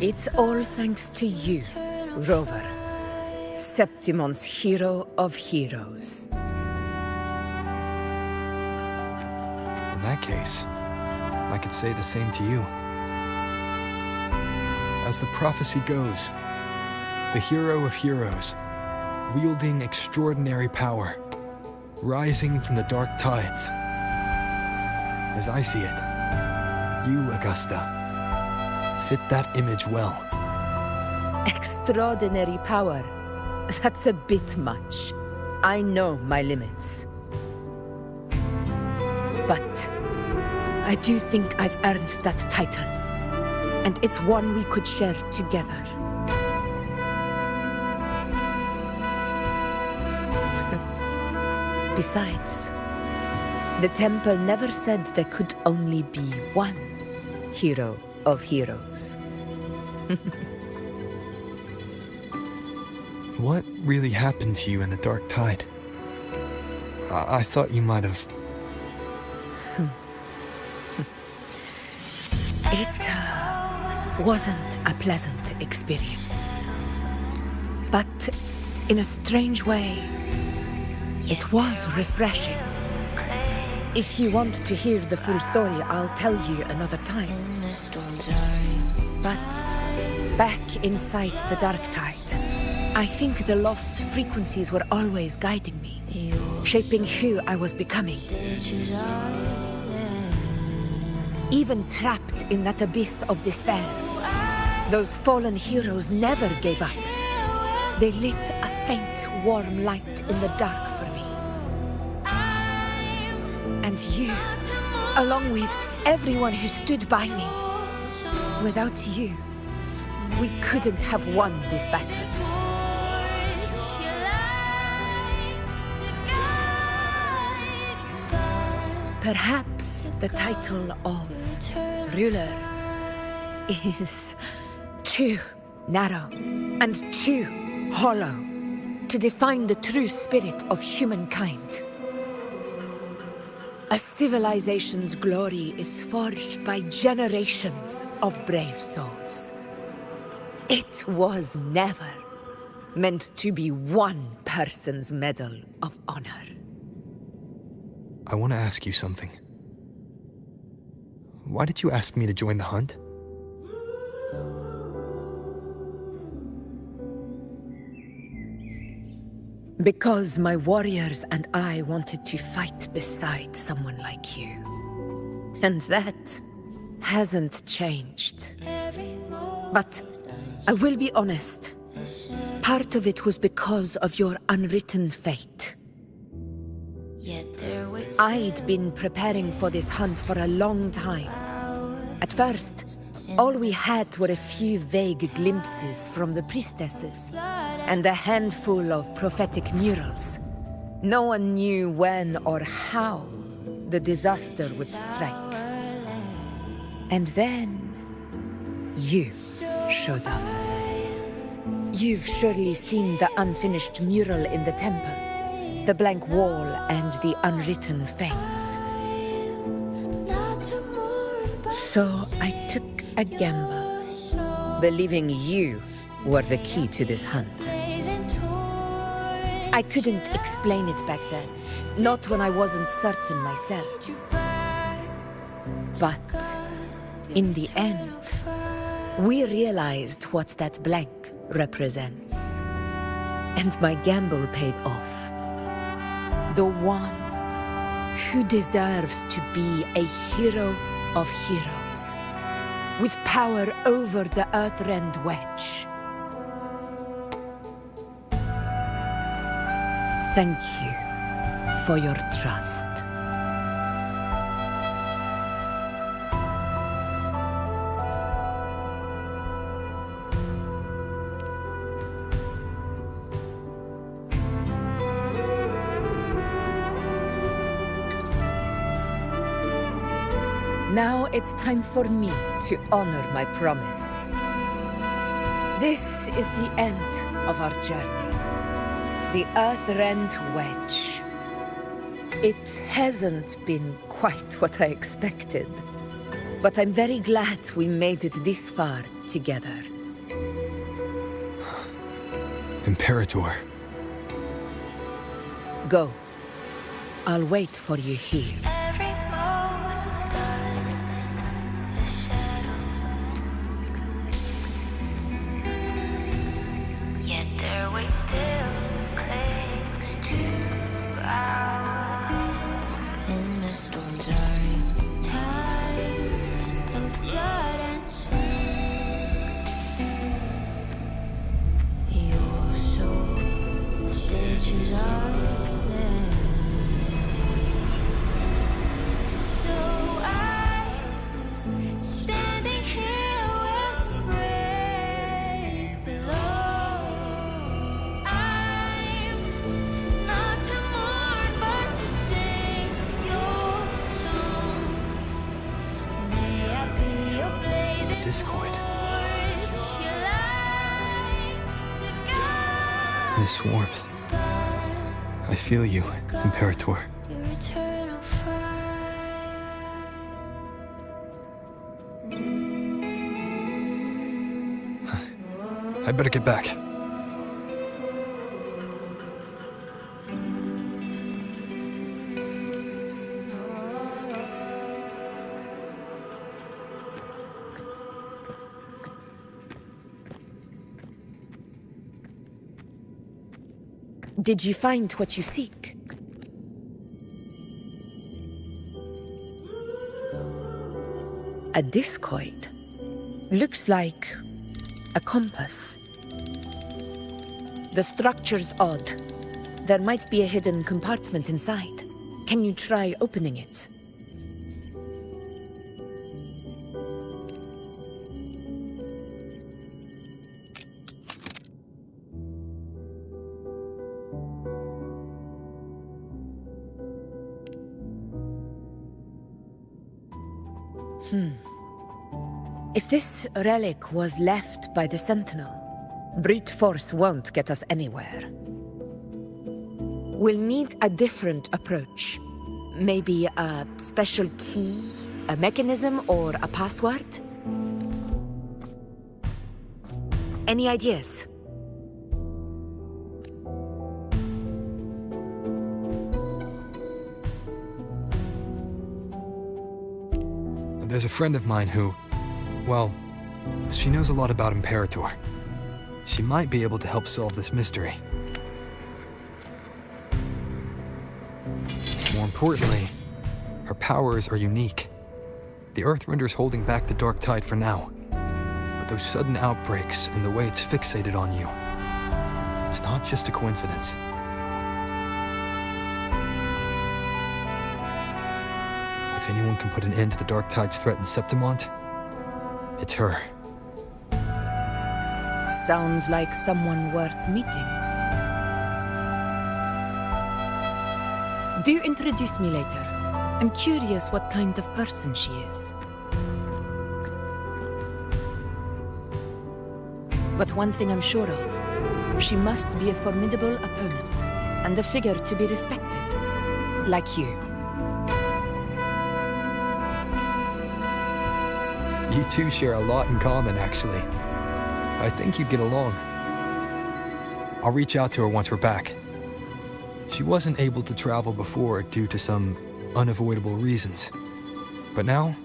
It's all thanks to you, Rover. Septimon's hero of heroes. In that case, I could say the same to you. As the prophecy goes, the hero of heroes, wielding extraordinary power, rising from the dark tides. As I see it, you, Augusta, fit that image well. Extraordinary power. That's a bit much. I know my limits. But I do think I've earned that title. And it's one we could share together. Besides, the temple never said there could only be one hero of heroes. What really happened to you in the dark tide? I thought you might have... It wasn't a pleasant experience. But in a strange way, it was refreshing. If you want to hear the full story, I'll tell you another time. But back inside the dark tide, I think the lost frequencies were always guiding me, shaping who I was becoming. Even trapped in that abyss of despair, those fallen heroes never gave up. They lit a faint, warm light in the dark for me. And you, along with everyone who stood by me. Without you, we couldn't have won this battle. Perhaps the title of ruler is too narrow and too hollow to define the true spirit of humankind. A civilization's glory is forged by generations of brave souls. It was never meant to be one person's medal of honor. I want to ask you something. Why did you ask me to join the hunt? Because my warriors and I wanted to fight beside someone like you. And that hasn't changed. But I will be honest. Part of it was because of your unwritten fate. I'd been preparing for this hunt for a long time. At first, all we had were a few vague glimpses from the priestesses, and a handful of prophetic murals. No one knew when or how the disaster would strike. And then, you showed up. You've surely seen the unfinished mural in the temple. The blank wall and the unwritten fate. So I took a gamble, believing you were the key to this hunt. I couldn't explain it back then, not when I wasn't certain myself. But in the end, we realized what that blank represents. And my gamble paid off. The one who deserves to be a hero of heroes, with power over the Earthrend Wedge. Thank you for your trust. Now it's time for me to honor my promise. This is the end of our journey. The Earth-rent wedge. It hasn't been quite what I expected, but I'm very glad we made it this far together. Imperator. Go. I'll wait for you here. Yet their weight still clings to ours. In the storms are tides of blood and sin. Your soul stitches our land. So I'm standing here with brave below. I'm not to mourn, but to sing your song. May I be your blazing Discord. torch, your light to guide This warmth. I feel you, Imperator. your eternal fire. I better get back. Did you find what you seek? A discoid. Looks like a compass. The structure's odd. There might be a hidden compartment inside. Can you try opening it? If this relic was left by the Sentinel, brute force won't get us anywhere. We'll need a different approach. Maybe a special key, a mechanism, or a password? Any ideas? There's a friend of mine who, well, she knows a lot about Imperator. She might be able to help solve this mystery. More importantly, her powers are unique. The Earthrender's holding back the Dark Tide for now. But those sudden outbreaks and the way it's fixated on you, it's not just a coincidence. If anyone can put an end to the Dark Tide's threat in Septimont, it's her. Sounds like someone worth meeting. Do introduce me later. I'm curious what kind of person she is. But one thing I'm sure of, she must be a formidable opponent and a figure to be respected, like you. You two share a lot in common, actually. I think you'd get along. I'll reach out to her once we're back. She wasn't able to travel before due to some unavoidable reasons. But now,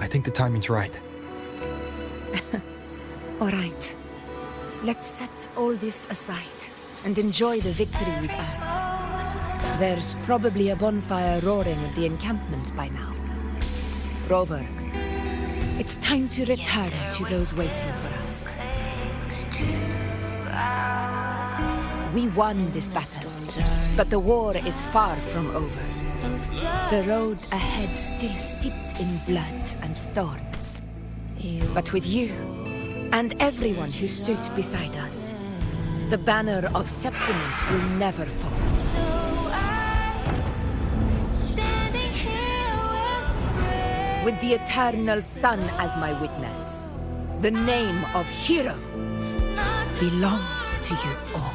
I think the timing's right. All right. Let's set all this aside and enjoy the victory we've earned. There's probably a bonfire roaring at the encampment by now. Rover, it's time to return to those waiting for us. We won this battle, but the war is far from over. The road ahead still steeped in blood and thorns. But with you, and everyone who stood beside us, the banner of Septimont will never fall. Standing here with with the eternal sun as my witness. The name of hero belongs to you all.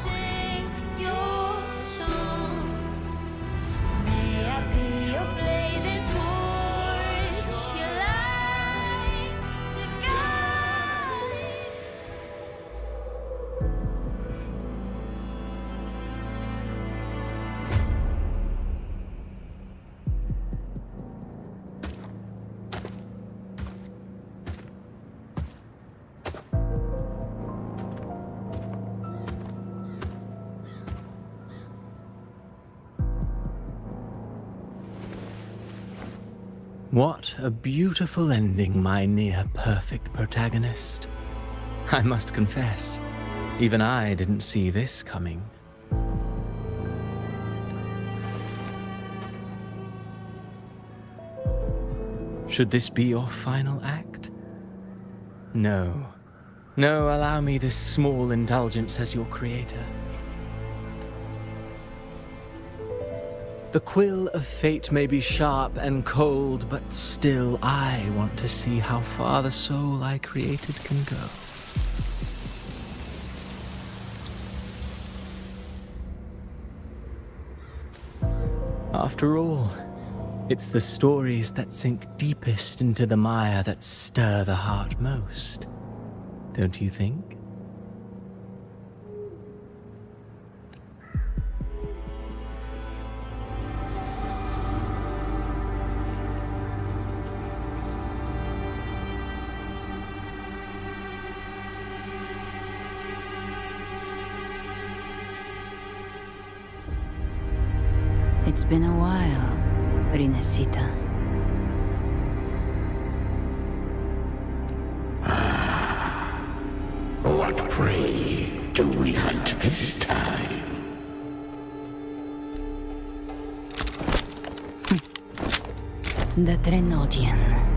What a beautiful ending, my near-perfect protagonist. I must confess, even I didn't see this coming. Should this be your final act? No. No, allow me this small indulgence as your creator. The quill of fate may be sharp and cold, but still I want to see how far the soul I created can go. After all, it's the stories that sink deepest into the mire that stir the heart most, don't you think? It's been a while, Rinesita. What prey do we hunt this time? The Trenodian.